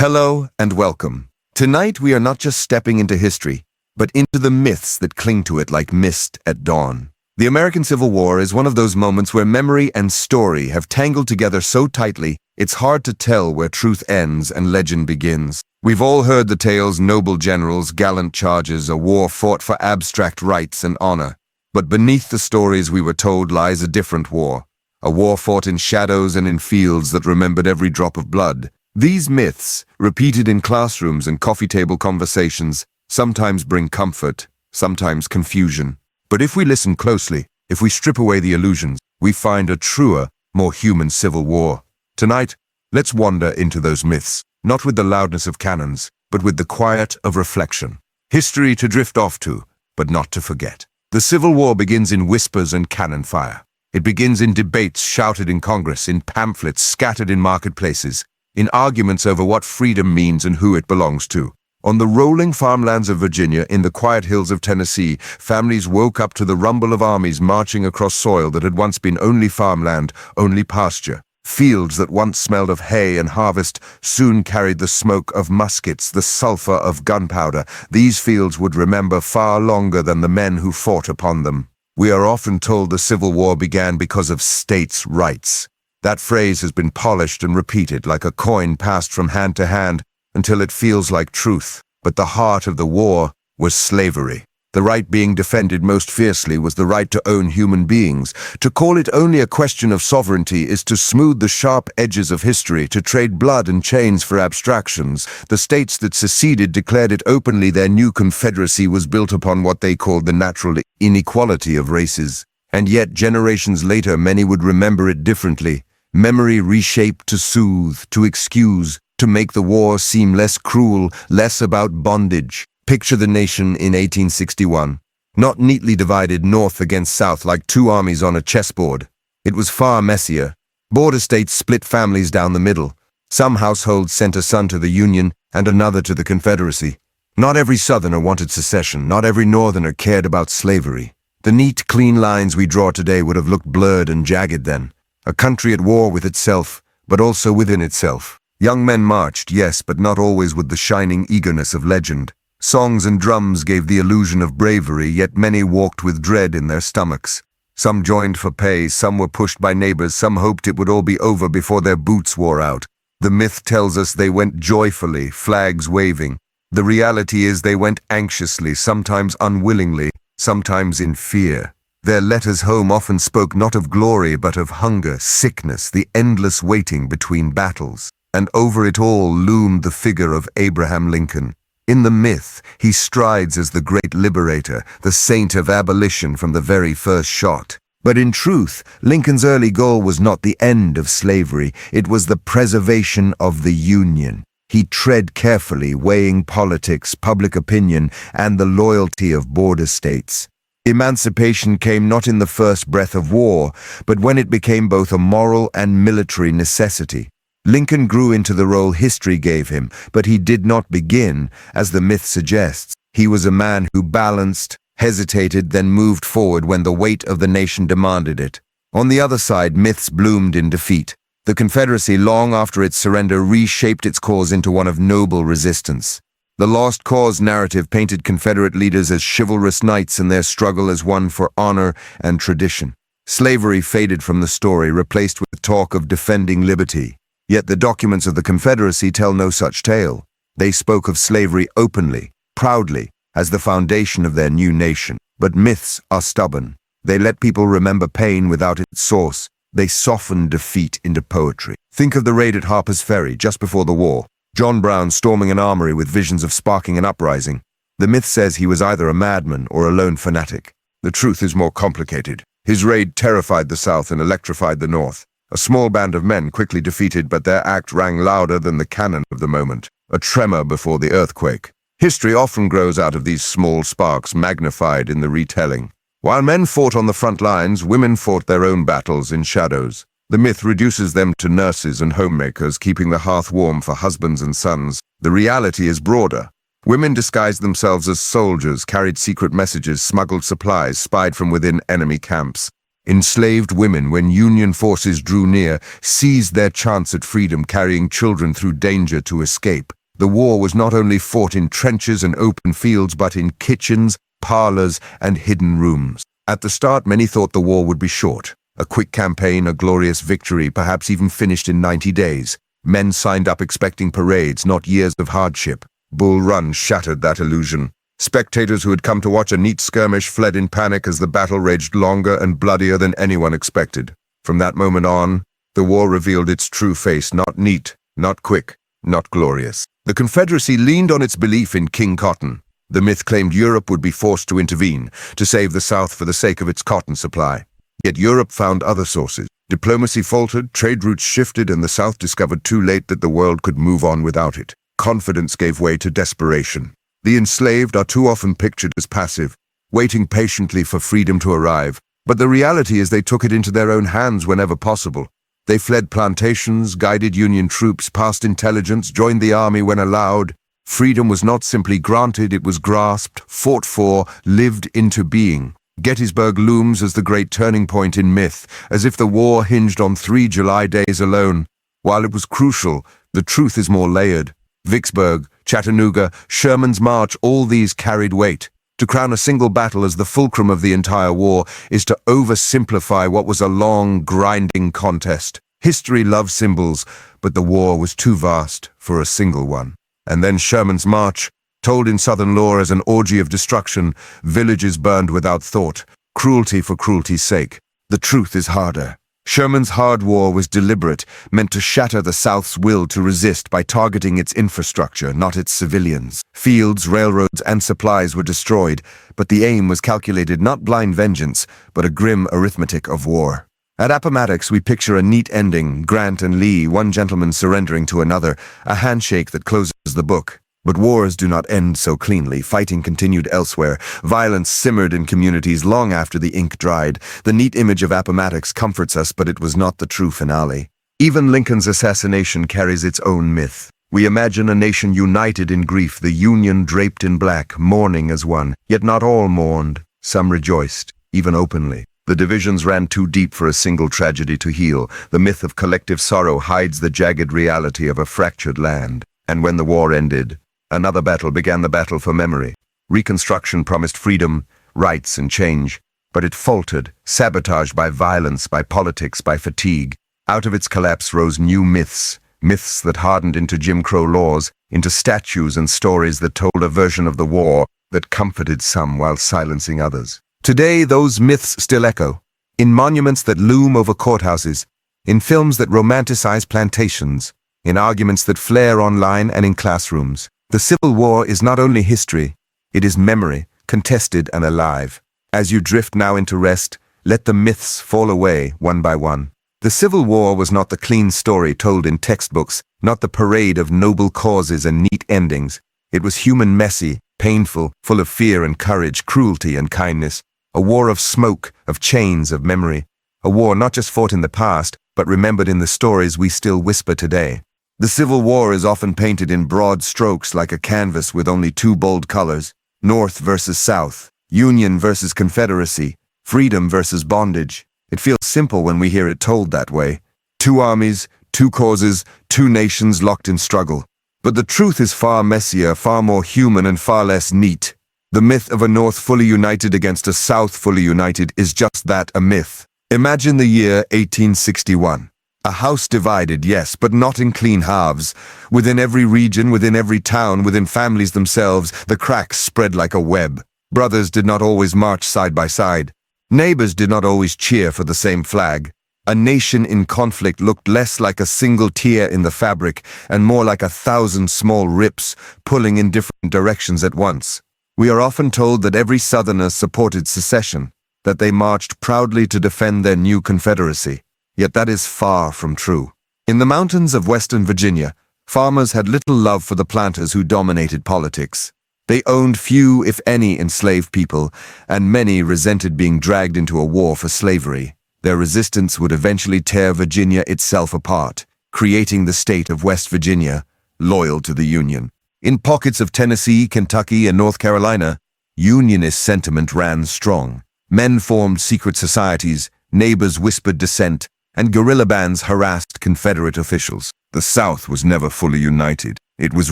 Hello and welcome. Tonight we are not just stepping into history, but into the myths that cling to it like mist at dawn. The American Civil War is one of those moments where memory and story have tangled together so tightly, it's hard to tell where truth ends and legend begins. We've all heard the tales: noble generals, gallant charges, a war fought for abstract rights and honor. But beneath the stories we were told lies a different war. A war fought in shadows and in fields that remembered every drop of blood. These myths, repeated in classrooms and coffee table conversations, sometimes bring comfort, sometimes confusion. But if we listen closely, if we strip away the illusions, we find a truer, more human civil war. Tonight, let's wander into those myths, not with the loudness of cannons, but with the quiet of reflection. History to drift off to, but not to forget. The Civil War begins in whispers and cannon fire. It begins in debates shouted in Congress, in pamphlets scattered in marketplaces, in arguments over what freedom means and who it belongs to. On the rolling farmlands of Virginia, in the quiet hills of Tennessee, families woke up to the rumble of armies marching across soil that had once been only farmland, only pasture. Fields that once smelled of hay and harvest soon carried the smoke of muskets, the sulfur of gunpowder. These fields would remember far longer than the men who fought upon them. We are often told the Civil War began because of states' rights. That phrase has been polished and repeated like a coin passed from hand to hand until it feels like truth. But the heart of the war was slavery. The right being defended most fiercely was the right to own human beings. To call it only a question of sovereignty is to smooth the sharp edges of history, to trade blood and chains for abstractions. The states that seceded declared it openly. Their new confederacy was built upon what they called the natural inequality of races. And yet, generations later, many would remember it differently. Memory reshaped to soothe, to excuse, to make the war seem less cruel, less about bondage. Picture the nation in 1861, not neatly divided north against south like two armies on a chessboard. It was far messier. Border states split families down the middle. Some households sent a son to the Union and another to the Confederacy. Not every Southerner wanted secession. Not every Northerner cared about slavery. The neat, clean lines we draw today would have looked blurred and jagged then. A country at war with itself, but also within itself. Young men marched, yes, but not always with the shining eagerness of legend. Songs and drums gave the illusion of bravery, yet many walked with dread in their stomachs. Some joined for pay, some were pushed by neighbors, some hoped it would all be over before their boots wore out. The myth tells us they went joyfully, flags waving. The reality is they went anxiously, sometimes unwillingly, sometimes in fear. Their letters home often spoke not of glory but of hunger, sickness, the endless waiting between battles. And over it all loomed the figure of Abraham Lincoln. In the myth, he strides as the great liberator, the saint of abolition from the very first shot. But in truth, Lincoln's early goal was not the end of slavery, it was the preservation of the Union. He tread carefully, weighing politics, public opinion, and the loyalty of border states. Emancipation came not in the first breath of war, but when it became both a moral and military necessity. Lincoln grew into the role history gave him, but he did not begin, as the myth suggests. He was a man who balanced, hesitated, then moved forward when the weight of the nation demanded it. On the other side, myths bloomed in defeat. The Confederacy, long after its surrender, reshaped its cause into one of noble resistance. The lost cause narrative painted Confederate leaders as chivalrous knights and their struggle as one for honor and tradition. Slavery faded from the story, replaced with talk of defending liberty. Yet the documents of the Confederacy tell no such tale. They spoke of slavery openly, proudly, as the foundation of their new nation. But myths are stubborn. They let people remember pain without its source. They soften defeat into poetry. Think of the raid at Harper's Ferry just before the war. John Brown storming an armory with visions of sparking an uprising. The myth says he was either a madman or a lone fanatic. The truth is more complicated. His raid terrified the South and electrified the North. A small band of men quickly defeated, but their act rang louder than the cannon of the moment, a tremor before the earthquake. History often grows out of these small sparks, magnified in the retelling. While men fought on the front lines, women fought their own battles in shadows. The myth reduces them to nurses and homemakers, keeping the hearth warm for husbands and sons. The reality is broader. Women disguised themselves as soldiers, carried secret messages, smuggled supplies, spied from within enemy camps. Enslaved women, when Union forces drew near, seized their chance at freedom, carrying children through danger to escape. The war was not only fought in trenches and open fields, but in kitchens, parlors, and hidden rooms. At the start, many thought the war would be short. A quick campaign, a glorious victory, perhaps even finished in 90 days. Men signed up expecting parades, not years of hardship. Bull Run shattered that illusion. Spectators who had come to watch a neat skirmish fled in panic as the battle raged longer and bloodier than anyone expected. From that moment on, the war revealed its true face, not neat, not quick, not glorious. The Confederacy leaned on its belief in King Cotton. The myth claimed Europe would be forced to intervene, to save the South for the sake of its cotton supply. Yet Europe found other sources. Diplomacy faltered, trade routes shifted, and the South discovered too late that the world could move on without it. Confidence gave way to desperation. The enslaved are too often pictured as passive, waiting patiently for freedom to arrive. But the reality is they took it into their own hands whenever possible. They fled plantations, guided Union troops, passed intelligence, joined the army when allowed. Freedom was not simply granted, it was grasped, fought for, lived into being. Gettysburg looms as the great turning point in myth, as if the war hinged on 3 July days alone. While it was crucial, the truth is more layered. Vicksburg, Chattanooga, Sherman's March, all these carried weight. To crown a single battle as the fulcrum of the entire war is to oversimplify what was a long, grinding contest. History loves symbols, but the war was too vast for a single one. And then Sherman's March, told in Southern lore as an orgy of destruction, villages burned without thought, cruelty for cruelty's sake. The truth is harder. Sherman's hard war was deliberate, meant to shatter the South's will to resist by targeting its infrastructure, not its civilians. Fields, railroads, and supplies were destroyed, but the aim was calculated, not blind vengeance, but a grim arithmetic of war. At Appomattox, we picture a neat ending, Grant and Lee, one gentleman surrendering to another, a handshake that closes the book. But wars do not end so cleanly. Fighting continued elsewhere. Violence simmered in communities long after the ink dried. The neat image of Appomattox comforts us, but it was not the true finale. Even Lincoln's assassination carries its own myth. We imagine a nation united in grief, the Union draped in black, mourning as one. Yet not all mourned. Some rejoiced, even openly. The divisions ran too deep for a single tragedy to heal. The myth of collective sorrow hides the jagged reality of a fractured land. And when the war ended, another battle began, the battle for memory. Reconstruction promised freedom, rights, and change, but it faltered, sabotaged by violence, by politics, by fatigue. Out of its collapse rose new myths, myths that hardened into Jim Crow laws, into statues and stories that told a version of the war that comforted some while silencing others. Today, those myths still echo, in monuments that loom over courthouses, in films that romanticize plantations, in arguments that flare online and in classrooms. The Civil War is not only history, it is memory, contested and alive. As you drift now into rest, let the myths fall away one by one. The Civil War was not the clean story told in textbooks, not the parade of noble causes and neat endings. It was human, messy, painful, full of fear and courage, cruelty and kindness. A war of smoke, of chains, of memory. A war not just fought in the past, but remembered in the stories we still whisper today. The Civil War is often painted in broad strokes like a canvas with only 2 bold colors: North versus South, Union versus Confederacy, freedom versus bondage. It feels simple when we hear it told that way. 2 armies, 2 causes, 2 nations locked in struggle. But the truth is far messier, far more human, and far less neat. The myth of a North fully united against a South fully united is just that, a myth. Imagine the year 1861. A house divided, yes, but not in clean halves. Within every region, within every town, within families themselves, the cracks spread like a web. Brothers did not always march side by side. Neighbors did not always cheer for the same flag. A nation in conflict looked less like a single tear in the fabric and more like 1,000 small rips pulling in different directions at once. We are often told that every Southerner supported secession, that they marched proudly to defend their new Confederacy. Yet that is far from true. In the mountains of Western Virginia, farmers had little love for the planters who dominated politics. They owned few, if any, enslaved people, and many resented being dragged into a war for slavery. Their resistance would eventually tear Virginia itself apart, creating the state of West Virginia, loyal to the Union. In pockets of Tennessee, Kentucky, and North Carolina, Unionist sentiment ran strong. Men formed secret societies, neighbors whispered dissent, and guerrilla bands harassed Confederate officials. The South was never fully united. It was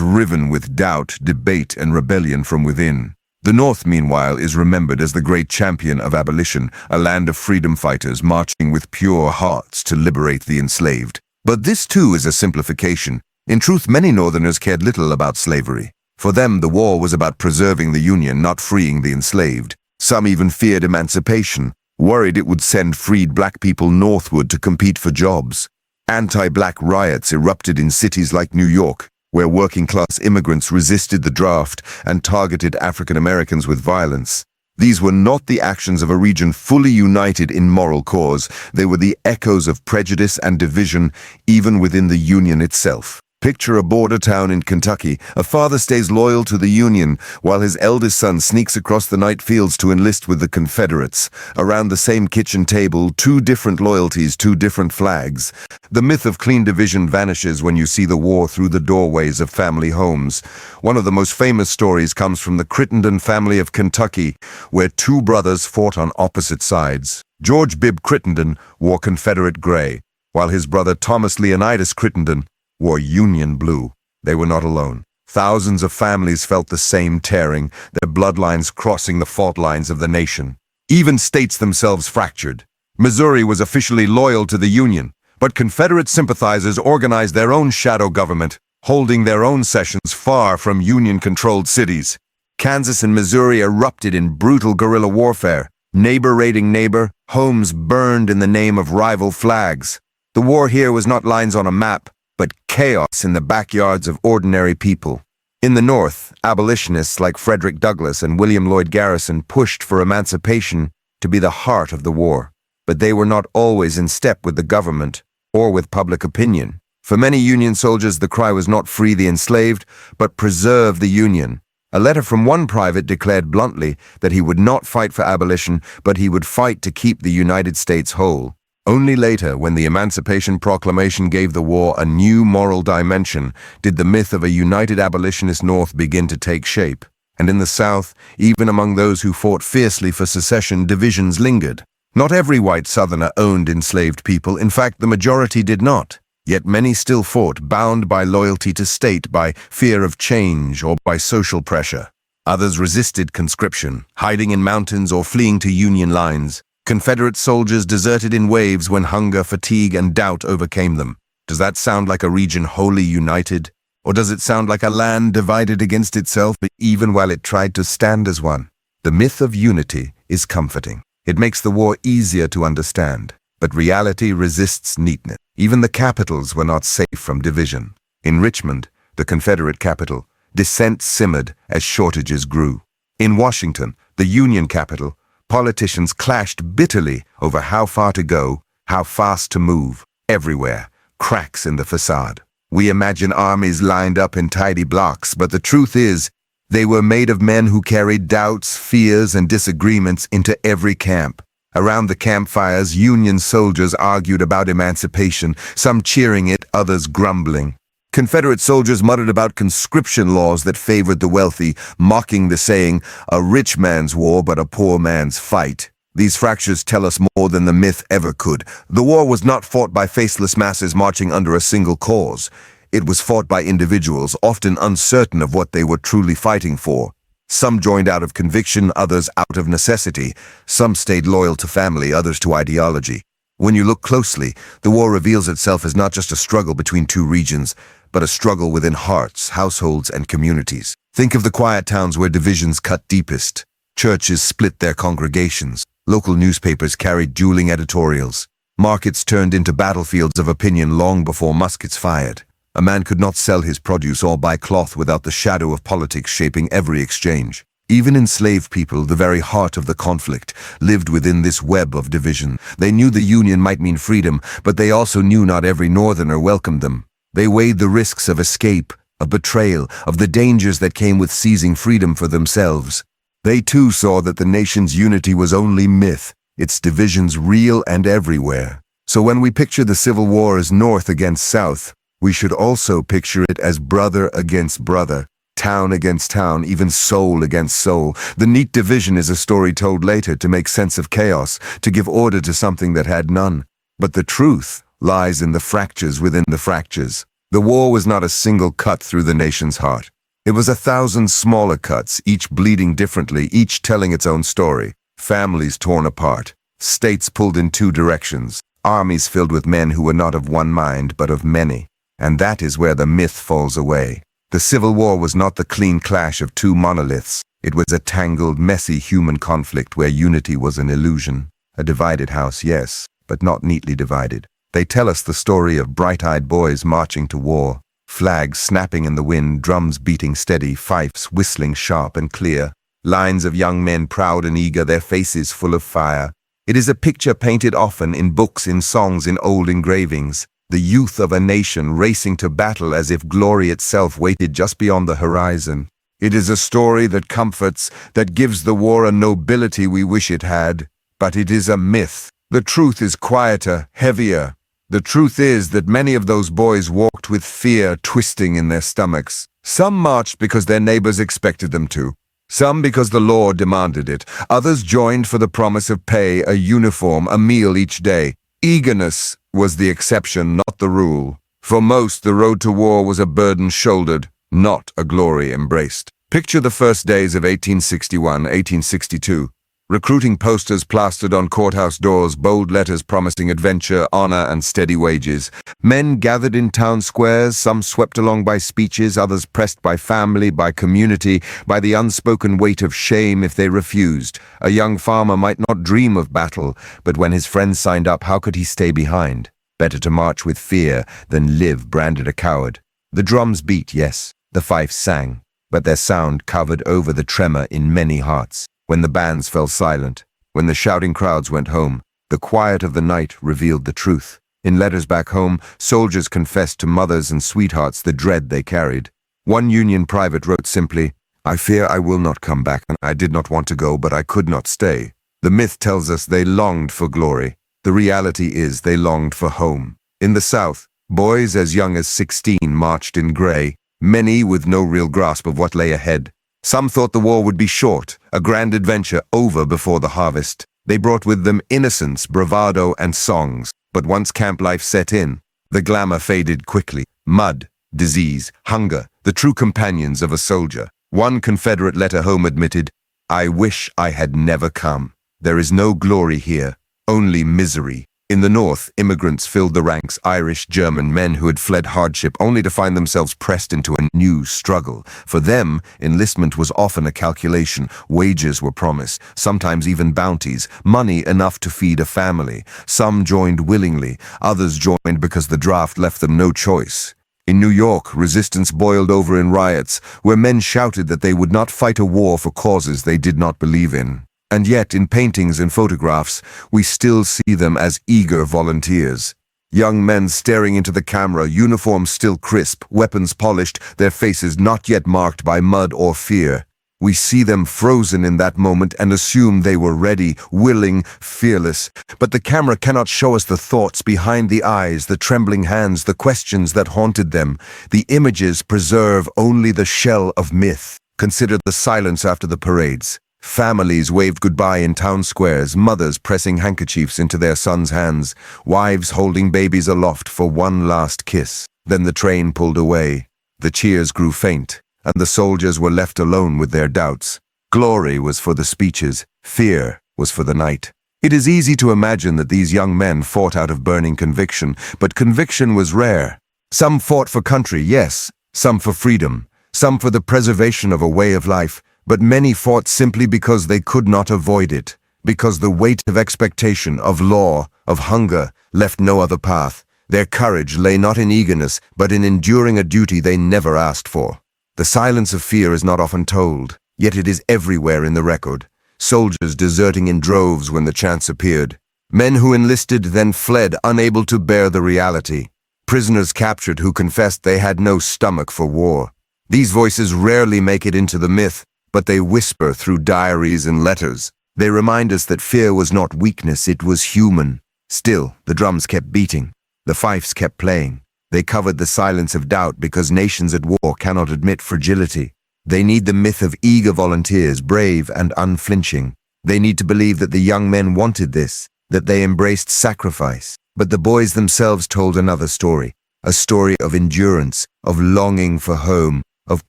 riven with doubt, debate, and rebellion from within. The North, meanwhile, is remembered as the great champion of abolition, a land of freedom fighters marching with pure hearts to liberate the enslaved. But this too is a simplification. In truth, many Northerners cared little about slavery. For them, the war was about preserving the Union, not freeing the enslaved. Some even feared emancipation, worried it would send freed black people northward to compete for jobs. Anti-black riots erupted in cities like New York, where working-class immigrants resisted the draft and targeted African Americans with violence. These were not the actions of a region fully united in moral cause. They were the echoes of prejudice and division, even within the Union itself. Picture a border town in Kentucky. A father stays loyal to the Union, while his eldest son sneaks across the night fields to enlist with the Confederates. Around the same kitchen table, two different loyalties, two different flags. The myth of clean division vanishes when you see the war through the doorways of family homes. One of the most famous stories comes from the Crittenden family of Kentucky, where two brothers fought on opposite sides. George Bibb Crittenden wore Confederate gray, while his brother Thomas Leonidas Crittenden wore Union blue. They were not alone. Thousands of families felt the same tearing, their bloodlines crossing the fault lines of the nation. Even states themselves fractured. Missouri was officially loyal to the Union, but Confederate sympathizers organized their own shadow government, holding their own sessions far from Union-controlled cities. Kansas and Missouri erupted in brutal guerrilla warfare, neighbor raiding neighbor, homes burned in the name of rival flags. The war here was not lines on a map, but chaos in the backyards of ordinary people. In the North, abolitionists like Frederick Douglass and William Lloyd Garrison pushed for emancipation to be the heart of the war, but they were not always in step with the government or with public opinion. For many Union soldiers, the cry was not free the enslaved, but preserve the Union. A letter from one private declared bluntly that he would not fight for abolition, but he would fight to keep the United States whole. Only later, when the Emancipation Proclamation gave the war a new moral dimension, did the myth of a united abolitionist North begin to take shape. And in the South, even among those who fought fiercely for secession, divisions lingered. Not every white Southerner owned enslaved people. In fact, the majority did not. Yet many still fought, bound by loyalty to state, by fear of change, or by social pressure. Others resisted conscription, hiding in mountains or fleeing to Union lines. Confederate soldiers deserted in waves when hunger, fatigue, and doubt overcame them. Does that sound like a region wholly united? Or does it sound like a land divided against itself, even while it tried to stand as one? The myth of unity is comforting. It makes the war easier to understand. But reality resists neatness. Even the capitals were not safe from division. In Richmond, the Confederate capital, dissent simmered as shortages grew. In Washington, the Union capital, politicians clashed bitterly over how far to go, how fast to move. Everywhere, cracks in the facade. We imagine armies lined up in tidy blocks, but the truth is, they were made of men who carried doubts, fears, and disagreements into every camp. Around the campfires, Union soldiers argued about emancipation, some cheering it, others grumbling. Confederate soldiers muttered about conscription laws that favored the wealthy, mocking the saying, "A rich man's war, but a poor man's fight." These fractures tell us more than the myth ever could. The war was not fought by faceless masses marching under a single cause. It was fought by individuals, often uncertain of what they were truly fighting for. Some joined out of conviction, others out of necessity. Some stayed loyal to family, others to ideology. When you look closely, the war reveals itself as not just a struggle between two regions, but a struggle within hearts, households, and communities. Think of the quiet towns where divisions cut deepest. Churches split their congregations. Local newspapers carried dueling editorials. Markets turned into battlefields of opinion long before muskets fired. A man could not sell his produce or buy cloth without the shadow of politics shaping every exchange. Even enslaved people, the very heart of the conflict, lived within this web of division. They knew the Union might mean freedom, but they also knew not every Northerner welcomed them. They weighed the risks of escape, of betrayal, of the dangers that came with seizing freedom for themselves. They too saw that the nation's unity was only myth, its divisions real and everywhere. So when we picture the Civil War as North against South, we should also picture it as brother against brother, town against town, even soul against soul. The neat division is a story told later to make sense of chaos, to give order to something that had none. But the truth lies in the fractures within the fractures. The war was not a single cut through the nation's heart. It was 1,000 smaller cuts, each bleeding differently, each telling its own story. Families torn apart, states pulled in two directions, armies filled with men who were not of one mind but of many. And that is where the myth falls away. The Civil War was not the clean clash of two monoliths. It was a tangled, messy human conflict where unity was an illusion. A divided house, yes, but not neatly divided. They tell us the story of bright-eyed boys marching to war, flags snapping in the wind, drums beating steady, fifes whistling sharp and clear, lines of young men proud and eager, their faces full of fire. It is a picture painted often in books, in songs, in old engravings. The youth of a nation racing to battle as if glory itself waited just beyond the horizon. It is a story that comforts, that gives the war a nobility we wish it had. But it is a myth. The truth is quieter, heavier. The truth is that many of those boys walked with fear twisting in their stomachs. Some marched because their neighbors expected them to. Some because the law demanded it. Others joined for the promise of pay, a uniform, a meal each day. Eagerness was the exception, not the rule. For most, the road to war was a burden shouldered, not a glory embraced. Picture the first days of 1861, 1862. Recruiting posters plastered on courthouse doors, bold letters promising adventure, honor, and steady wages. Men gathered in town squares, some swept along by speeches, others pressed by family, by community, by the unspoken weight of shame if they refused. A young farmer might not dream of battle, but when his friends signed up, how could he stay behind? Better to march with fear than live branded a coward. The drums beat, yes, the fifes sang, but their sound covered over the tremor in many hearts. When the bands fell silent, when the shouting crowds went home, the quiet of the night revealed the truth. In letters back home, soldiers confessed to mothers and sweethearts the dread they carried. One Union private wrote simply, "I fear I will not come back, and I did not want to go, but I could not stay." The myth tells us they longed for glory. The reality is they longed for home. In the South, boys as young as 16 marched in gray, many with no real grasp of what lay ahead. Some thought the war would be short, a grand adventure over before the harvest. They brought with them innocence, bravado, and songs. But once camp life set in, the glamour faded quickly. Mud, disease, hunger, the true companions of a soldier. One Confederate letter home admitted, "I wish I had never come. There is no glory here, only misery." In the North, immigrants filled the ranks, Irish, German men who had fled hardship only to find themselves pressed into a new struggle. For them, enlistment was often a calculation. Wages were promised, sometimes even bounties, money enough to feed a family. Some joined willingly, others joined because the draft left them no choice. In New York, resistance boiled over in riots, where men shouted that they would not fight a war for causes they did not believe in. And yet, in paintings and photographs, we still see them as eager volunteers. Young men staring into the camera, uniforms still crisp, weapons polished, their faces not yet marked by mud or fear. We see them frozen in that moment and assume they were ready, willing, fearless. But the camera cannot show us the thoughts behind the eyes, the trembling hands, the questions that haunted them. The images preserve only the shell of myth. Consider the silence after the parades. Families waved goodbye in town squares, mothers pressing handkerchiefs into their sons' hands, wives holding babies aloft for one last kiss. Then the train pulled away. The cheers grew faint, and the soldiers were left alone with their doubts. Glory was for the speeches, fear was for the night. It is easy to imagine that these young men fought out of burning conviction, but conviction was rare. Some fought for country, yes, some for freedom, some for the preservation of a way of life, but many fought simply because they could not avoid it, because the weight of expectation, of law, of hunger, left no other path. Their courage lay not in eagerness, but in enduring a duty they never asked for. The silence of fear is not often told, yet it is everywhere in the record. Soldiers deserting in droves when the chance appeared. Men who enlisted then fled, unable to bear the reality. Prisoners captured who confessed they had no stomach for war. These voices rarely make it into the myth, but they whisper through diaries and letters. They remind us that fear was not weakness, it was human. Still, the drums kept beating. The fifes kept playing. They covered the silence of doubt because nations at war cannot admit fragility. They need the myth of eager volunteers, brave and unflinching. They need to believe that the young men wanted this, that they embraced sacrifice. But the boys themselves told another story, a story of endurance, of longing for home, of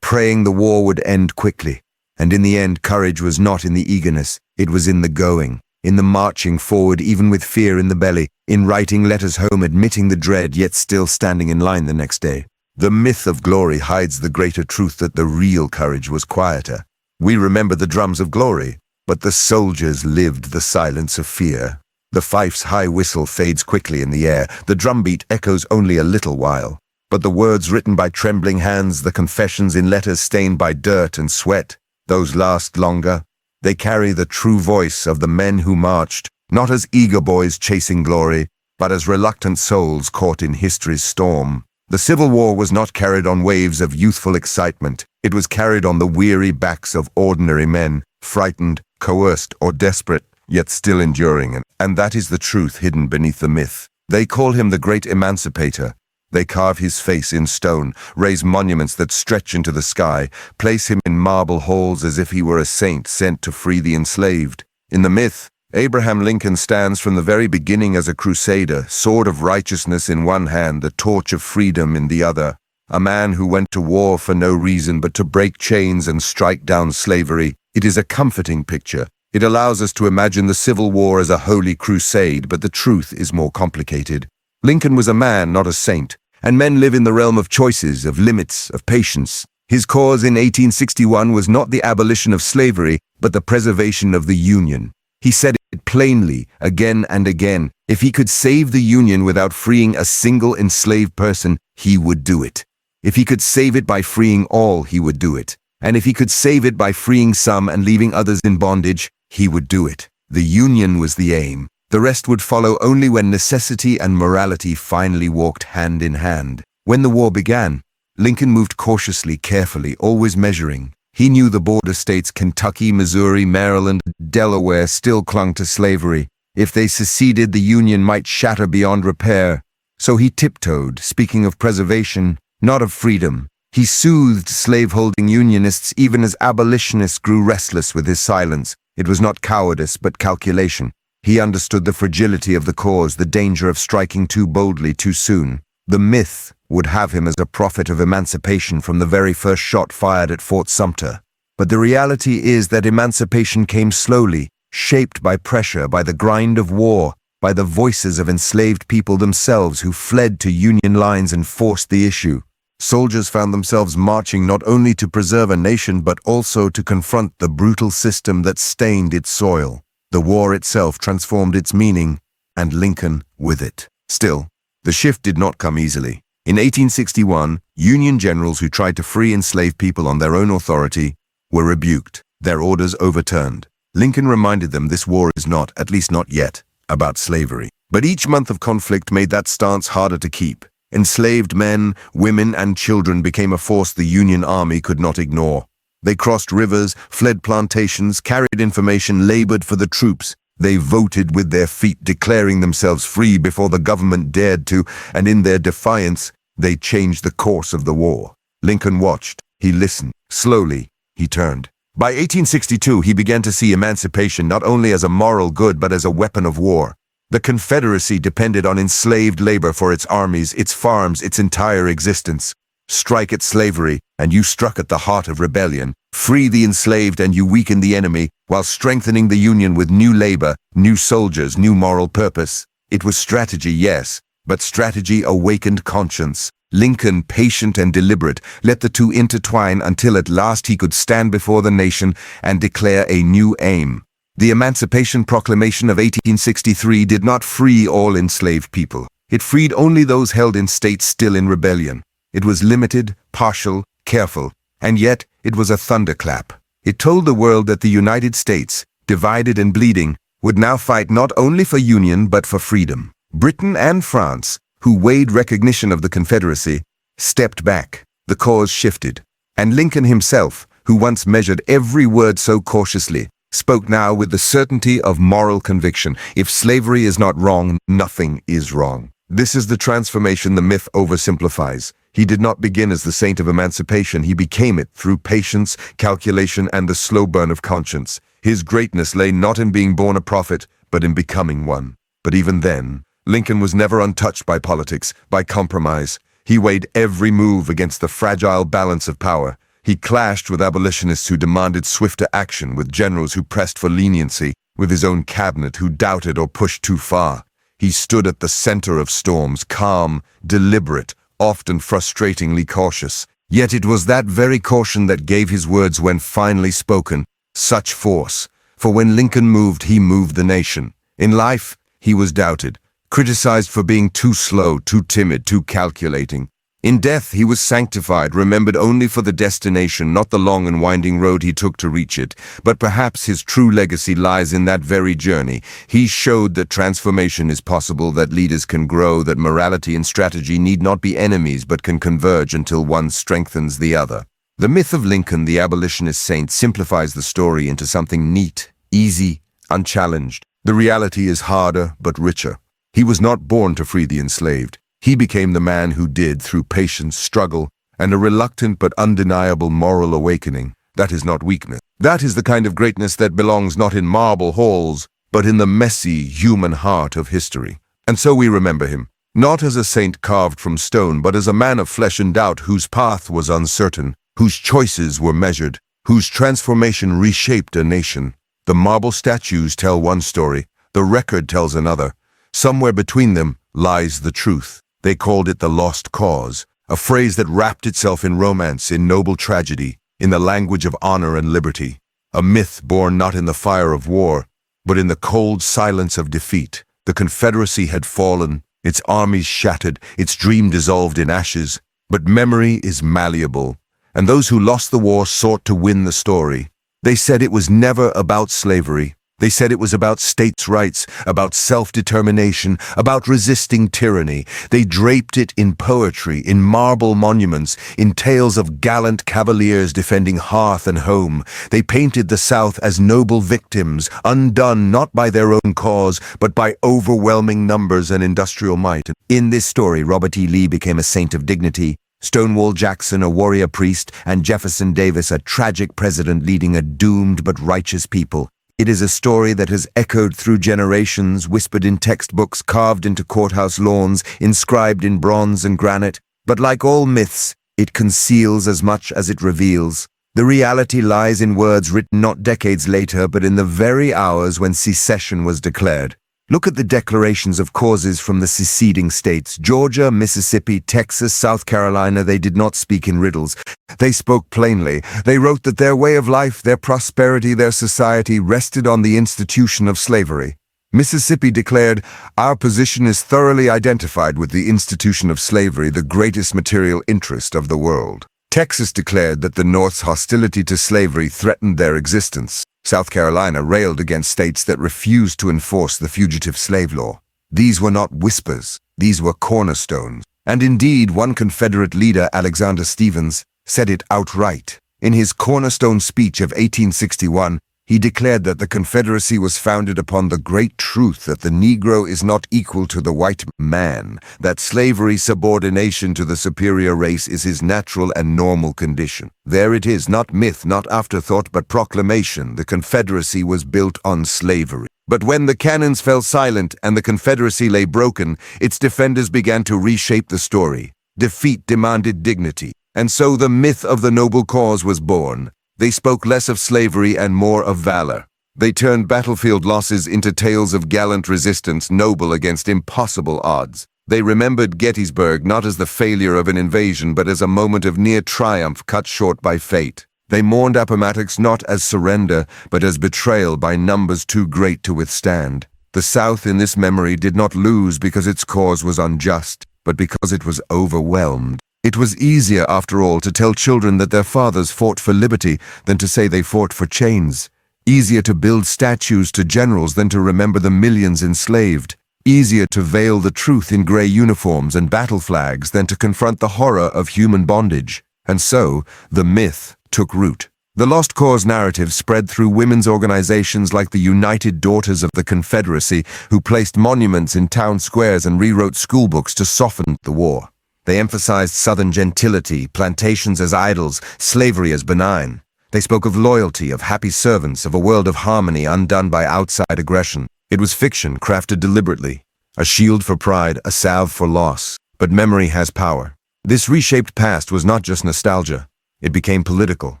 praying the war would end quickly. And in the end, courage was not in the eagerness, it was in the going, in the marching forward even with fear in the belly, in writing letters home admitting the dread yet still standing in line the next day. The myth of glory hides the greater truth that the real courage was quieter. We remember the drums of glory, but the soldiers lived the silence of fear. The fife's high whistle fades quickly in the air, the drumbeat echoes only a little while. But the words written by trembling hands, the confessions in letters stained by dirt and sweat, those last longer. They carry the true voice of the men who marched, not as eager boys chasing glory, but as reluctant souls caught in history's storm. The Civil War was not carried on waves of youthful excitement. It was carried on the weary backs of ordinary men, frightened, coerced, or desperate, yet still enduring. And that is the truth hidden beneath the myth. They call him the great emancipator. They carve his face in stone, raise monuments that stretch into the sky, place him in marble halls as if he were a saint sent to free the enslaved. In the myth, Abraham Lincoln stands from the very beginning as a crusader, sword of righteousness in one hand, the torch of freedom in the other. A man who went to war for no reason but to break chains and strike down slavery. It is a comforting picture. It allows us to imagine the Civil War as a holy crusade, but the truth is more complicated. Lincoln was a man, not a saint, and men live in the realm of choices, of limits, of patience. His cause in 1861 was not the abolition of slavery, but the preservation of the Union. He said it plainly, again and again. If he could save the Union without freeing a single enslaved person, he would do it. If he could save it by freeing all, he would do it. And if he could save it by freeing some and leaving others in bondage, he would do it. The Union was the aim. The rest would follow only when necessity and morality finally walked hand in hand. When the war began, Lincoln moved cautiously, carefully, always measuring. He knew the border states Kentucky, Missouri, Maryland, Delaware still clung to slavery. If they seceded, the Union might shatter beyond repair. So he tiptoed, speaking of preservation, not of freedom. He soothed slaveholding Unionists even as abolitionists grew restless with his silence. It was not cowardice, but calculation. He understood the fragility of the cause, the danger of striking too boldly too soon. The myth would have him as a prophet of emancipation from the very first shot fired at Fort Sumter. But the reality is that emancipation came slowly, shaped by pressure, by the grind of war, by the voices of enslaved people themselves who fled to Union lines and forced the issue. Soldiers found themselves marching not only to preserve a nation but also to confront the brutal system that stained its soil. The war itself transformed its meaning, and Lincoln with it. Still, the shift did not come easily. In 1861, Union generals who tried to free enslaved people on their own authority were rebuked, their orders overturned. Lincoln reminded them this war is not, at least not yet, about slavery. But each month of conflict made that stance harder to keep. Enslaved men, women, and children became a force the Union Army could not ignore. They crossed rivers, fled plantations, carried information, labored for the troops. They voted with their feet, declaring themselves free before the government dared to, and in their defiance, they changed the course of the war. Lincoln watched. He listened. Slowly, he turned. By 1862, he began to see emancipation not only as a moral good but as a weapon of war. The Confederacy depended on enslaved labor for its armies, its farms, its entire existence. Strike at slavery, and you struck at the heart of rebellion. Free the enslaved, and you weaken the enemy, while strengthening the Union with new labor, new soldiers, new moral purpose. It was strategy, yes, but strategy awakened conscience. Lincoln, patient and deliberate, let the two intertwine until at last he could stand before the nation and declare a new aim. The Emancipation Proclamation of 1863 did not free all enslaved people. It freed only those held in states still in rebellion. It was limited, partial, careful, and yet it was a thunderclap. It told the world that the United States, divided and bleeding, would now fight not only for union but for freedom. Britain and France, who weighed recognition of the Confederacy, stepped back. The cause shifted. And Lincoln himself, who once measured every word so cautiously, spoke now with the certainty of moral conviction. If slavery is not wrong, nothing is wrong. This is the transformation the myth oversimplifies. He did not begin as the saint of emancipation, he became it through patience, calculation, and the slow burn of conscience. His greatness lay not in being born a prophet, but in becoming one. But even then, Lincoln was never untouched by politics, by compromise. He weighed every move against the fragile balance of power. He clashed with abolitionists who demanded swifter action, with generals who pressed for leniency, with his own cabinet who doubted or pushed too far. He stood at the center of storms, calm, deliberate, often frustratingly cautious. Yet it was that very caution that gave his words, when finally spoken, such force. For when Lincoln moved, he moved the nation. In life, he was doubted, criticized for being too slow, too timid, too calculating. In death, he was sanctified, remembered only for the destination, not the long and winding road he took to reach it. But perhaps his true legacy lies in that very journey. He showed that transformation is possible, that leaders can grow, that morality and strategy need not be enemies but can converge until one strengthens the other. The myth of Lincoln, the abolitionist saint, simplifies the story into something neat, easy, unchallenged. The reality is harder but richer. He was not born to free the enslaved. He became the man who did, through patience, struggle, and a reluctant but undeniable moral awakening. That is not weakness. That is the kind of greatness that belongs not in marble halls, but in the messy human heart of history. And so we remember him, not as a saint carved from stone, but as a man of flesh and doubt, whose path was uncertain, whose choices were measured, whose transformation reshaped a nation. The marble statues tell one story, the record tells another. Somewhere between them lies the truth. They called it the lost cause, a phrase that wrapped itself in romance, in noble tragedy, in the language of honor and liberty. A myth born not in the fire of war, but in the cold silence of defeat. The Confederacy had fallen, its armies shattered, its dream dissolved in ashes. But memory is malleable, and those who lost the war sought to win the story. They said it was never about slavery. They said it was about states' rights, about self-determination, about resisting tyranny. They draped it in poetry, in marble monuments, in tales of gallant cavaliers defending hearth and home. They painted the South as noble victims, undone not by their own cause, but by overwhelming numbers and industrial might. In this story, Robert E. Lee became a saint of dignity, Stonewall Jackson a warrior priest, and Jefferson Davis a tragic president leading a doomed but righteous people. It is a story that has echoed through generations, whispered in textbooks, carved into courthouse lawns, inscribed in bronze and granite. But like all myths, it conceals as much as it reveals. The reality lies in words written not decades later, but in the very hours when secession was declared. Look at the declarations of causes from the seceding states. Georgia, Mississippi, Texas, South Carolina, they did not speak in riddles. They spoke plainly. They wrote that their way of life, their prosperity, their society rested on the institution of slavery. Mississippi declared, "Our position is thoroughly identified with the institution of slavery, the greatest material interest of the world." Texas declared that the North's hostility to slavery threatened their existence. South Carolina railed against states that refused to enforce the fugitive slave law. These were not whispers, these were cornerstones. And indeed, one Confederate leader, Alexander Stephens, said it outright. In his cornerstone speech of 1861, he declared that the Confederacy was founded upon the great truth that the Negro is not equal to the white man, that slavery's subordination to the superior race is his natural and normal condition. There it is, not myth, not afterthought, but proclamation. The Confederacy was built on slavery. But when the cannons fell silent and the Confederacy lay broken, its defenders began to reshape the story. Defeat demanded dignity, and so the myth of the noble cause was born. They spoke less of slavery and more of valor. They turned battlefield losses into tales of gallant resistance, noble against impossible odds. They remembered Gettysburg not as the failure of an invasion, but as a moment of near triumph cut short by fate. They mourned Appomattox not as surrender, but as betrayal by numbers too great to withstand. The South in this memory did not lose because its cause was unjust, but because it was overwhelmed. It was easier, after all, to tell children that their fathers fought for liberty than to say they fought for chains. Easier to build statues to generals than to remember the millions enslaved. Easier to veil the truth in gray uniforms and battle flags than to confront the horror of human bondage. And so, the myth took root. The Lost Cause narrative spread through women's organizations like the United Daughters of the Confederacy, who placed monuments in town squares and rewrote schoolbooks to soften the war. They emphasized Southern gentility, plantations as idols, slavery as benign. They spoke of loyalty, of happy servants, of a world of harmony undone by outside aggression. It was fiction crafted deliberately, a shield for pride, a salve for loss. But memory has power. This reshaped past was not just nostalgia. It became political.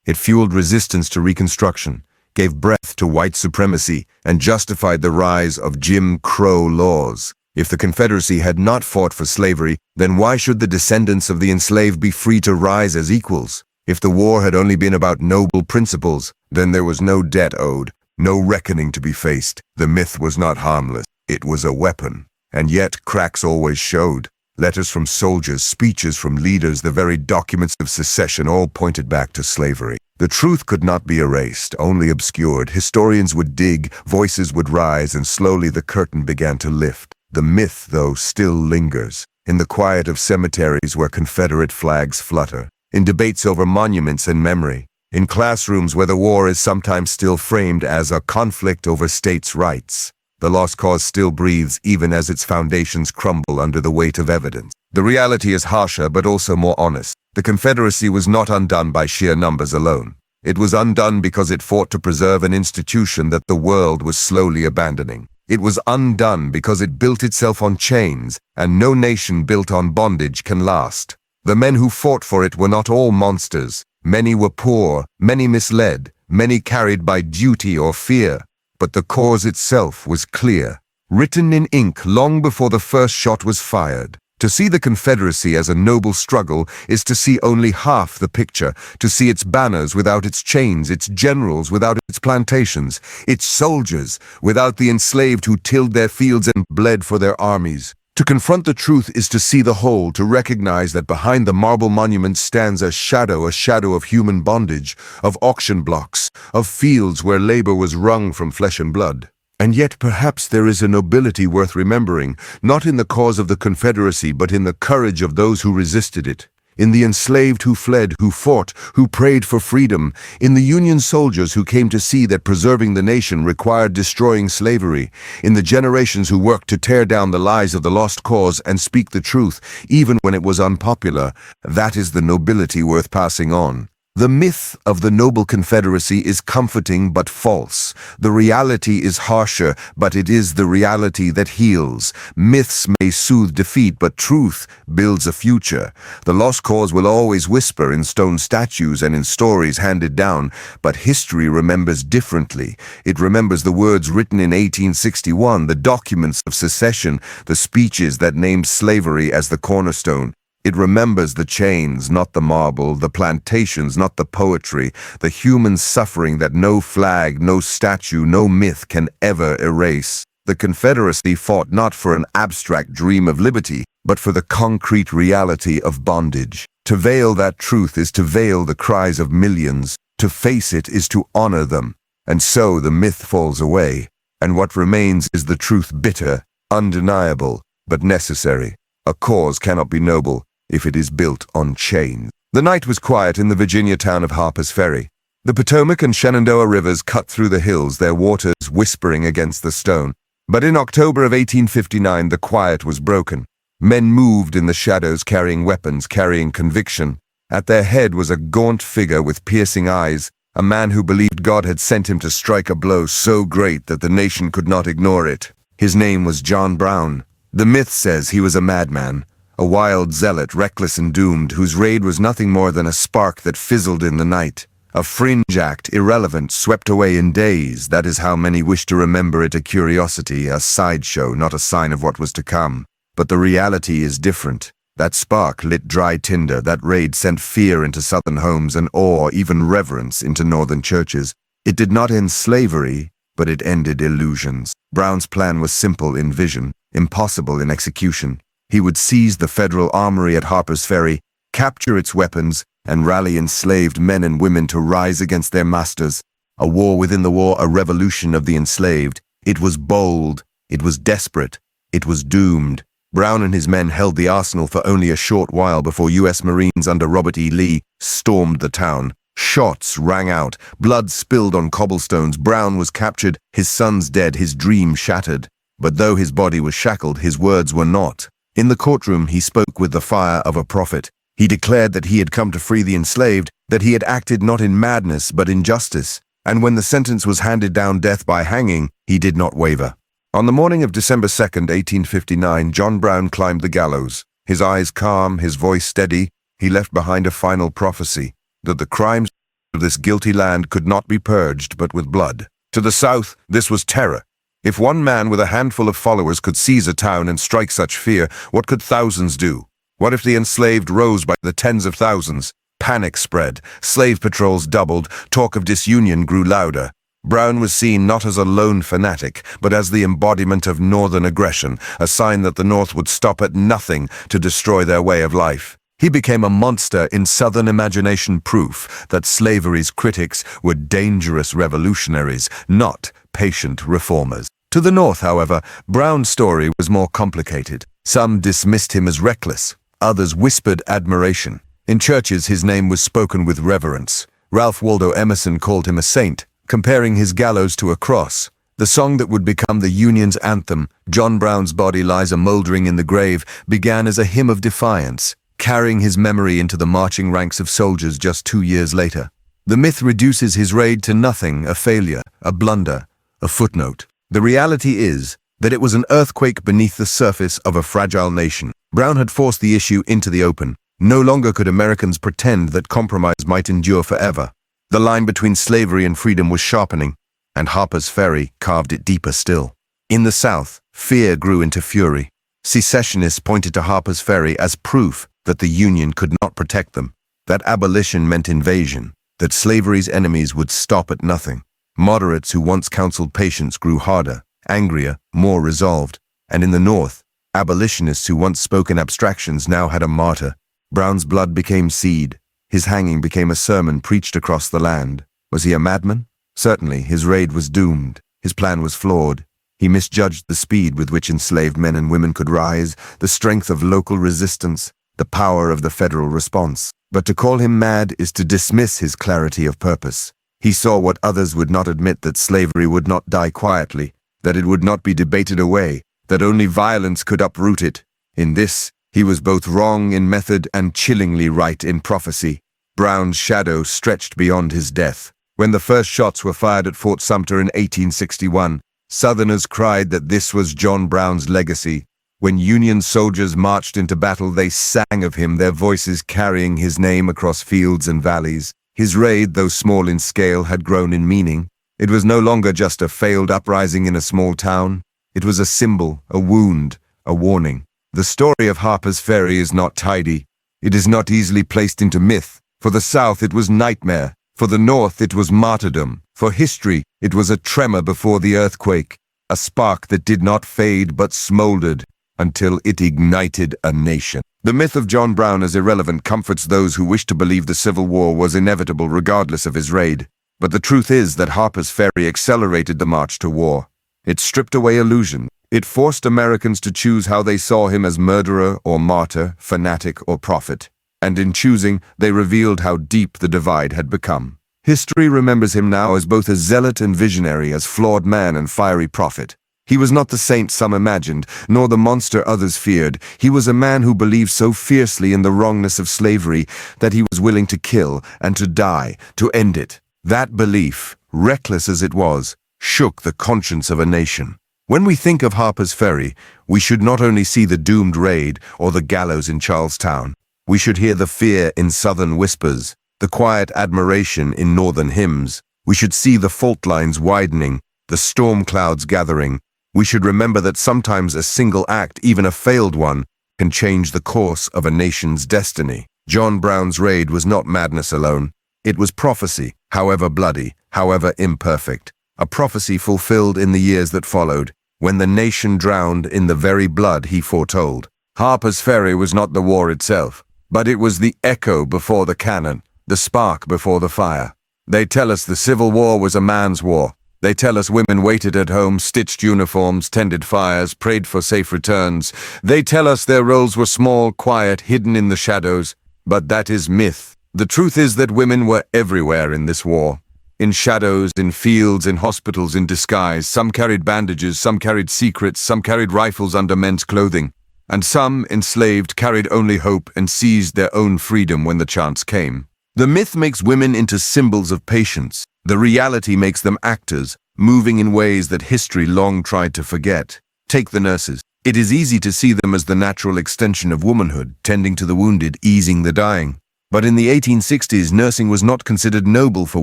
It fueled resistance to Reconstruction, gave breath to white supremacy, and justified the rise of Jim Crow laws. If the Confederacy had not fought for slavery, then why should the descendants of the enslaved be free to rise as equals? If the war had only been about noble principles, then there was no debt owed, no reckoning to be faced. The myth was not harmless. It was a weapon. And yet cracks always showed. Letters from soldiers, speeches from leaders, the very documents of secession all pointed back to slavery. The truth could not be erased, only obscured. Historians would dig, voices would rise, and slowly the curtain began to lift. The myth, though, still lingers, in the quiet of cemeteries where Confederate flags flutter, in debates over monuments and memory, in classrooms where the war is sometimes still framed as a conflict over states' rights. The lost cause still breathes even as its foundations crumble under the weight of evidence. The reality is harsher but also more honest. The Confederacy was not undone by sheer numbers alone. It was undone because it fought to preserve an institution that the world was slowly abandoning. It was undone because it built itself on chains, and no nation built on bondage can last. The men who fought for it were not all monsters. Many were poor, many misled, many carried by duty or fear. But the cause itself was clear, written in ink long before the first shot was fired. To see the Confederacy as a noble struggle is to see only half the picture, to see its banners without its chains, its generals without its plantations, its soldiers without the enslaved who tilled their fields and bled for their armies. To confront the truth is to see the whole, to recognize that behind the marble monument stands a shadow of human bondage, of auction blocks, of fields where labor was wrung from flesh and blood. And yet perhaps there is a nobility worth remembering, not in the cause of the Confederacy, but in the courage of those who resisted it. In the enslaved who fled, who fought, who prayed for freedom. In the Union soldiers who came to see that preserving the nation required destroying slavery. In the generations who worked to tear down the lies of the lost cause and speak the truth, even when it was unpopular. That is the nobility worth passing on. The myth of the noble Confederacy is comforting but false. The reality is harsher, but it is the reality that heals. Myths may soothe defeat, but truth builds a future. The lost cause will always whisper in stone statues and in stories handed down, but history remembers differently. It remembers the words written in 1861, the documents of secession, the speeches that named slavery as the cornerstone. It remembers the chains, not the marble, the plantations, not the poetry, the human suffering that no flag, no statue, no myth can ever erase. The Confederacy fought not for an abstract dream of liberty, but for the concrete reality of bondage. To veil that truth is to veil the cries of millions. To face it is to honor them. And so the myth falls away, and what remains is the truth, bitter, undeniable, but necessary. A cause cannot be noble if it is built on chains. The night was quiet in the Virginia town of Harper's Ferry. The Potomac and Shenandoah rivers cut through the hills, their waters whispering against the stone. But in October of 1859, the quiet was broken. Men moved in the shadows, carrying weapons, carrying conviction. At their head was a gaunt figure with piercing eyes, a man who believed God had sent him to strike a blow so great that the nation could not ignore it. His name was John Brown. The myth says he was a madman, a wild zealot, reckless and doomed, whose raid was nothing more than a spark that fizzled in the night. A fringe act, irrelevant, swept away in days. That is how many wish to remember it, a curiosity, a sideshow, not a sign of what was to come. But the reality is different. That spark lit dry tinder, that raid sent fear into southern homes and awe, even reverence, into northern churches. It did not end slavery, but it ended illusions. Brown's plan was simple in vision, impossible in execution. He would seize the federal armory at Harper's Ferry, capture its weapons, and rally enslaved men and women to rise against their masters. A war within the war, a revolution of the enslaved. It was bold, it was desperate, it was doomed. Brown and his men held the arsenal for only a short while before U.S. Marines under Robert E. Lee stormed the town. Shots rang out, blood spilled on cobblestones. Brown was captured, his sons dead, his dream shattered. But though his body was shackled, his words were not. In the courtroom, he spoke with the fire of a prophet. He declared that he had come to free the enslaved, that he had acted not in madness but in justice, and when the sentence was handed down, death by hanging, he did not waver. On the morning of December 2nd, 1859, John Brown climbed the gallows. His eyes calm, his voice steady, he left behind a final prophecy, that the crimes of this guilty land could not be purged but with blood. To the South, this was terror. If one man with a handful of followers could seize a town and strike such fear, what could thousands do? What if the enslaved rose by the tens of thousands? Panic spread, slave patrols doubled, talk of disunion grew louder. Brown was seen not as a lone fanatic, but as the embodiment of Northern aggression, a sign that the North would stop at nothing to destroy their way of life. He became a monster in Southern imagination, proof that slavery's critics were dangerous revolutionaries, not patient reformers. To the North, however, Brown's story was more complicated. Some dismissed him as reckless, others whispered admiration. In churches, his name was spoken with reverence. Ralph Waldo Emerson called him a saint, comparing his gallows to a cross. The song that would become the Union's anthem, "John Brown's Body Lies a-Mouldering in the Grave," began as a hymn of defiance, carrying his memory into the marching ranks of soldiers just 2 years later. The myth reduces his raid to nothing, a failure, a blunder, a footnote. The reality is that it was an earthquake beneath the surface of a fragile nation. Brown had forced the issue into the open. No longer could Americans pretend that compromise might endure forever. The line between slavery and freedom was sharpening, and Harper's Ferry carved it deeper still. In the South, fear grew into fury. Secessionists pointed to Harper's Ferry as proof that the Union could not protect them, that abolition meant invasion, that slavery's enemies would stop at nothing. Moderates who once counseled patience grew harder, angrier, more resolved. And in the North, abolitionists who once spoke in abstractions now had a martyr. Brown's blood became seed. His hanging became a sermon preached across the land. Was he a madman? Certainly, his raid was doomed. His plan was flawed. He misjudged the speed with which enslaved men and women could rise, the strength of local resistance, the power of the federal response. But to call him mad is to dismiss his clarity of purpose. He saw what others would not admit, that slavery would not die quietly, that it would not be debated away, that only violence could uproot it. In this, he was both wrong in method and chillingly right in prophecy. Brown's shadow stretched beyond his death. When the first shots were fired at Fort Sumter in 1861, Southerners cried that this was John Brown's legacy. When Union soldiers marched into battle, they sang of him, their voices carrying his name across fields and valleys. His raid, though small in scale, had grown in meaning. It was no longer just a failed uprising in a small town. It was a symbol, a wound, a warning. The story of Harper's Ferry is not tidy. It is not easily placed into myth. For the South, it was nightmare. For the North, it was martyrdom. For history, it was a tremor before the earthquake, a spark that did not fade but smoldered until it ignited a nation. The myth of John Brown as irrelevant comforts those who wish to believe the Civil War was inevitable regardless of his raid. But the truth is that Harper's Ferry accelerated the march to war. It stripped away illusion. It forced Americans to choose how they saw him, as murderer or martyr, fanatic or prophet. And in choosing, they revealed how deep the divide had become. History remembers him now as both a zealot and visionary, as flawed man and fiery prophet. He was not the saint some imagined, nor the monster others feared. He was a man who believed so fiercely in the wrongness of slavery that he was willing to kill and to die, to end it. That belief, reckless as it was, shook the conscience of a nation. When we think of Harper's Ferry, we should not only see the doomed raid or the gallows in Charlestown. We should hear the fear in Southern whispers, the quiet admiration in Northern hymns. We should see the fault lines widening, the storm clouds gathering. We should remember that sometimes a single act, even a failed one, can change the course of a nation's destiny. John Brown's raid was not madness alone. It was prophecy, however bloody, however imperfect. A prophecy fulfilled in the years that followed, when the nation drowned in the very blood he foretold. Harper's Ferry was not the war itself, but it was the echo before the cannon, the spark before the fire. They tell us the Civil War was a man's war. They tell us women waited at home, stitched uniforms, tended fires, prayed for safe returns. They tell us their roles were small, quiet, hidden in the shadows. But that is myth. The truth is that women were everywhere in this war. In shadows, in fields, in hospitals, in disguise. Some carried bandages, some carried secrets, some carried rifles under men's clothing. and some, enslaved, carried only hope and seized their own freedom when the chance came. The myth makes women into symbols of patience. The reality makes them actors, moving in ways that history long tried to forget. Take the nurses. It is easy to see them as the natural extension of womanhood, tending to the wounded, easing the dying. But in the 1860s, nursing was not considered noble for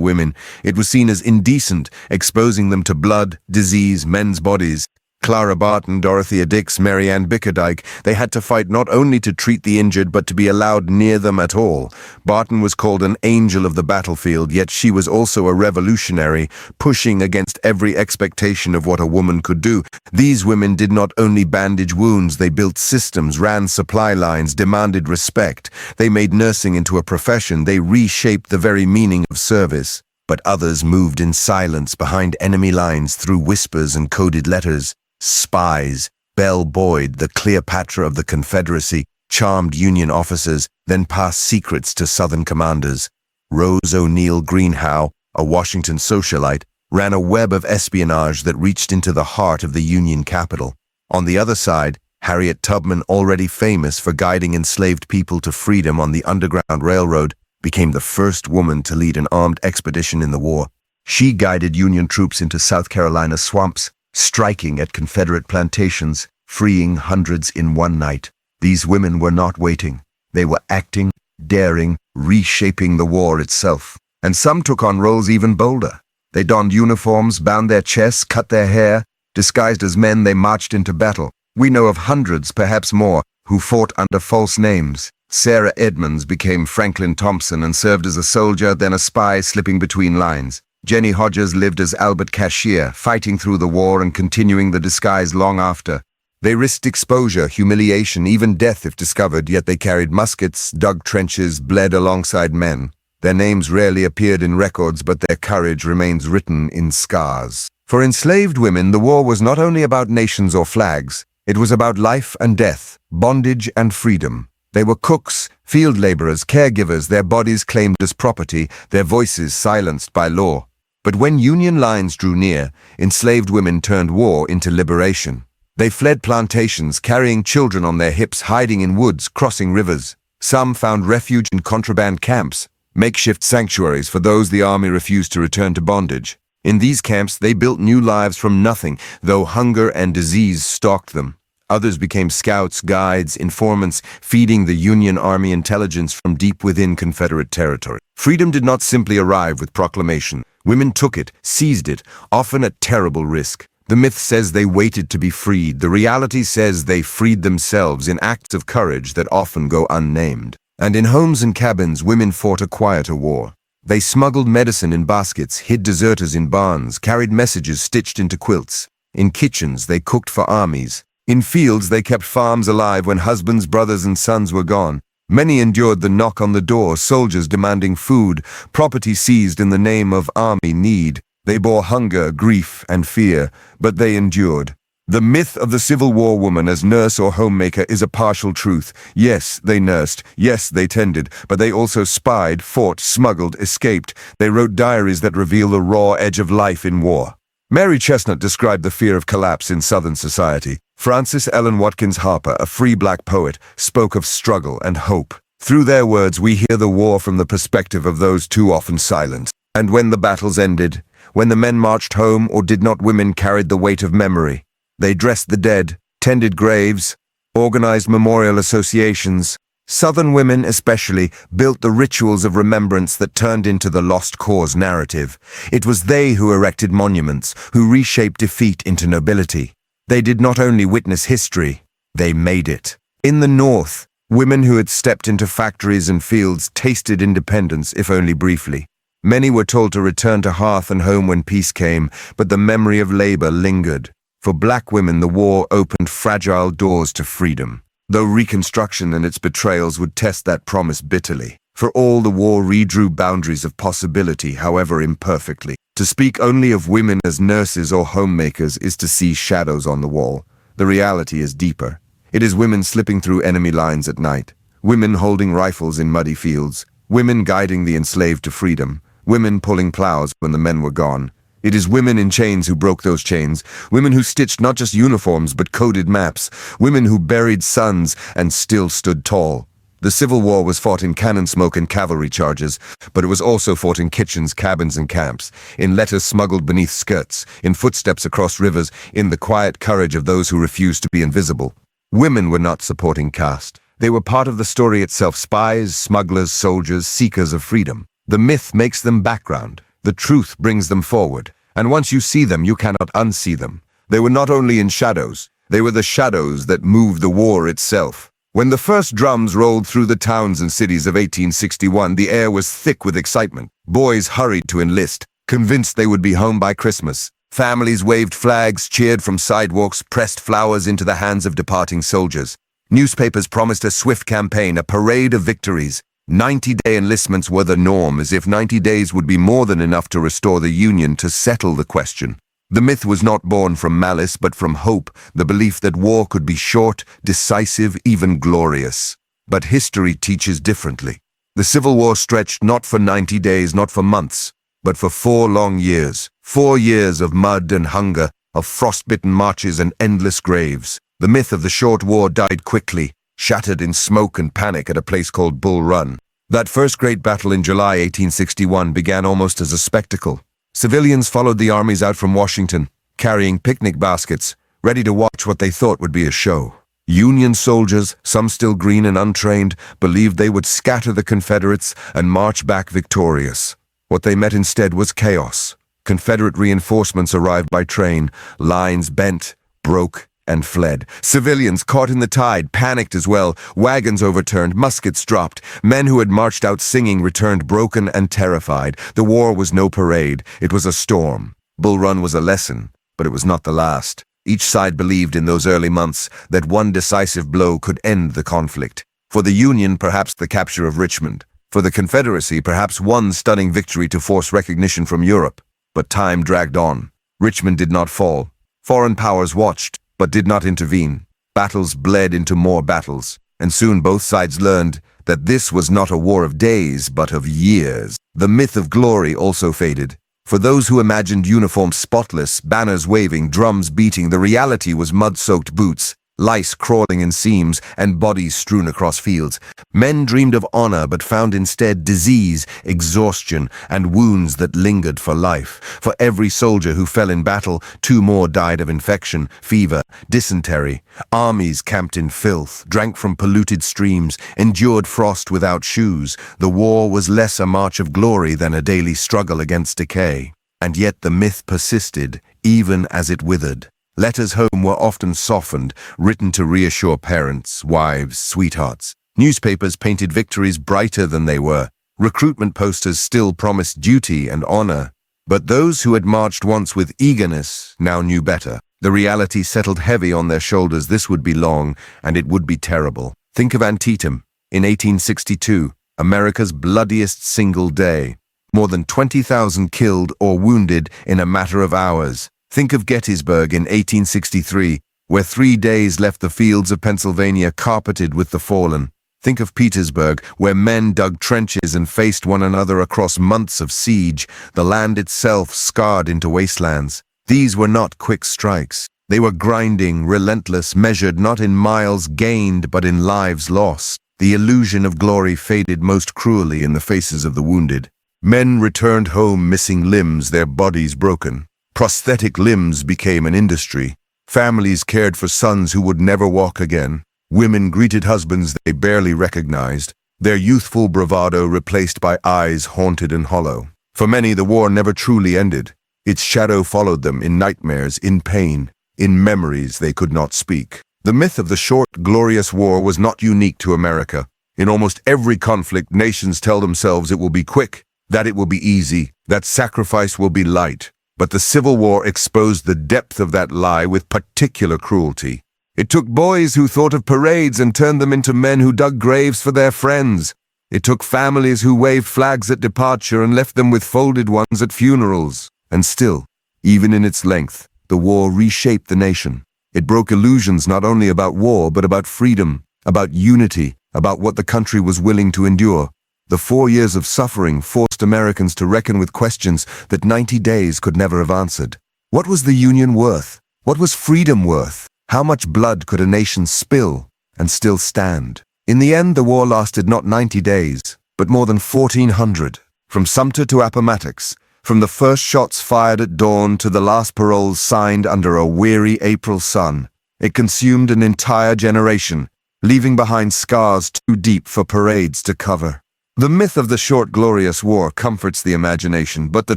women. It was seen as indecent, exposing them to blood, disease, men's bodies. Clara Barton, Dorothea Dix, Mary Ann Bickerdike, they had to fight not only to treat the injured but to be allowed near them at all. Barton was called an angel of the battlefield, yet she was also a revolutionary, pushing against every expectation of what a woman could do. These women did not only bandage wounds, they built systems, ran supply lines, demanded respect. They made nursing into a profession, they reshaped the very meaning of service. But others moved in silence behind enemy lines through whispers and coded letters. Spies, Belle Boyd, the Cleopatra of the Confederacy, charmed Union officers, then passed secrets to Southern commanders. Rose O'Neal Greenhow, a Washington socialite, ran a web of espionage that reached into the heart of the Union capital. On the other side, Harriet Tubman, already famous for guiding enslaved people to freedom on the Underground Railroad, became the first woman to lead an armed expedition in the war. She guided Union troops into South Carolina swamps, striking at Confederate plantations, freeing hundreds in one night. These women were not waiting. They were acting, daring, reshaping the war itself. And some took on roles even bolder. They donned uniforms, bound their chests, cut their hair. Disguised as men, they marched into battle. We know of hundreds, perhaps more, who fought under false names. Sarah Edmonds became Franklin Thompson and served as a soldier, then a spy, slipping between lines. Jenny Hodges lived as Albert Cashier, fighting through the war and continuing the disguise long after. They risked exposure, humiliation, even death if discovered, yet they carried muskets, dug trenches, bled alongside men. Their names rarely appeared in records, but their courage remains written in scars. For enslaved women, the war was not only about nations or flags. It was about life and death, bondage and freedom. They were cooks, field laborers, caregivers, their bodies claimed as property, their voices silenced by law. But when Union lines drew near, enslaved women turned war into liberation. They fled plantations, carrying children on their hips, hiding in woods, crossing rivers. Some found refuge in contraband camps, makeshift sanctuaries for those the army refused to return to bondage. In these camps, they built new lives from nothing, though hunger and disease stalked them. Others became scouts, guides, informants, feeding the Union Army intelligence from deep within Confederate territory. Freedom did not simply arrive with proclamation. Women took it, seized it, often at terrible risk. The myth says they waited to be freed. The reality says they freed themselves in acts of courage that often go unnamed. And in homes and cabins, women fought a quieter war. They smuggled medicine in baskets, hid deserters in barns, carried messages stitched into quilts. In kitchens, they cooked for armies. In fields, they kept farms alive when husbands, brothers, and sons were gone. Many endured the knock on the door, soldiers demanding food, property seized in the name of army need. They bore hunger, grief, and fear, but they endured. The myth of the Civil War woman as nurse or homemaker is a partial truth. Yes, they nursed. Yes, they tended. But they also spied, fought, smuggled, escaped. They wrote diaries that reveal the raw edge of life in war. Mary Chestnut described the fear of collapse in Southern society. Frances Ellen Watkins Harper, a free black poet, spoke of struggle and hope. Through their words, we hear the war from the perspective of those too often silent. And when the battles ended, when the men marched home, or did not women carried the weight of memory? They dressed the dead, tended graves, organized memorial associations. Southern women especially built the rituals of remembrance that turned into the lost cause narrative. It was they who erected monuments, who reshaped defeat into nobility. They did not only witness history, they made it. In the North, women who had stepped into factories and fields tasted independence, if only briefly. Many were told to return to hearth and home when peace came, but the memory of labor lingered. For black women, the war opened fragile doors to freedom, though Reconstruction and its betrayals would test that promise bitterly. For all, the war redrew boundaries of possibility, however imperfectly. To speak only of women as nurses or homemakers is to see shadows on the wall. The reality is deeper. It is women slipping through enemy lines at night, women holding rifles in muddy fields, women guiding the enslaved to freedom, women pulling plows when the men were gone. It is women in chains who broke those chains, women who stitched not just uniforms but coded maps, women who buried sons and still stood tall. The Civil War was fought in cannon smoke and cavalry charges, but it was also fought in kitchens, cabins, and camps, in letters smuggled beneath skirts, in footsteps across rivers, in the quiet courage of those who refused to be invisible. Women were not supporting caste. They were part of the story itself, spies, smugglers, soldiers, seekers of freedom. The myth makes them background. The truth brings them forward. And once you see them, you cannot unsee them. They were not only in shadows, they were the shadows that moved the war itself. When the first drums rolled through the towns and cities of 1861, the air was thick with excitement. Boys hurried to enlist, convinced they would be home by Christmas. Families waved flags, cheered from sidewalks, pressed flowers into the hands of departing soldiers. Newspapers promised a swift campaign, a parade of victories. 90-day enlistments were the norm, as if 90 days would be more than enough to restore the Union, to settle the question. The myth was not born from malice, but from hope, the belief that war could be short, decisive, even glorious. But history teaches differently. The Civil War stretched not for 90 days, not for months, but for 4 long years. 4 years of mud and hunger, of frostbitten marches and endless graves. The myth of the short war died quickly, shattered in smoke and panic at a place called Bull Run. That first great battle in July 1861 began almost as a spectacle. Civilians followed the armies out from Washington, carrying picnic baskets, ready to watch what they thought would be a show. Union soldiers, some still green and untrained, believed they would scatter the Confederates and march back victorious. What they met instead was chaos. Confederate reinforcements arrived by train, lines bent, broke, and fled. Civilians, caught in the tide, panicked as well. Wagons overturned, muskets dropped. Men who had marched out singing returned broken and terrified. The war was no parade. It was a storm. Bull Run was a lesson, but it was not the last. Each side believed in those early months that one decisive blow could end the conflict. For the Union, perhaps the capture of Richmond. For the Confederacy, perhaps one stunning victory to force recognition from Europe. But time dragged on. Richmond did not fall. Foreign powers watched, but did not intervene. Battles bled into more battles, and soon both sides learned that this was not a war of days, but of years. The myth of glory also faded. For those who imagined uniforms spotless, banners waving, drums beating, the reality was mud-soaked boots, lice crawling in seams, and bodies strewn across fields. Men dreamed of honor, but found instead disease, exhaustion, and wounds that lingered for life. For every soldier who fell in battle, 2 more died of infection, fever, dysentery. Armies camped in filth, drank from polluted streams, endured frost without shoes. The war was less a march of glory than a daily struggle against decay. And yet the myth persisted, even as it withered. Letters home were often softened, written to reassure parents, wives, sweethearts. Newspapers painted victories brighter than they were. Recruitment posters still promised duty and honor. But those who had marched once with eagerness now knew better. The reality settled heavy on their shoulders. This would be long, and it would be terrible. Think of Antietam, in 1862, America's bloodiest single day. More than 20,000 killed or wounded in a matter of hours. Think of Gettysburg in 1863, where 3 days left the fields of Pennsylvania carpeted with the fallen. Think of Petersburg, where men dug trenches and faced one another across months of siege, the land itself scarred into wastelands. These were not quick strikes. They were grinding, relentless, measured not in miles gained but in lives lost. The illusion of glory faded most cruelly in the faces of the wounded. Men returned home missing limbs, their bodies broken. Prosthetic limbs became an industry. Families cared for sons who would never walk again. Women greeted husbands they barely recognized, their youthful bravado replaced by eyes haunted and hollow. For many, the war never truly ended. Its shadow followed them in nightmares, in pain, in memories they could not speak. The myth of the short, glorious war was not unique to America. In almost every conflict, nations tell themselves it will be quick, that it will be easy, that sacrifice will be light. But the Civil War exposed the depth of that lie with particular cruelty. It took boys who thought of parades and turned them into men who dug graves for their friends. It took families who waved flags at departure and left them with folded ones at funerals. And still, even in its length, the war reshaped the nation. It broke illusions not only about war, but about freedom, about unity, about what the country was willing to endure. The 4 years of suffering forced Americans to reckon with questions that 90 days could never have answered. What was the Union worth? What was freedom worth? How much blood could a nation spill and still stand? In the end, the war lasted not 90 days, but more than 1,400. From Sumter to Appomattox, from the first shots fired at dawn to the last paroles signed under a weary April sun, it consumed an entire generation, leaving behind scars too deep for parades to cover. The myth of the short, glorious war comforts the imagination, but the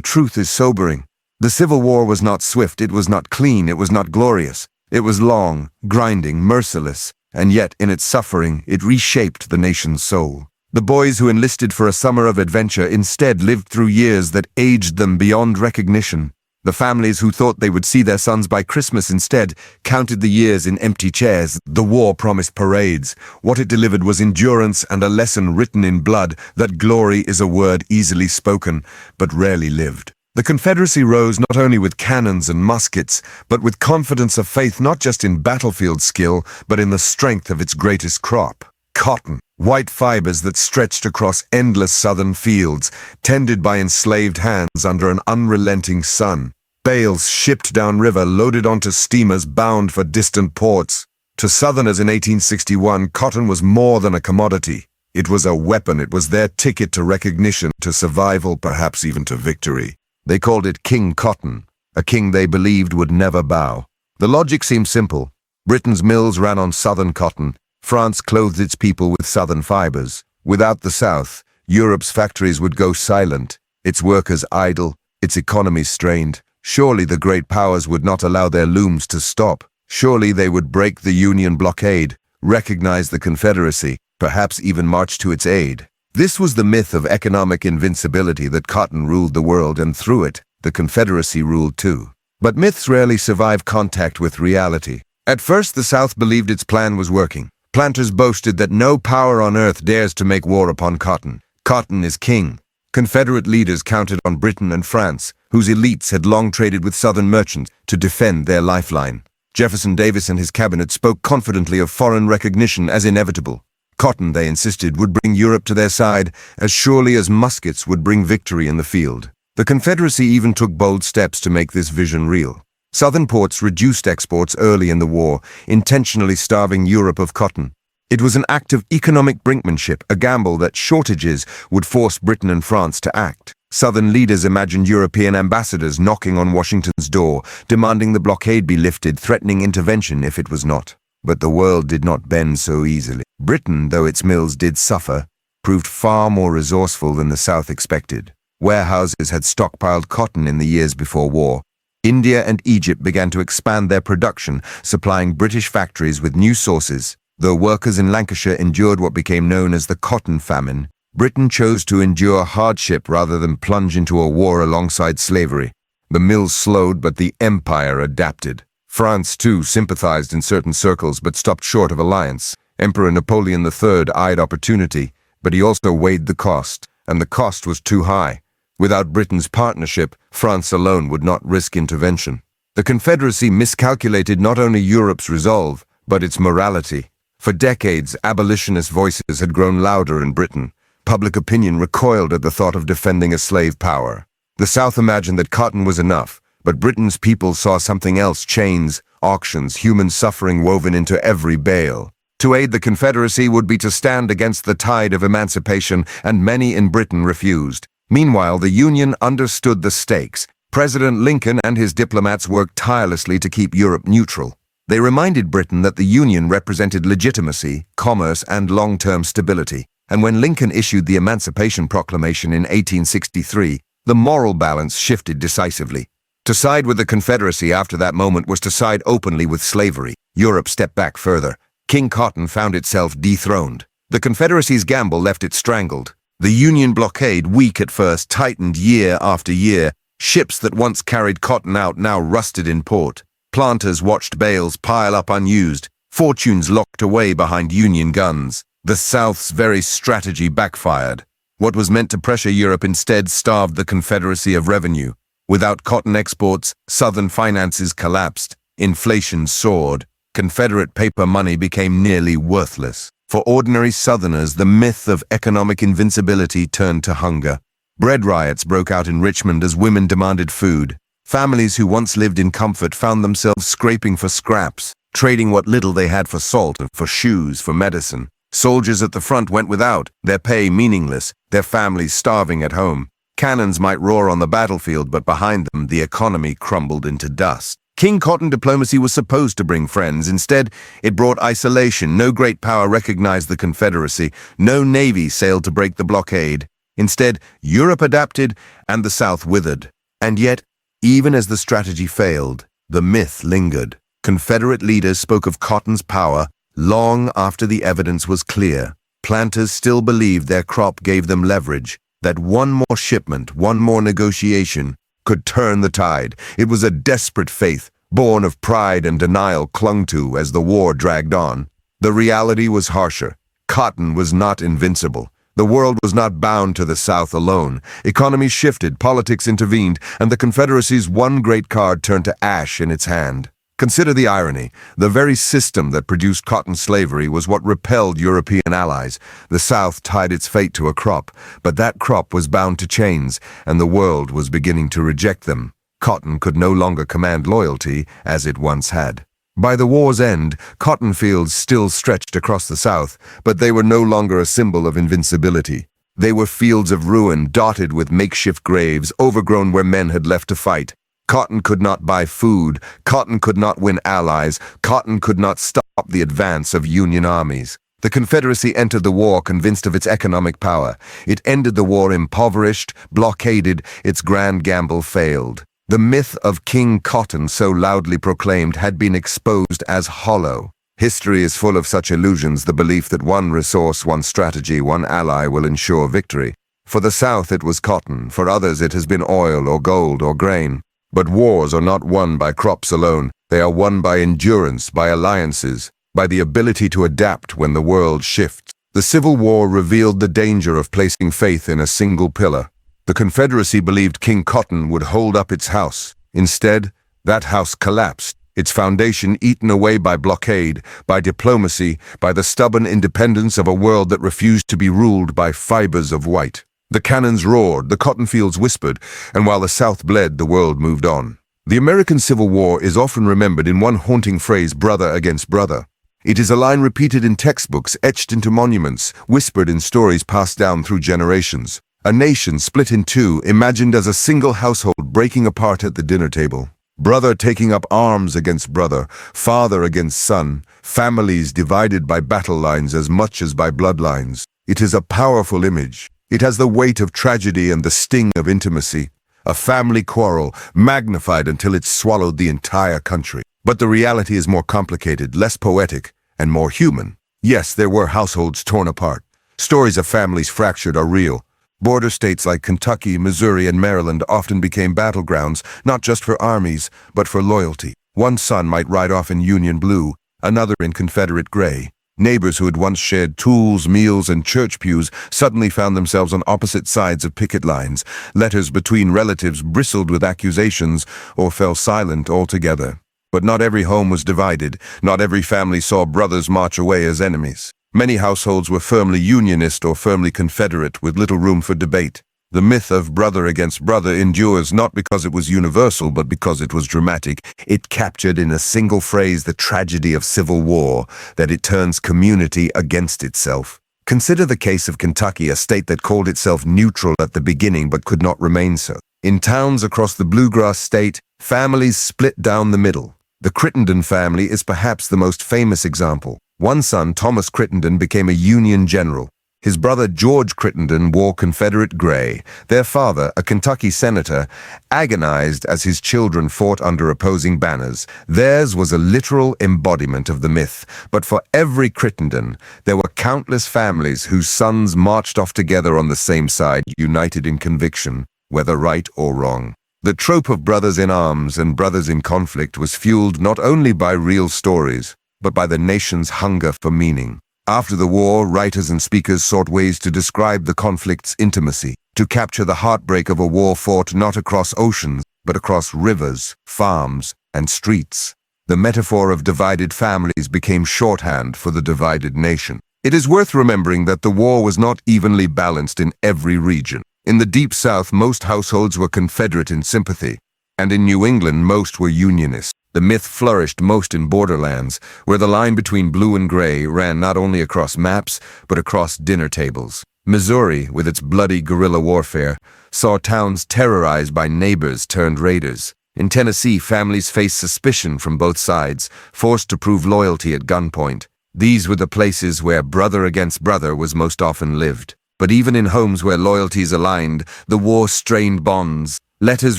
truth is sobering. The Civil War was not swift, it was not clean, it was not glorious. It was long, grinding, merciless, and yet in its suffering it reshaped the nation's soul. The boys who enlisted for a summer of adventure instead lived through years that aged them beyond recognition. The families who thought they would see their sons by Christmas instead counted the years in empty chairs. The war promised parades. What it delivered was endurance and a lesson written in blood that glory is a word easily spoken, but rarely lived. The Confederacy rose not only with cannons and muskets, but with confidence of faith not just in battlefield skill, but in the strength of its greatest crop, cotton. White fibers that stretched across endless southern fields, tended by enslaved hands under an unrelenting sun. Bales shipped downriver, loaded onto steamers bound for distant ports. To Southerners in 1861, cotton was more than a commodity. It was a weapon. It was their ticket to recognition, to survival, perhaps even to victory. They called it King Cotton, a king they believed would never bow. The logic seemed simple. Britain's mills ran on southern cotton. France clothed its people with southern fibers. Without the South, Europe's factories would go silent, its workers idle, its economy strained. Surely the great powers would not allow their looms to stop. Surely they would break the Union blockade, recognize the Confederacy, perhaps even march to its aid. This was the myth of economic invincibility that cotton ruled the world, and through it, the Confederacy ruled too. But myths rarely survive contact with reality. At first, the South believed its plan was working. Planters boasted that no power on earth dares to make war upon cotton. Cotton is king. Confederate leaders counted on Britain and France, whose elites had long traded with Southern merchants, to defend their lifeline. Jefferson Davis and his cabinet spoke confidently of foreign recognition as inevitable. Cotton, they insisted, would bring Europe to their side as surely as muskets would bring victory in the field. The Confederacy even took bold steps to make this vision real. Southern ports reduced exports early in the war, intentionally starving Europe of cotton. It was an act of economic brinkmanship, a gamble that shortages would force Britain and France to act. Southern leaders imagined European ambassadors knocking on Washington's door, demanding the blockade be lifted, threatening intervention if it was not. But the world did not bend so easily. Britain, though its mills did suffer, proved far more resourceful than the South expected. Warehouses had stockpiled cotton in the years before war. India and Egypt began to expand their production, supplying British factories with new sources. Though workers in Lancashire endured what became known as the cotton famine, Britain chose to endure hardship rather than plunge into a war alongside slavery. The mills slowed, but the empire adapted. France, too, sympathized in certain circles but stopped short of alliance. Emperor Napoleon III eyed opportunity, but he also weighed the cost, and the cost was too high. Without Britain's partnership, France alone would not risk intervention. The Confederacy miscalculated not only Europe's resolve, but its morality. For decades, abolitionist voices had grown louder in Britain. Public opinion recoiled at the thought of defending a slave power. The South imagined that cotton was enough, but Britain's people saw something else: chains, auctions, human suffering woven into every bale. To aid the Confederacy would be to stand against the tide of emancipation, and many in Britain refused. Meanwhile, the Union understood the stakes. President Lincoln and his diplomats worked tirelessly to keep Europe neutral. They reminded Britain that the Union represented legitimacy, commerce, and long-term stability. And when Lincoln issued the Emancipation Proclamation in 1863, the moral balance shifted decisively. To side with the Confederacy after that moment was to side openly with slavery. Europe stepped back further. King Cotton found itself dethroned. The Confederacy's gamble left it strangled. The Union blockade, weak at first, tightened year after year. Ships that once carried cotton out now rusted in port. Planters watched bales pile up unused, fortunes locked away behind Union guns. The South's very strategy backfired. What was meant to pressure Europe instead starved the Confederacy of revenue. Without cotton exports, Southern finances collapsed. Inflation soared. Confederate paper money became nearly worthless. For ordinary Southerners, the myth of economic invincibility turned to hunger. Bread riots broke out in Richmond as women demanded food. Families who once lived in comfort found themselves scraping for scraps, trading what little they had for salt, for shoes, for medicine. Soldiers at the front went without, their pay meaningless, their families starving at home. Cannons might roar on the battlefield, but behind them, the economy crumbled into dust. King Cotton diplomacy was supposed to bring friends. Instead, it brought isolation. No great power recognized the Confederacy. No navy sailed to break the blockade. Instead, Europe adapted and the South withered. And yet, even as the strategy failed, the myth lingered. Confederate leaders spoke of Cotton's power long after the evidence was clear. Planters still believed their crop gave them leverage, that one more shipment, one more negotiation, could turn the tide. It was a desperate faith, born of pride and denial clung to as the war dragged on. The reality was harsher. Cotton was not invincible. The world was not bound to the South alone. Economies shifted, politics intervened, and the Confederacy's one great card turned to ash in its hand. Consider the irony. The very system that produced cotton slavery was what repelled European allies. The South tied its fate to a crop, but that crop was bound to chains, and the world was beginning to reject them. Cotton could no longer command loyalty as it once had. By the war's end, cotton fields still stretched across the South, but they were no longer a symbol of invincibility. They were fields of ruin, dotted with makeshift graves, overgrown where men had left to fight. Cotton could not buy food, cotton could not win allies, cotton could not stop the advance of Union armies. The Confederacy entered the war convinced of its economic power. It ended the war impoverished, blockaded, its grand gamble failed. The myth of King Cotton, so loudly proclaimed, had been exposed as hollow. History is full of such illusions, the belief that one resource, one strategy, one ally will ensure victory. For the South it was cotton, for others it has been oil or gold or grain. But wars are not won by crops alone. They are won by endurance, by alliances, by the ability to adapt when the world shifts. The Civil War revealed the danger of placing faith in a single pillar. The Confederacy believed King Cotton would hold up its house. Instead, that house collapsed, its foundation eaten away by blockade, by diplomacy, by the stubborn independence of a world that refused to be ruled by fibers of white. The cannons roared, the cotton fields whispered, and while the South bled, the world moved on. The American Civil War is often remembered in one haunting phrase, brother against brother. It is a line repeated in textbooks, etched into monuments, whispered in stories passed down through generations. A nation split in two, imagined as a single household breaking apart at the dinner table. Brother taking up arms against brother, father against son, families divided by battle lines as much as by bloodlines. It is a powerful image. It has the weight of tragedy and the sting of intimacy. A family quarrel, magnified until it swallowed the entire country. But the reality is more complicated, less poetic, and more human. Yes, there were households torn apart. Stories of families fractured are real. Border states like Kentucky, Missouri, and Maryland often became battlegrounds, not just for armies, but for loyalty. One son might ride off in Union blue, another in Confederate gray. Neighbors who had once shared tools, meals, and church pews suddenly found themselves on opposite sides of picket lines. Letters between relatives bristled with accusations or fell silent altogether. But not every home was divided. Not every family saw brothers march away as enemies. Many households were firmly Unionist or firmly Confederate, with little room for debate. The myth of brother against brother endures not because it was universal, but because it was dramatic. It captured in a single phrase the tragedy of civil war, that it turns community against itself. Consider the case of Kentucky, a state that called itself neutral at the beginning but could not remain so. In towns across the bluegrass state, families split down the middle. The Crittenden family is perhaps the most famous example. One son, Thomas Crittenden, became a Union general. His brother George Crittenden wore Confederate gray. Their father, a Kentucky senator, agonized as his children fought under opposing banners. Theirs was a literal embodiment of the myth. But for every Crittenden, there were countless families whose sons marched off together on the same side, united in conviction, whether right or wrong. The trope of brothers in arms and brothers in conflict was fueled not only by real stories, but by the nation's hunger for meaning. After the war, writers and speakers sought ways to describe the conflict's intimacy, to capture the heartbreak of a war fought not across oceans, but across rivers, farms, and streets. The metaphor of divided families became shorthand for the divided nation. It is worth remembering that the war was not evenly balanced in every region. In the Deep South, most households were Confederate in sympathy, and in New England, most were Unionist. The myth flourished most in borderlands, where the line between blue and gray ran not only across maps, but across dinner tables. Missouri, with its bloody guerrilla warfare, saw towns terrorized by neighbors turned raiders. In Tennessee, families faced suspicion from both sides, forced to prove loyalty at gunpoint. These were the places where brother against brother was most often lived. But even in homes where loyalties aligned, the war strained bonds. Letters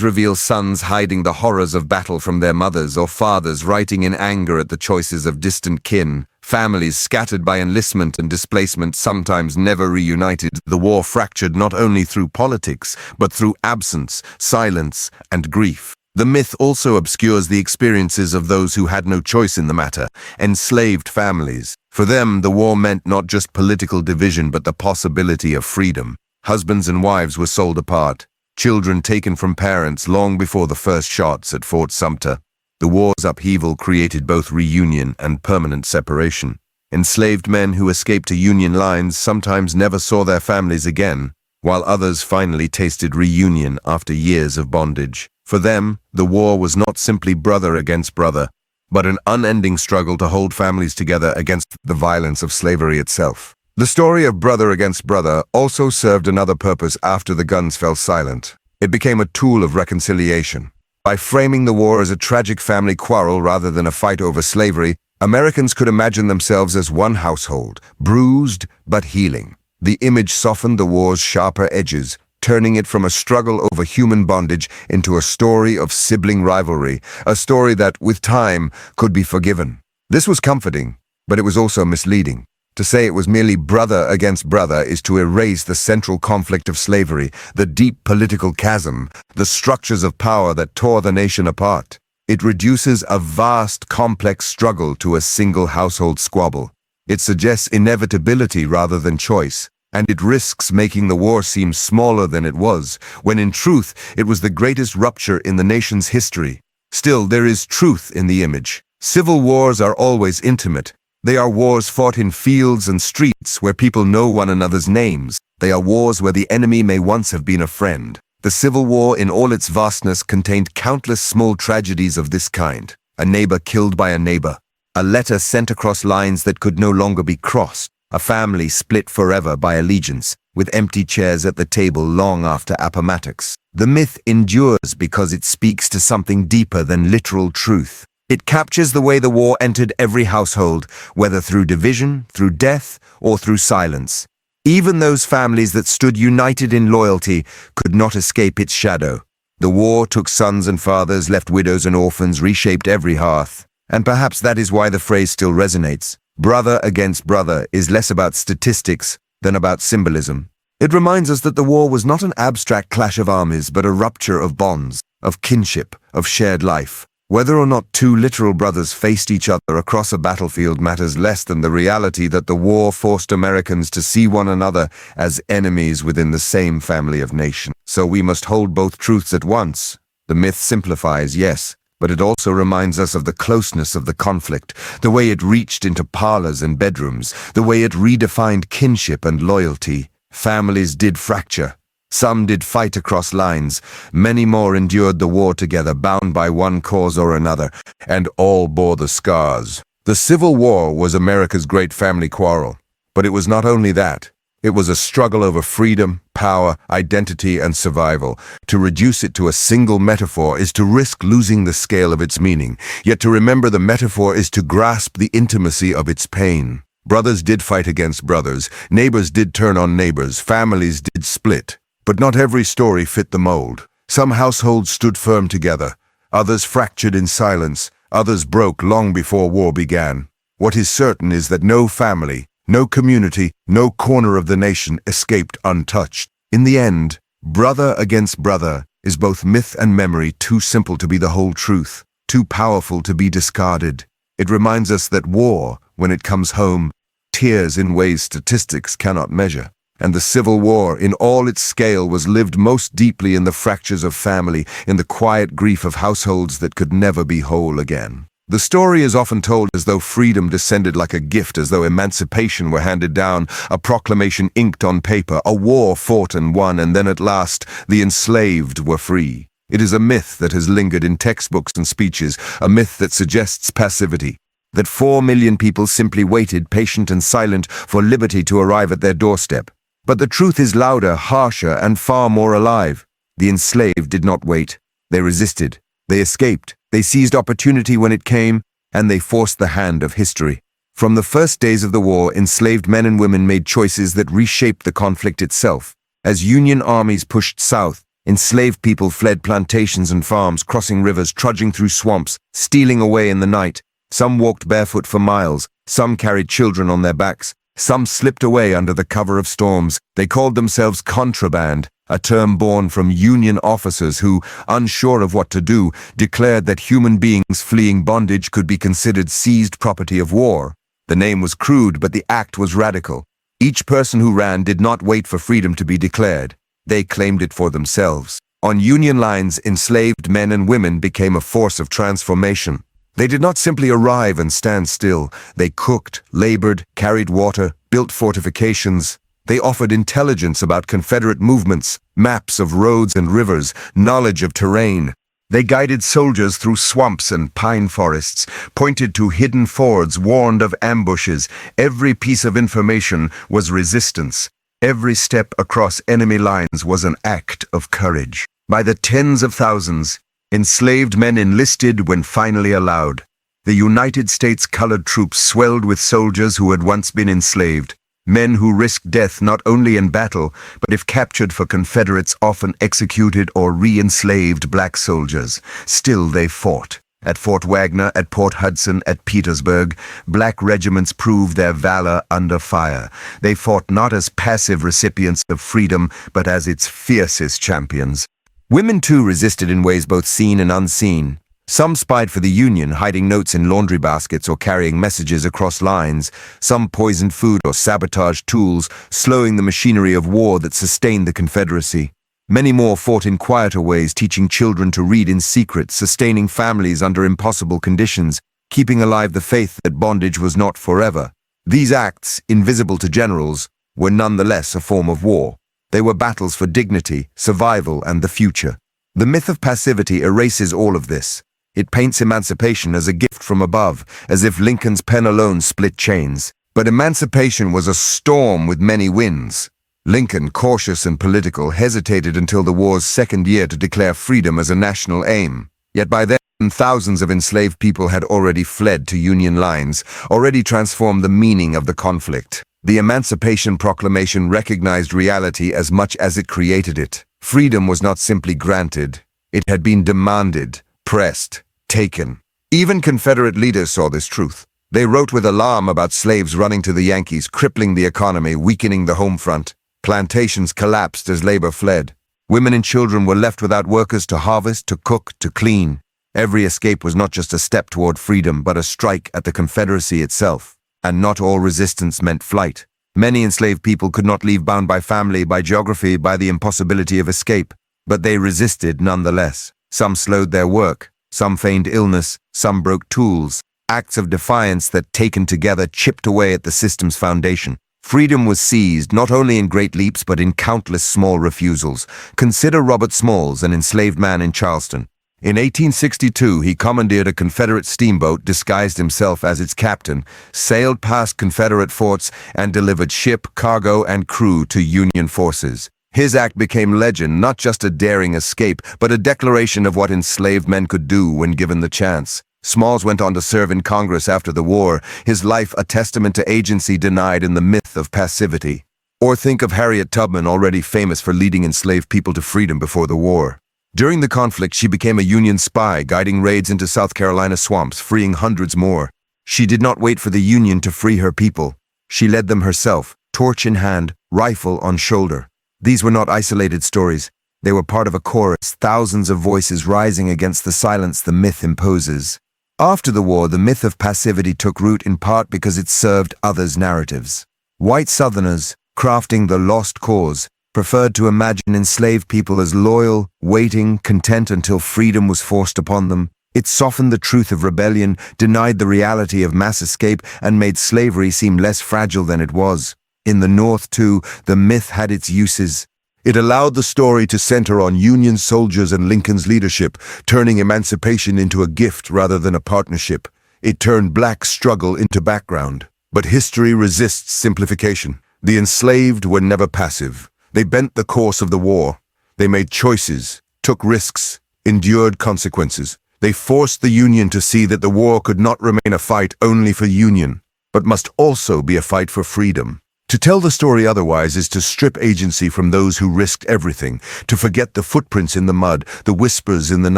reveal sons hiding the horrors of battle from their mothers, or fathers writing in anger at the choices of distant kin. Families scattered by enlistment and displacement, sometimes never reunited. The war fractured not only through politics, but through absence, silence, and grief. The myth also obscures the experiences of those who had no choice in the matter, enslaved families. For them, the war meant not just political division, but the possibility of freedom. Husbands and wives were sold apart, children taken from parents long before the first shots at Fort Sumter. The war's upheaval created both reunion and permanent separation. Enslaved men who escaped to Union lines sometimes never saw their families again, while others finally tasted reunion after years of bondage. For them, the war was not simply brother against brother, but an unending struggle to hold families together against the violence of slavery itself. The story of brother against brother also served another purpose after the guns fell silent. It became a tool of reconciliation. By framing the war as a tragic family quarrel rather than a fight over slavery, Americans could imagine themselves as one household, bruised but healing. The image softened the war's sharper edges, turning it from a struggle over human bondage into a story of sibling rivalry, a story that, with time, could be forgiven. This was comforting, but it was also misleading. To say it was merely brother against brother is to erase the central conflict of slavery, the deep political chasm, the structures of power that tore the nation apart. It reduces a vast, complex struggle to a single household squabble. It suggests inevitability rather than choice, and it risks making the war seem smaller than it was, when in truth it was the greatest rupture in the nation's history. Still, there is truth in the image. Civil wars are always intimate. They are wars fought in fields and streets where people know one another's names. They are wars where the enemy may once have been a friend. The Civil War in all its vastness contained countless small tragedies of this kind. A neighbor killed by a neighbor. A letter sent across lines that could no longer be crossed. A family split forever by allegiance, with empty chairs at the table long after Appomattox. The myth endures because it speaks to something deeper than literal truth. It captures the way the war entered every household, whether through division, through death, or through silence. Even those families that stood united in loyalty could not escape its shadow. The war took sons and fathers, left widows and orphans, reshaped every hearth. And perhaps that is why the phrase still resonates. Brother against brother is less about statistics than about symbolism. It reminds us that the war was not an abstract clash of armies, but a rupture of bonds, of kinship, of shared life. Whether or not two literal brothers faced each other across a battlefield matters less than the reality that the war forced Americans to see one another as enemies within the same family of nations. So we must hold both truths at once. The myth simplifies, yes, but it also reminds us of the closeness of the conflict, the way it reached into parlors and bedrooms, the way it redefined kinship and loyalty. Families did fracture. Some did fight across lines. Many more endured the war together, bound by one cause or another, and all bore the scars. The Civil War was America's great family quarrel, but it was not only that. It was a struggle over freedom, power, identity, and survival. To reduce it to a single metaphor is to risk losing the scale of its meaning, yet to remember the metaphor is to grasp the intimacy of its pain. Brothers did fight against brothers, neighbors did turn on neighbors, families did split. But not every story fit the mold. Some households stood firm together, others fractured in silence, others broke long before war began. What is certain is that no family, no community, no corner of the nation escaped untouched. In the end, brother against brother is both myth and memory, too simple to be the whole truth, too powerful to be discarded. It reminds us that war, when it comes home, tears in ways statistics cannot measure. And the Civil War, in all its scale, was lived most deeply in the fractures of family, in the quiet grief of households that could never be whole again. The story is often told as though freedom descended like a gift, as though emancipation were handed down, a proclamation inked on paper, a war fought and won, and then at last the enslaved were free. It is a myth that has lingered in textbooks and speeches, a myth that suggests passivity, that 4 million people simply waited, patient and silent, for liberty to arrive at their doorstep. But the truth is louder, harsher, and far more alive. The enslaved did not wait. They resisted. They escaped. They seized opportunity when it came, and they forced the hand of history. From the first days of the war, enslaved men and women made choices that reshaped the conflict itself. As Union armies pushed south, enslaved people fled plantations and farms, crossing rivers, trudging through swamps, stealing away in the night. Some walked barefoot for miles. Some carried children on their backs. Some slipped away under the cover of storms. They called themselves contraband, a term born from Union officers who, unsure of what to do, declared that human beings fleeing bondage could be considered seized property of war. The name was crude, but the act was radical. Each person who ran did not wait for freedom to be declared. They claimed it for themselves. On Union lines, enslaved men and women became a force of transformation. They did not simply arrive and stand still. They cooked, labored, carried water, built fortifications. They offered intelligence about Confederate movements, maps of roads and rivers, knowledge of terrain. They guided soldiers through swamps and pine forests, pointed to hidden fords, warned of ambushes. Every piece of information was resistance. Every step across enemy lines was an act of courage. By the tens of thousands, enslaved men enlisted when finally allowed. The United States colored troops swelled with soldiers who had once been enslaved. Men who risked death not only in battle, but if captured for Confederates often executed or re-enslaved black soldiers. Still they fought. At Fort Wagner, at Port Hudson, at Petersburg, black regiments proved their valor under fire. They fought not as passive recipients of freedom, but as its fiercest champions. Women too resisted in ways both seen and unseen. Some spied for the Union, hiding notes in laundry baskets or carrying messages across lines. Some poisoned food or sabotaged tools, slowing the machinery of war that sustained the Confederacy. Many more fought in quieter ways, teaching children to read in secret, sustaining families under impossible conditions, keeping alive the faith that bondage was not forever. These acts, invisible to generals, were nonetheless a form of war. They were battles for dignity, survival, and the future. The myth of passivity erases all of this. It paints emancipation as a gift from above, as if Lincoln's pen alone split chains. But emancipation was a storm with many winds. Lincoln, cautious and political, hesitated until the war's second year to declare freedom as a national aim. Yet by then, thousands of enslaved people had already fled to Union lines, already transformed the meaning of the conflict. The Emancipation Proclamation recognized reality as much as it created it. Freedom was not simply granted. It had been demanded, pressed, taken. Even Confederate leaders saw this truth. They wrote with alarm about slaves running to the Yankees, crippling the economy, weakening the home front. Plantations collapsed as labor fled. Women and children were left without workers to harvest, to cook, to clean. Every escape was not just a step toward freedom, but a strike at the Confederacy itself. And not all resistance meant flight. Many enslaved people could not leave, bound by family, by geography, by the impossibility of escape. But they resisted nonetheless. Some slowed their work. Some feigned illness. Some broke tools. Acts of defiance that, taken together, chipped away at the system's foundation. Freedom was seized not only in great leaps but in countless small refusals. Consider Robert Smalls, an enslaved man in Charleston. In 1862, he commandeered a Confederate steamboat, disguised himself as its captain, sailed past Confederate forts, and delivered ship, cargo, and crew to Union forces. His act became legend, not just a daring escape, but a declaration of what enslaved men could do when given the chance. Smalls went on to serve in Congress after the war, his life a testament to agency denied in the myth of passivity. Or think of Harriet Tubman, already famous for leading enslaved people to freedom before the war. During the conflict, she became a Union spy, guiding raids into South Carolina swamps, freeing hundreds more. She did not wait for the Union to free her people. She led them herself, torch in hand, rifle on shoulder. These were not isolated stories. They were part of a chorus, thousands of voices rising against the silence the myth imposes. After the war, the myth of passivity took root in part because it served others' narratives. White Southerners, crafting the lost cause, preferred to imagine enslaved people as loyal, waiting, content until freedom was forced upon them. It softened the truth of rebellion, denied the reality of mass escape, and made slavery seem less fragile than it was. In the North, too, the myth had its uses. It allowed the story to center on Union soldiers and Lincoln's leadership, turning emancipation into a gift rather than a partnership. It turned black struggle into background. But history resists simplification. The enslaved were never passive. They bent the course of the war. They made choices, took risks, endured consequences. They forced the Union to see that the war could not remain a fight only for Union, but must also be a fight for freedom. To tell the story otherwise is to strip agency from those who risked everything, to forget the footprints in the mud, the whispers in the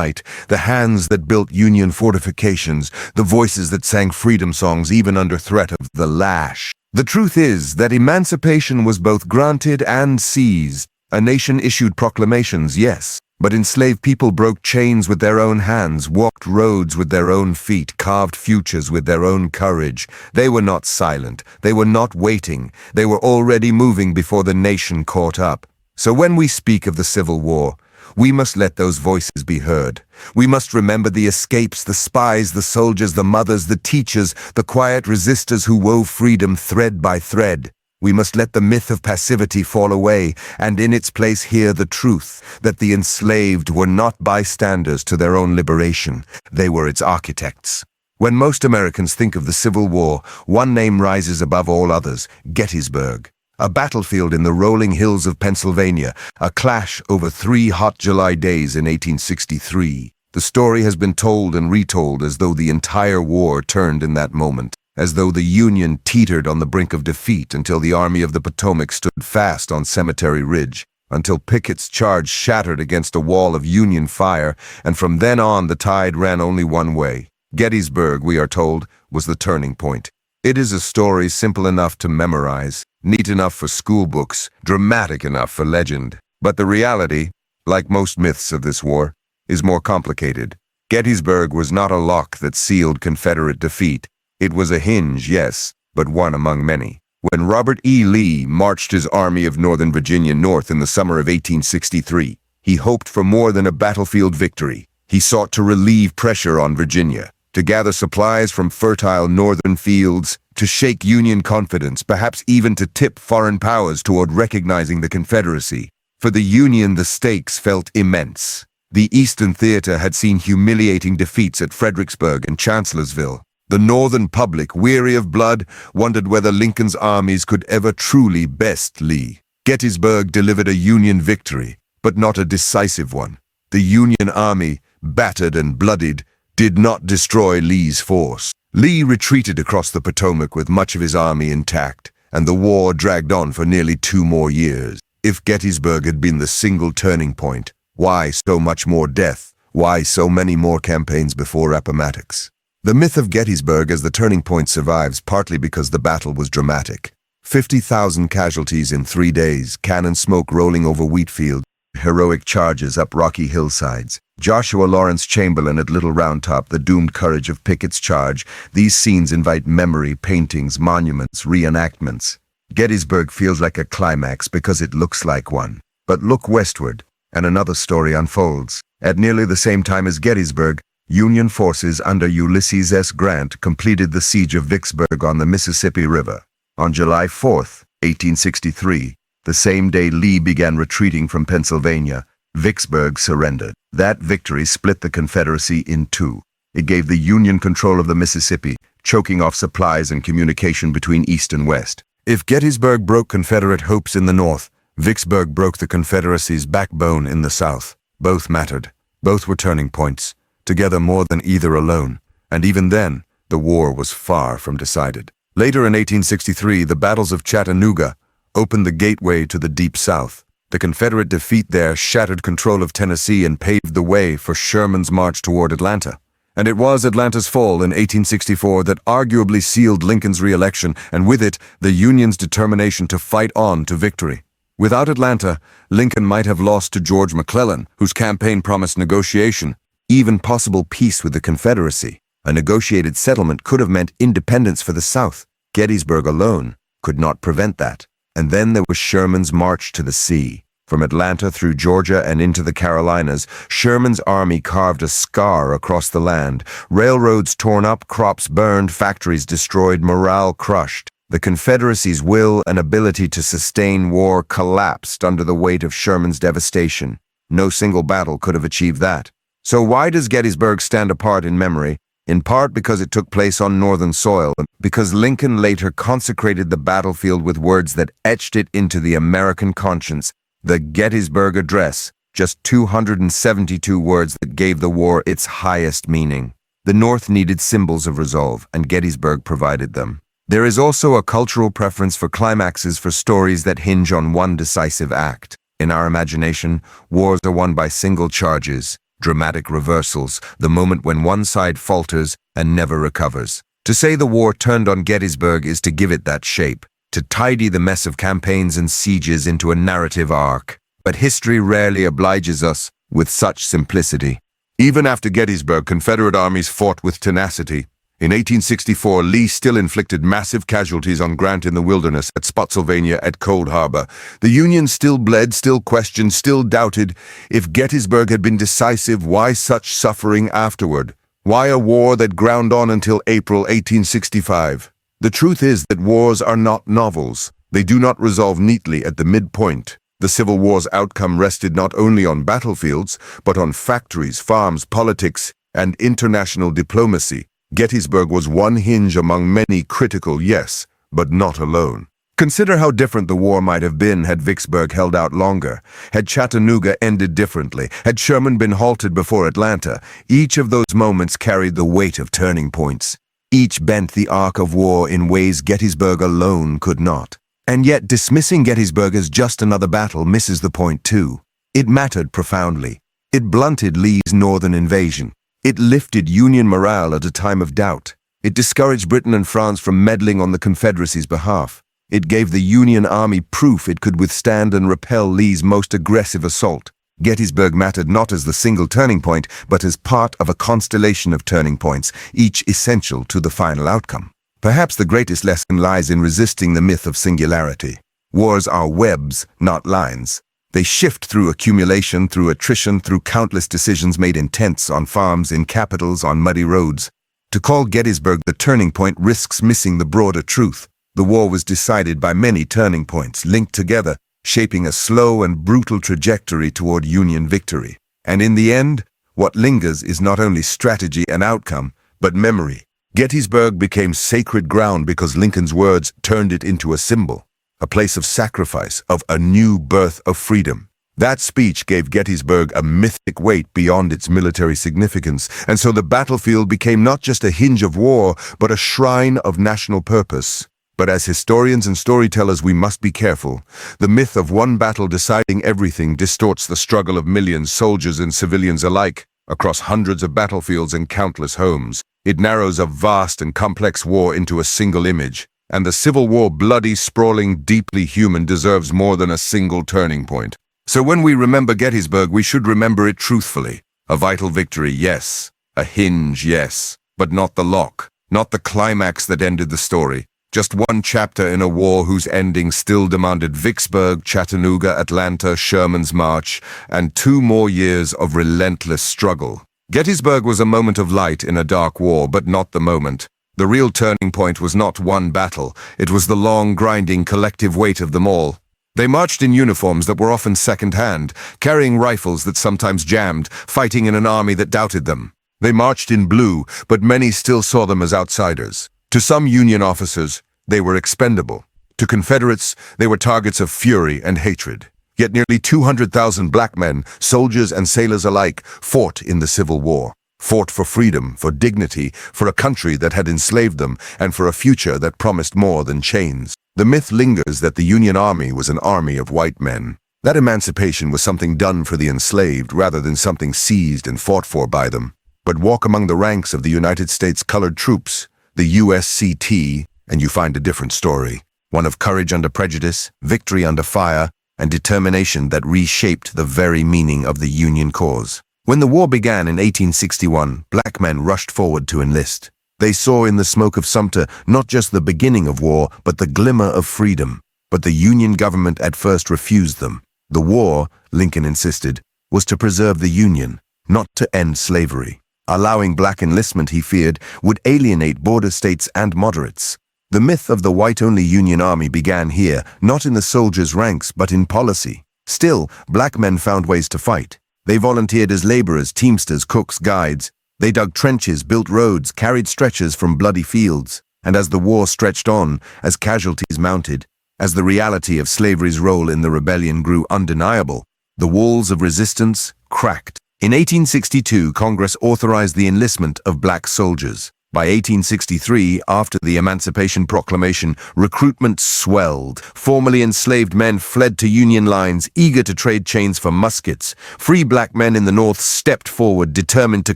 night, the hands that built Union fortifications, the voices that sang freedom songs even under threat of the lash. The truth is that emancipation was both granted and seized. A nation issued proclamations, yes, but enslaved people broke chains with their own hands, walked roads with their own feet, carved futures with their own courage. They were not silent. They were not waiting. They were already moving before the nation caught up. So when we speak of the Civil War, we must let those voices be heard. We must remember the escapes, the spies, the soldiers, the mothers, the teachers, the quiet resistors who wove freedom thread by thread. We must let the myth of passivity fall away, and in its place hear the truth, that the enslaved were not bystanders to their own liberation. They were its architects. When most Americans think of the Civil War, one name rises above all others: Gettysburg. A battlefield in the rolling hills of Pennsylvania, a clash over 3 hot July days in 1863. The story has been told and retold as though the entire war turned in that moment, as though the Union teetered on the brink of defeat until the Army of the Potomac stood fast on Cemetery Ridge, until Pickett's charge shattered against a wall of Union fire, and from then on the tide ran only one way. Gettysburg, we are told, was the turning point. It is a story simple enough to memorize, neat enough for school books, dramatic enough for legend. But the reality, like most myths of this war, is more complicated. Gettysburg was not a lock that sealed Confederate defeat. It was a hinge, yes, but one among many. When Robert E. Lee marched his Army of Northern Virginia north in the summer of 1863, he hoped for more than a battlefield victory. He sought to relieve pressure on Virginia, to gather supplies from fertile northern fields, to shake Union confidence, perhaps even to tip foreign powers toward recognizing the Confederacy. For the Union, the stakes felt immense. The Eastern Theater had seen humiliating defeats at Fredericksburg and Chancellorsville. The Northern public, weary of blood, wondered whether Lincoln's armies could ever truly best Lee. Gettysburg delivered a Union victory, but not a decisive one. The Union army, battered and bloodied, did not destroy Lee's force. Lee retreated across the Potomac with much of his army intact, and the war dragged on for nearly 2 more years. If Gettysburg had been the single turning point, why so much more death? Why so many more campaigns before Appomattox? The myth of Gettysburg as the turning point survives partly because the battle was dramatic. 50,000 casualties in 3 days, cannon smoke rolling over wheat fields, heroic charges up rocky hillsides. Joshua Lawrence Chamberlain at Little Round Top, the doomed courage of Pickett's charge. These scenes invite memory, paintings, monuments, reenactments. Gettysburg feels like a climax because it looks like one. But look westward, and another story unfolds. At nearly the same time as Gettysburg, Union forces under Ulysses S. Grant completed the siege of Vicksburg on the Mississippi River. On July 4th, 1863, the same day Lee began retreating from Pennsylvania, Vicksburg surrendered. That victory split the Confederacy in 2. It gave the Union control of the Mississippi, choking off supplies and communication between East and West. If Gettysburg broke Confederate hopes in the North, Vicksburg broke the Confederacy's backbone in the South. Both mattered. Both were turning points, together more than either alone. And even then, the war was far from decided. Later in 1863, the battles of Chattanooga opened the gateway to the Deep South. The Confederate defeat there shattered control of Tennessee and paved the way for Sherman's march toward Atlanta. And it was Atlanta's fall in 1864 that arguably sealed Lincoln's re-election, and with it, the Union's determination to fight on to victory. Without Atlanta, Lincoln might have lost to George McClellan, whose campaign promised negotiation, even possible peace with the Confederacy. A negotiated settlement could have meant independence for the South. Gettysburg alone could not prevent that. And then there was Sherman's march to the sea. From Atlanta through Georgia and into the Carolinas, Sherman's army carved a scar across the land. Railroads torn up, crops burned, factories destroyed, morale crushed. The Confederacy's will and ability to sustain war collapsed under the weight of Sherman's devastation. No single battle could have achieved that. So why does Gettysburg stand apart in memory? In part because it took place on Northern soil, because Lincoln later consecrated the battlefield with words that etched it into the American conscience. The Gettysburg Address, just 272 words that gave the war its highest meaning. The North needed symbols of resolve, and Gettysburg provided them. There is also a cultural preference for climaxes for stories that hinge on one decisive act. In our imagination, wars are won by single charges, dramatic reversals, the moment when one side falters and never recovers. To say the war turned on Gettysburg is to give it that shape, to tidy the mess of campaigns and sieges into a narrative arc. But history rarely obliges us with such simplicity. Even after Gettysburg, Confederate armies fought with tenacity. In 1864, Lee still inflicted massive casualties on Grant in the wilderness, at Spotsylvania, at Cold Harbor. The Union still bled, still questioned, still doubted. If Gettysburg had been decisive, why such suffering afterward? Why a war that ground on until April 1865? The truth is that wars are not novels. They do not resolve neatly at the midpoint. The Civil War's outcome rested not only on battlefields, but on factories, farms, politics, and international diplomacy. Gettysburg was one hinge among many critical, yes, but not alone. Consider how different the war might have been had Vicksburg held out longer, had Chattanooga ended differently, had Sherman been halted before Atlanta. Each of those moments carried the weight of turning points. Each bent the arc of war in ways Gettysburg alone could not. And yet dismissing Gettysburg as just another battle misses the point too. It mattered profoundly. It blunted Lee's northern invasion. It lifted Union morale at a time of doubt. It discouraged Britain and France from meddling on the Confederacy's behalf. It gave the Union Army proof it could withstand and repel Lee's most aggressive assault. Gettysburg mattered not as the single turning point, but as part of a constellation of turning points, each essential to the final outcome. Perhaps the greatest lesson lies in resisting the myth of singularity. Wars are webs, not lines. They shift through accumulation, through attrition, through countless decisions made in tents, on farms, in capitals, on muddy roads. To call Gettysburg the turning point risks missing the broader truth. The war was decided by many turning points, linked together, shaping a slow and brutal trajectory toward Union victory. And in the end, what lingers is not only strategy and outcome, but memory. Gettysburg became sacred ground because Lincoln's words turned it into a symbol, a place of sacrifice, of a new birth of freedom. That speech gave Gettysburg a mythic weight beyond its military significance, and so the battlefield became not just a hinge of war, but a shrine of national purpose. But as historians and storytellers, we must be careful. The myth of one battle deciding everything distorts the struggle of millions, soldiers and civilians alike, across hundreds of battlefields and countless homes. It narrows a vast and complex war into a single image. And the Civil War, bloody, sprawling, deeply human, deserves more than a single turning point. So when we remember Gettysburg, we should remember it truthfully. A vital victory, yes. A hinge, yes. But not the lock. Not the climax that ended the story. Just one chapter in a war whose ending still demanded Vicksburg, Chattanooga, Atlanta, Sherman's march, and 2 more years of relentless struggle. Gettysburg was a moment of light in a dark war, but not the moment. The real turning point was not one battle. It was the long, grinding, collective weight of them all. They marched in uniforms that were often second-hand, carrying rifles that sometimes jammed, fighting in an army that doubted them. They marched in blue, but many still saw them as outsiders. To some Union officers, they were expendable. To Confederates, they were targets of fury and hatred. Yet nearly 200,000 black men, soldiers and sailors alike, fought in the Civil War. Fought for freedom, for dignity, for a country that had enslaved them, and for a future that promised more than chains. The myth lingers that the Union Army was an army of white men. That emancipation was something done for the enslaved rather than something seized and fought for by them. But walk among the ranks of the United States colored troops, the USCT, and you find a different story. One of courage under prejudice, victory under fire, and determination that reshaped the very meaning of the Union cause. When the war began in 1861, black men rushed forward to enlist. They saw in the smoke of Sumter not just the beginning of war, but the glimmer of freedom. But the Union government at first refused them. The war, Lincoln insisted, was to preserve the Union, not to end slavery. Allowing black enlistment, he feared, would alienate border states and moderates. The myth of the white-only Union Army began here, not in the soldiers' ranks, but in policy. Still, black men found ways to fight. They volunteered as laborers, teamsters, cooks, guides. They dug trenches, built roads, carried stretchers from bloody fields. And as the war stretched on, as casualties mounted, as the reality of slavery's role in the rebellion grew undeniable, the walls of resistance cracked. In 1862, Congress authorized the enlistment of black soldiers. By 1863, after the Emancipation Proclamation, recruitment swelled. Formerly enslaved men fled to Union lines, eager to trade chains for muskets. Free black men in the North stepped forward, determined to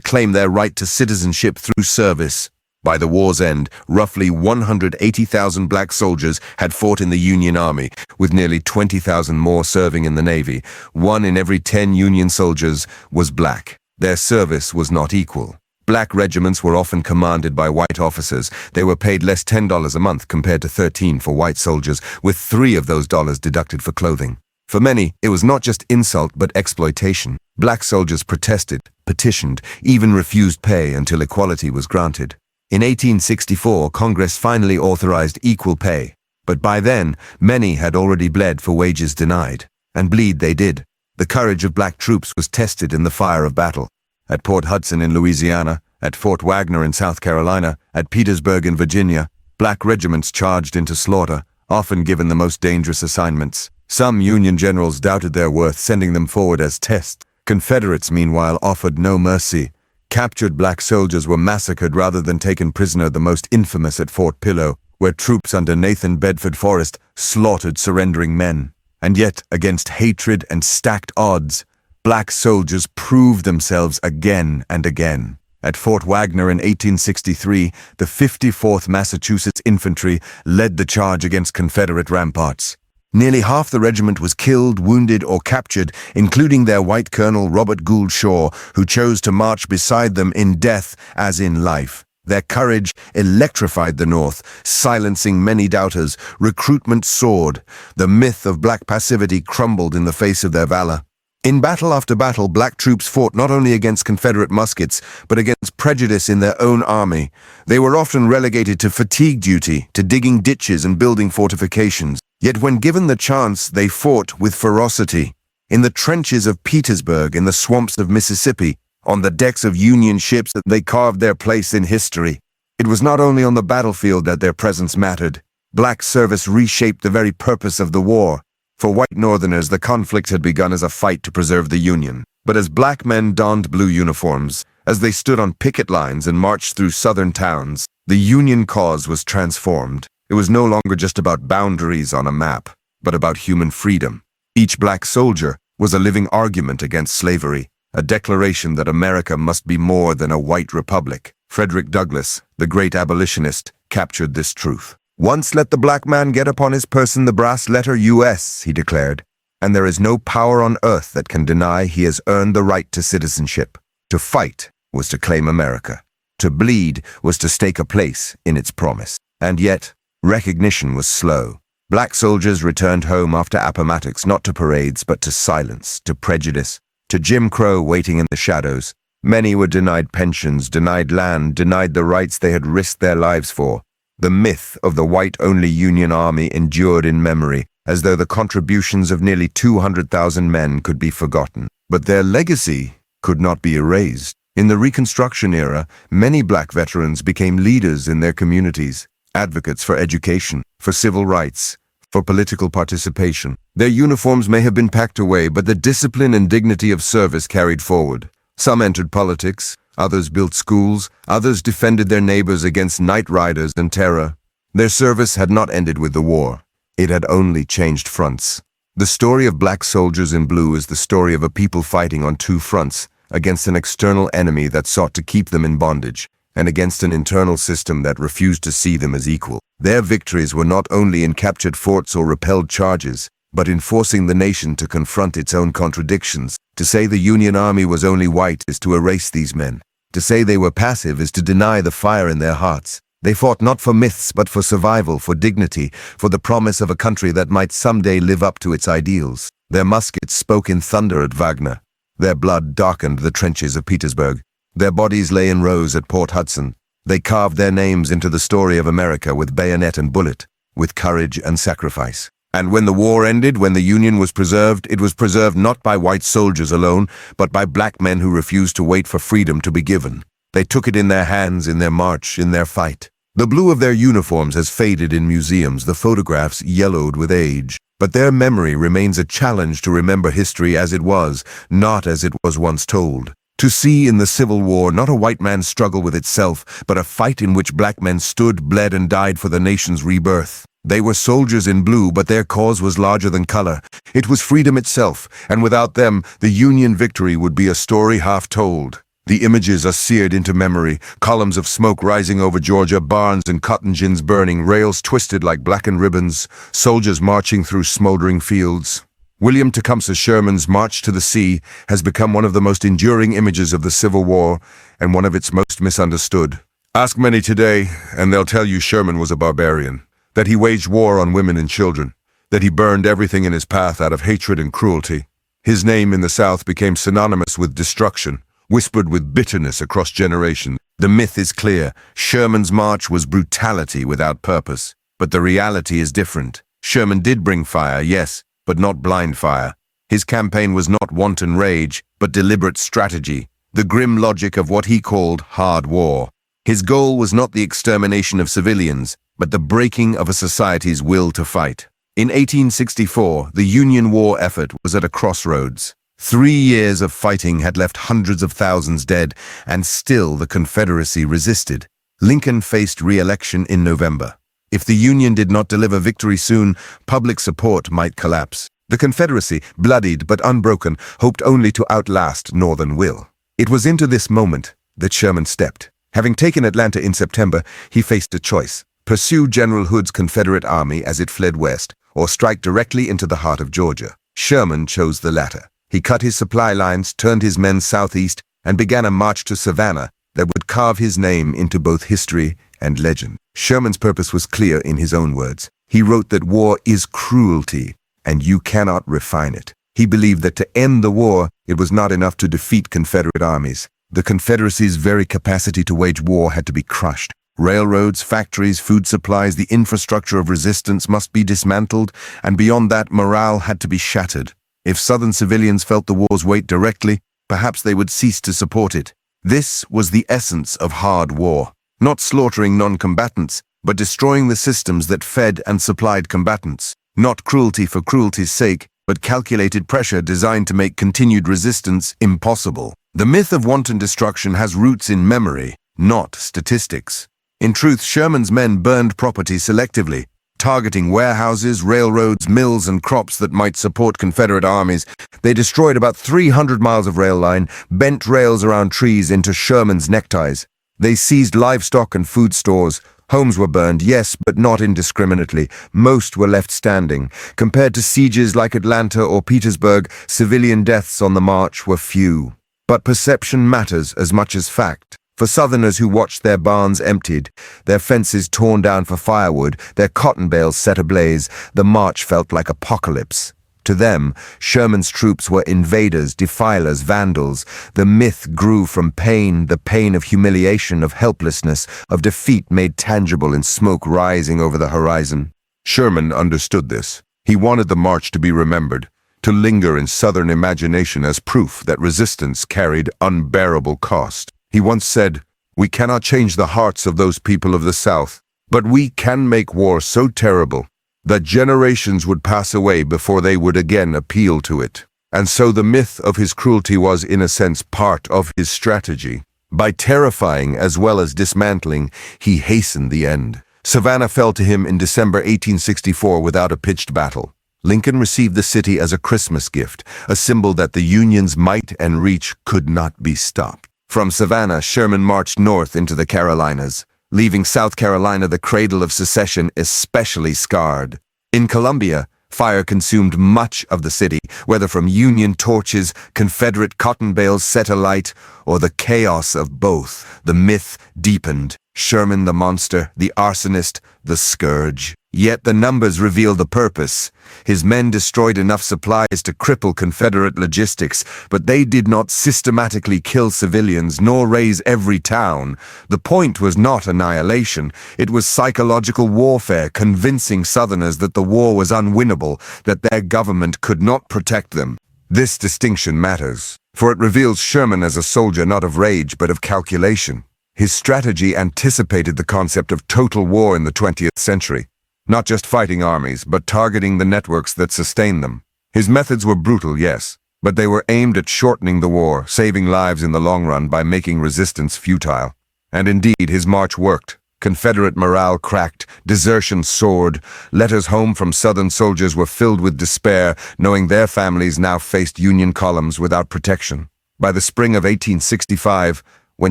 claim their right to citizenship through service. By the war's end, roughly 180,000 black soldiers had fought in the Union Army, with nearly 20,000 more serving in the Navy. 1 in every 10 Union soldiers was black. Their service was not equal. Black regiments were often commanded by white officers. They were paid less $10 a month compared to $13 for white soldiers, with $3 of those dollars deducted for clothing. For many, it was not just insult but exploitation. Black soldiers protested, petitioned, even refused pay until equality was granted. In 1864, Congress finally authorized equal pay, but by then, many had already bled for wages denied. And bleed they did. The courage of black troops was tested in the fire of battle. At Port Hudson in Louisiana, at Fort Wagner in South Carolina, at Petersburg in Virginia, black regiments charged into slaughter, often given the most dangerous assignments. Some Union generals doubted their worth, sending them forward as tests. Confederates, meanwhile, offered no mercy. Captured black soldiers were massacred rather than taken prisoner, the most infamous at Fort Pillow, where troops under Nathan Bedford Forrest slaughtered surrendering men. And yet, against hatred and stacked odds, black soldiers proved themselves again and again. At Fort Wagner in 1863, the 54th Massachusetts Infantry led the charge against Confederate ramparts. Nearly half the regiment was killed, wounded, or captured, including their white colonel Robert Gould Shaw, who chose to march beside them in death as in life. Their courage electrified the North, silencing many doubters. Recruitment soared. The myth of black passivity crumbled in the face of their valor. In battle after battle, black troops fought not only against Confederate muskets, but against prejudice in their own army. They were often relegated to fatigue duty, to digging ditches and building fortifications. Yet when given the chance, they fought with ferocity. In the trenches of Petersburg, in the swamps of Mississippi, on the decks of Union ships, they carved their place in history. It was not only on the battlefield that their presence mattered. Black service reshaped the very purpose of the war. For white Northerners, the conflict had begun as a fight to preserve the Union. But as black men donned blue uniforms, as they stood on picket lines and marched through southern towns, the Union cause was transformed. It was no longer just about boundaries on a map, but about human freedom. Each black soldier was a living argument against slavery, a declaration that America must be more than a white republic. Frederick Douglass, the great abolitionist, captured this truth. "Once let the black man get upon his person the brass letter US," he declared, "and there is no power on earth that can deny he has earned the right to citizenship." To fight was to claim America. To bleed was to stake a place in its promise. And yet, recognition was slow. Black soldiers returned home after Appomattox, not to parades, but to silence, to prejudice, to Jim Crow waiting in the shadows. Many were denied pensions, denied land, denied the rights they had risked their lives for. The myth of the white-only Union Army endured in memory, as though the contributions of nearly 200,000 men could be forgotten. But their legacy could not be erased. In the Reconstruction era, many black veterans became leaders in their communities, advocates for education, for civil rights, for political participation. Their uniforms may have been packed away, but the discipline and dignity of service carried forward. Some entered politics, others built schools, others defended their neighbors against night riders and terror. Their service had not ended with the war. It had only changed fronts. The story of black soldiers in blue is the story of a people fighting on two fronts, against an external enemy that sought to keep them in bondage, and against an internal system that refused to see them as equal. Their victories were not only in captured forts or repelled charges, but in forcing the nation to confront its own contradictions. To say the Union Army was only white is to erase these men. To say they were passive is to deny the fire in their hearts. They fought not for myths, but for survival, for dignity, for the promise of a country that might someday live up to its ideals. Their muskets spoke in thunder at Wagner. Their blood darkened the trenches of Petersburg. Their bodies lay in rows at Port Hudson. They carved their names into the story of America with bayonet and bullet, with courage and sacrifice. And when the war ended, when the Union was preserved, it was preserved not by white soldiers alone, but by black men who refused to wait for freedom to be given. They took it in their hands, in their march, in their fight. The blue of their uniforms has faded in museums, the photographs yellowed with age. But their memory remains a challenge to remember history as it was, not as it was once told. To see in the Civil War not a white man's struggle with itself, but a fight in which black men stood, bled, and died for the nation's rebirth. They were soldiers in blue, but their cause was larger than color. It was freedom itself, and without them, the Union victory would be a story half told. The images are seared into memory, columns of smoke rising over Georgia, barns and cotton gins burning, rails twisted like blackened ribbons, soldiers marching through smoldering fields. William Tecumseh Sherman's March to the Sea has become one of the most enduring images of the Civil War and one of its most misunderstood. Ask many today, and they'll tell you Sherman was a barbarian, that he waged war on women and children, that he burned everything in his path out of hatred and cruelty. His name in the South became synonymous with destruction, whispered with bitterness across generations. The myth is clear. Sherman's march was brutality without purpose. But the reality is different. Sherman did bring fire, yes, but not blind fire. His campaign was not wanton rage, but deliberate strategy, the grim logic of what he called hard war. His goal was not the extermination of civilians, but the breaking of a society's will to fight. In 1864, the Union war effort was at a crossroads. 3 years of fighting had left hundreds of thousands dead, and still the Confederacy resisted. Lincoln faced re-election in November. If the Union did not deliver victory soon, public support might collapse. The Confederacy, bloodied but unbroken, hoped only to outlast Northern will. It was into this moment that Sherman stepped. Having taken Atlanta in September, he faced a choice: pursue General Hood's Confederate army as it fled west, or strike directly into the heart of Georgia. Sherman chose the latter. He cut his supply lines, turned his men southeast, and began a march to Savannah that would carve his name into both history and legend. Sherman's purpose was clear in his own words. He wrote that war is cruelty, and you cannot refine it. He believed that to end the war, it was not enough to defeat Confederate armies. The Confederacy's very capacity to wage war had to be crushed. Railroads, factories, food supplies, the infrastructure of resistance must be dismantled, and beyond that, morale had to be shattered. If Southern civilians felt the war's weight directly, perhaps they would cease to support it. This was the essence of hard war, not slaughtering non-combatants, but destroying the systems that fed and supplied combatants. Not cruelty for cruelty's sake, but calculated pressure designed to make continued resistance impossible. The myth of wanton destruction has roots in memory, not statistics. In truth, Sherman's men burned property selectively, targeting warehouses, railroads, mills, and crops that might support Confederate armies. They destroyed about 300 miles of rail line, bent rails around trees into Sherman's neckties. They seized livestock and food stores. Homes were burned, yes, but not indiscriminately. Most were left standing. Compared to sieges like Atlanta or Petersburg, civilian deaths on the march were few. But perception matters as much as fact. For Southerners who watched their barns emptied, their fences torn down for firewood, their cotton bales set ablaze, the march felt like apocalypse. To them, Sherman's troops were invaders, defilers, vandals. The myth grew from pain, the pain of humiliation, of helplessness, of defeat made tangible in smoke rising over the horizon. Sherman understood this. He wanted the march to be remembered, to linger in Southern imagination as proof that resistance carried unbearable cost. He once said, "We cannot change the hearts of those people of the South, but we can make war so terrible that generations would pass away before they would again appeal to it." And so the myth of his cruelty was, in a sense, part of his strategy. By terrifying as well as dismantling, he hastened the end. Savannah fell to him in December 1864 without a pitched battle. Lincoln received the city as a Christmas gift, a symbol that the Union's might and reach could not be stopped. From Savannah, Sherman marched north into the Carolinas, leaving South Carolina, the cradle of secession, especially scarred. In Columbia, Fire consumed much of the city, whether from Union torches, Confederate cotton bales set alight, or the chaos of both. The myth deepened. Sherman the monster, the arsonist, the scourge. Yet the numbers reveal the purpose. His men destroyed enough supplies to cripple Confederate logistics, but they did not systematically kill civilians nor raze every town. The point was not annihilation. It was psychological warfare, convincing Southerners that the war was unwinnable, that their government could not protect them. This distinction matters, for it reveals Sherman as a soldier not of rage but of calculation. His strategy anticipated the concept of total war in the 20th century. Not just fighting armies, but targeting the networks that sustained them. His methods were brutal, yes, but they were aimed at shortening the war, saving lives in the long run by making resistance futile. And indeed, his march worked. Confederate morale cracked, desertion soared. Letters home from Southern soldiers were filled with despair, knowing their families now faced Union columns without protection. By the spring of 1865, when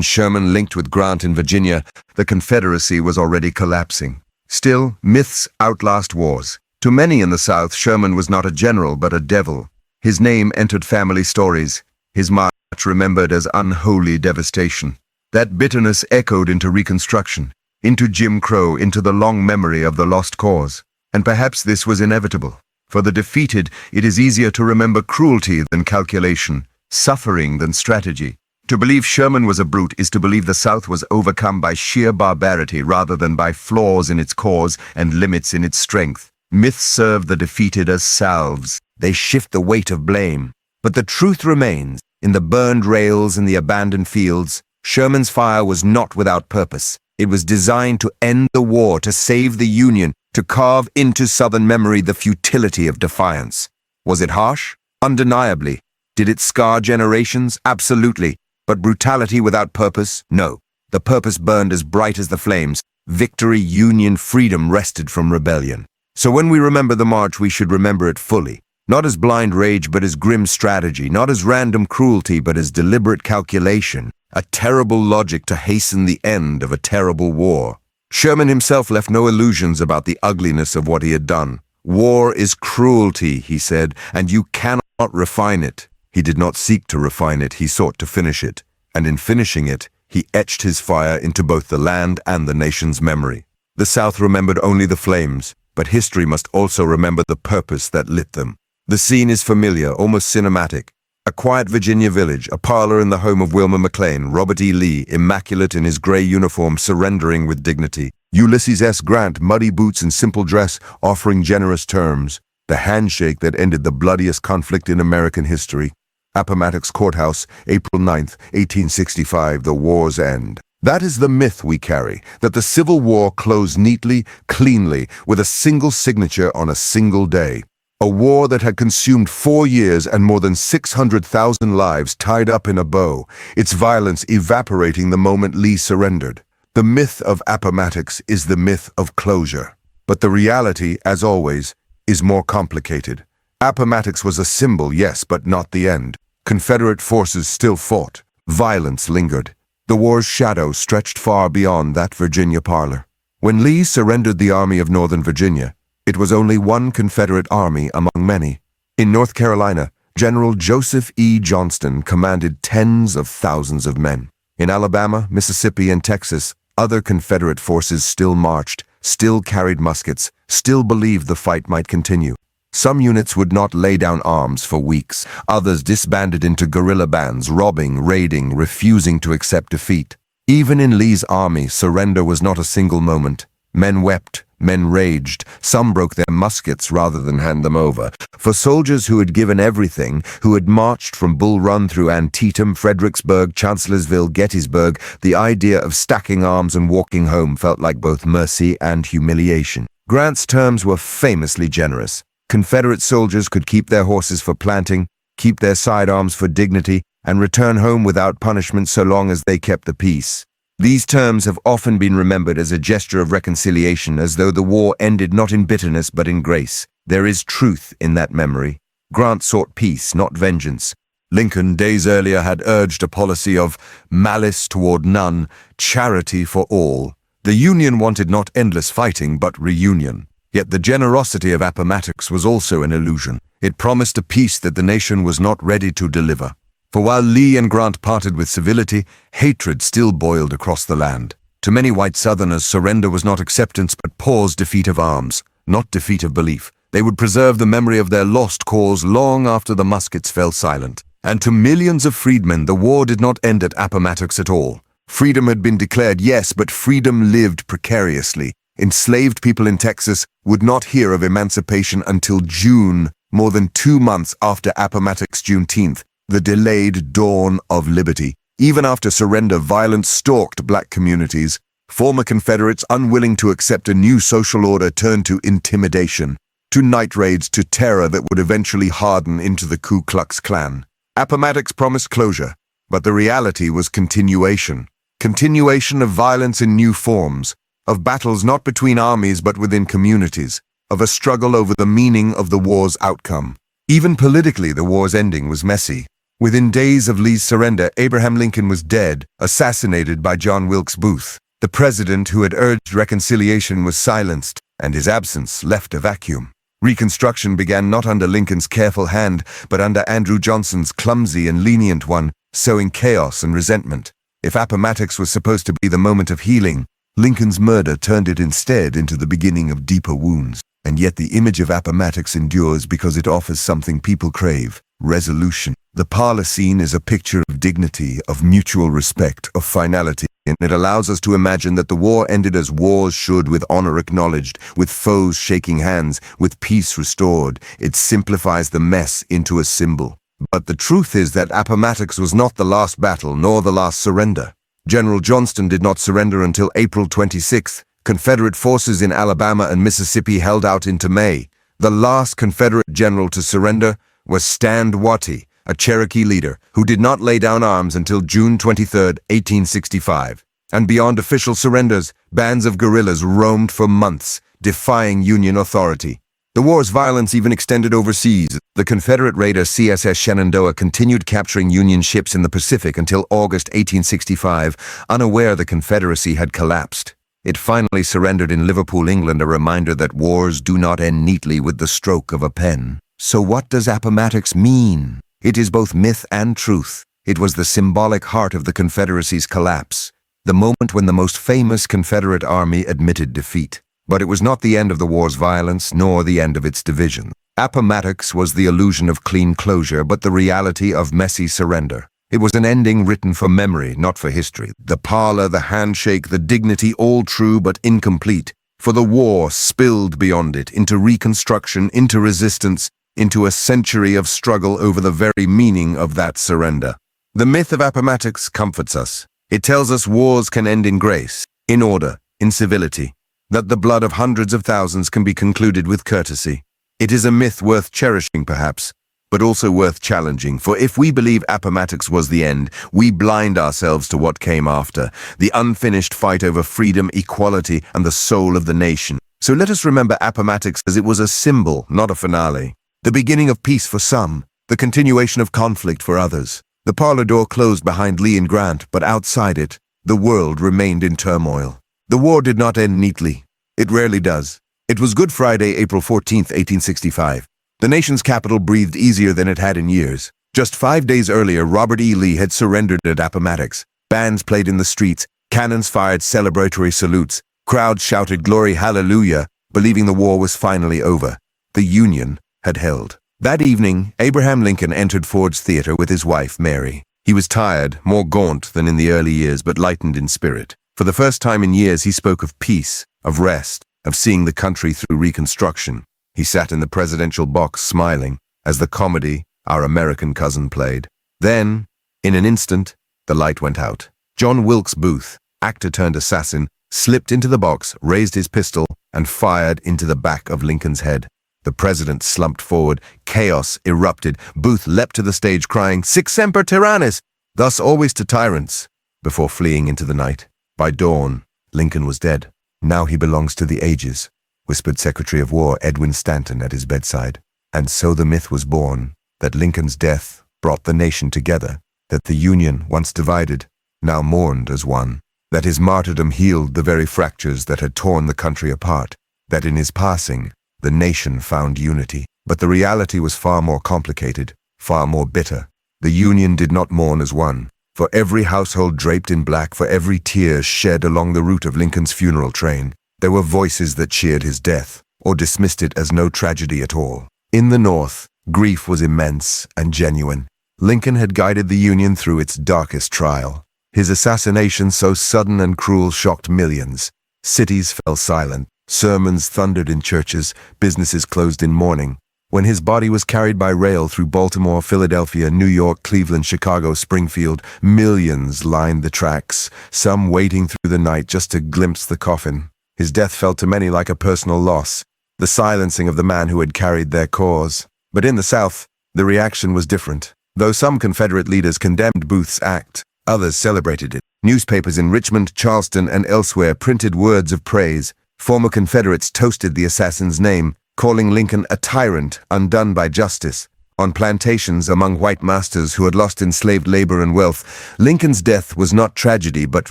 Sherman linked with Grant in Virginia, the Confederacy was already collapsing. Still, myths outlast wars. To many in the South, Sherman was not a general but a devil. His name entered family stories, his march remembered as unholy devastation. That bitterness echoed into Reconstruction, into Jim Crow, into the long memory of the lost cause. And perhaps this was inevitable. For the defeated, it is easier to remember cruelty than calculation, suffering than strategy. To believe Sherman was a brute is to believe the South was overcome by sheer barbarity rather than by flaws in its cause and limits in its strength. Myths serve the defeated as salves. They shift the weight of blame. But the truth remains. In the burned rails and the abandoned fields, Sherman's fire was not without purpose. It was designed to end the war, to save the Union, to carve into Southern memory the futility of defiance. Was it harsh? Undeniably. Did it scar generations? Absolutely. But brutality without purpose? No. The purpose burned as bright as the flames. Victory, union, freedom wrested from rebellion. So when we remember the march, we should remember it fully. Not as blind rage, but as grim strategy. Not as random cruelty, but as deliberate calculation. A terrible logic to hasten the end of a terrible war. Sherman himself left no illusions about the ugliness of what he had done. War is cruelty, he said, and you cannot refine it. He did not seek to refine it, he sought to finish it. And in finishing it, he etched his fire into both the land and the nation's memory. The South remembered only the flames, but history must also remember the purpose that lit them. The scene is familiar, almost cinematic. A quiet Virginia village, a parlor in the home of Wilmer McLean, Robert E. Lee, immaculate in his gray uniform, surrendering with dignity. Ulysses S. Grant, muddy boots and simple dress, offering generous terms. The handshake that ended the bloodiest conflict in American history. Appomattox Courthouse, April 9th, 1865, the war's end. That is the myth we carry, that the Civil War closed neatly, cleanly, with a single signature on a single day. A war that had consumed 4 years and more than 600,000 lives tied up in a bow, its violence evaporating the moment Lee surrendered. The myth of Appomattox is the myth of closure. But the reality, as always, is more complicated. Appomattox was a symbol, yes, but not the end. Confederate forces still fought. Violence lingered. The war's shadow stretched far beyond that Virginia parlor. When Lee surrendered the Army of Northern Virginia, it was only one Confederate army among many. In North Carolina, General Joseph E. Johnston commanded tens of thousands of men. In Alabama, Mississippi, and Texas, other Confederate forces still marched, still carried muskets, still believed the fight might continue. Some units would not lay down arms for weeks. Others disbanded into guerrilla bands, robbing, raiding, refusing to accept defeat. Even in Lee's army, surrender was not a single moment. Men wept, men raged. Some broke their muskets rather than hand them over. For soldiers who had given everything, who had marched from Bull Run through Antietam, Fredericksburg, Chancellorsville, Gettysburg, the idea of stacking arms and walking home felt like both mercy and humiliation. Grant's terms were famously generous. Confederate soldiers could keep their horses for planting, keep their sidearms for dignity, and return home without punishment so long as they kept the peace. These terms have often been remembered as a gesture of reconciliation, as though the war ended not in bitterness but in grace. There is truth in that memory. Grant sought peace, not vengeance. Lincoln, days earlier, had urged a policy of malice toward none, charity for all. The Union wanted not endless fighting, but reunion. Yet the generosity of Appomattox was also an illusion. It promised a peace that the nation was not ready to deliver. For while Lee and Grant parted with civility, hatred still boiled across the land. To many white Southerners, surrender was not acceptance but Paul's defeat of arms, not defeat of belief. They would preserve the memory of their lost cause long after the muskets fell silent. And to millions of freedmen, the war did not end at Appomattox at all. Freedom had been declared, yes, but freedom lived precariously. Enslaved people in Texas would not hear of emancipation until June, more than 2 months after Appomattox Juneteenth, the delayed dawn of liberty. Even after surrender, violence stalked black communities. Former Confederates, unwilling to accept a new social order, turned to intimidation, to night raids, to terror that would eventually harden into the Ku Klux Klan. Appomattox promised closure, but the reality was continuation. Continuation of violence in new forms, of battles not between armies but within communities, of a struggle over the meaning of the war's outcome. Even politically, the war's ending was messy. Within days of Lee's surrender, Abraham Lincoln was dead, assassinated by John Wilkes Booth. The president who had urged reconciliation was silenced, and his absence left a vacuum. Reconstruction began not under Lincoln's careful hand, but under Andrew Johnson's clumsy and lenient one, sowing chaos and resentment. If Appomattox was supposed to be the moment of healing, Lincoln's murder turned it instead into the beginning of deeper wounds. And yet the image of Appomattox endures because it offers something people crave: resolution. The parlor scene is a picture of dignity, of mutual respect, of finality, and it allows us to imagine that the war ended as wars should, with honor acknowledged, with foes shaking hands, with peace restored. It simplifies the mess into a symbol. But the truth is that Appomattox was not the last battle, nor the last surrender. General Johnston did not surrender until April 26th. Confederate forces in Alabama and Mississippi held out into May. The last Confederate general to surrender was Stand Watie, a Cherokee leader who did not lay down arms until June 23, 1865. And beyond official surrenders, bands of guerrillas roamed for months, defying Union authority. The war's violence even extended overseas. The Confederate raider CSS Shenandoah continued capturing Union ships in the Pacific until August 1865, unaware the Confederacy had collapsed. It finally surrendered in Liverpool, England, a reminder that wars do not end neatly with the stroke of a pen. So what does Appomattox mean? It is both myth and truth. It was the symbolic heart of the Confederacy's collapse, the moment when the most famous Confederate army admitted defeat. But it was not the end of the war's violence, nor the end of its division. Appomattox was the illusion of clean closure, but the reality of messy surrender. It was an ending written for memory, not for history. The parlor, the handshake, the dignity, all true but incomplete. For the war spilled beyond it, into reconstruction, into resistance, into a century of struggle over the very meaning of that surrender. The myth of Appomattox comforts us. It tells us wars can end in grace, in order, in civility, that the blood of hundreds of thousands can be concluded with courtesy. It is a myth worth cherishing, perhaps, but also worth challenging, for if we believe Appomattox was the end, we blind ourselves to what came after, the unfinished fight over freedom, equality, and the soul of the nation. So let us remember Appomattox as it was a symbol, not a finale. The beginning of peace for some, the continuation of conflict for others. The parlor door closed behind Lee and Grant, but outside it, the world remained in turmoil. The war did not end neatly. It rarely does. It was Good Friday, April 14, 1865. The nation's capital breathed easier than it had in years. Just 5 days earlier, Robert E. Lee had surrendered at Appomattox. Bands played in the streets, cannons fired celebratory salutes, crowds shouted "Glory, Hallelujah," believing the war was finally over. The Union had held. That evening, Abraham Lincoln entered Ford's Theater with his wife, Mary. He was tired, more gaunt than in the early years, but lightened in spirit. For the first time in years, he spoke of peace, of rest, of seeing the country through Reconstruction. He sat in the presidential box smiling as the comedy, Our American Cousin, played. Then, in an instant, the light went out. John Wilkes Booth, actor turned assassin, slipped into the box, raised his pistol, and fired into the back of Lincoln's head. The president slumped forward. Chaos erupted. Booth leapt to the stage crying, "Sic semper tyrannis," thus always to tyrants, before fleeing into the night. By dawn, Lincoln was dead. "Now he belongs to the ages," whispered Secretary of War Edwin Stanton at his bedside. And so the myth was born, that Lincoln's death brought the nation together, that the Union, once divided, now mourned as one, that his martyrdom healed the very fractures that had torn the country apart. that in his passing, the nation found unity. But the reality was far more complicated, far more bitter. The Union did not mourn as one. For every household draped in black, for every tear shed along the route of Lincoln's funeral train, there were voices that cheered his death, or dismissed it as no tragedy at all. In the North, grief was immense and genuine. Lincoln had guided the Union through its darkest trial. His assassination, so sudden and cruel, shocked millions. Cities fell silent, sermons thundered in churches, businesses closed in mourning. When his body was carried by rail through Baltimore, Philadelphia, New York, Cleveland, Chicago, Springfield, millions lined the tracks, some waiting through the night just to glimpse the coffin. His death felt to many like a personal loss, the silencing of the man who had carried their cause. But in the South, the reaction was different. Though some Confederate leaders condemned Booth's act, others celebrated it. Newspapers in Richmond, Charleston, and elsewhere printed words of praise. Former Confederates toasted the assassin's name, calling Lincoln a tyrant undone by justice. On plantations among white masters who had lost enslaved labor and wealth, Lincoln's death was not tragedy but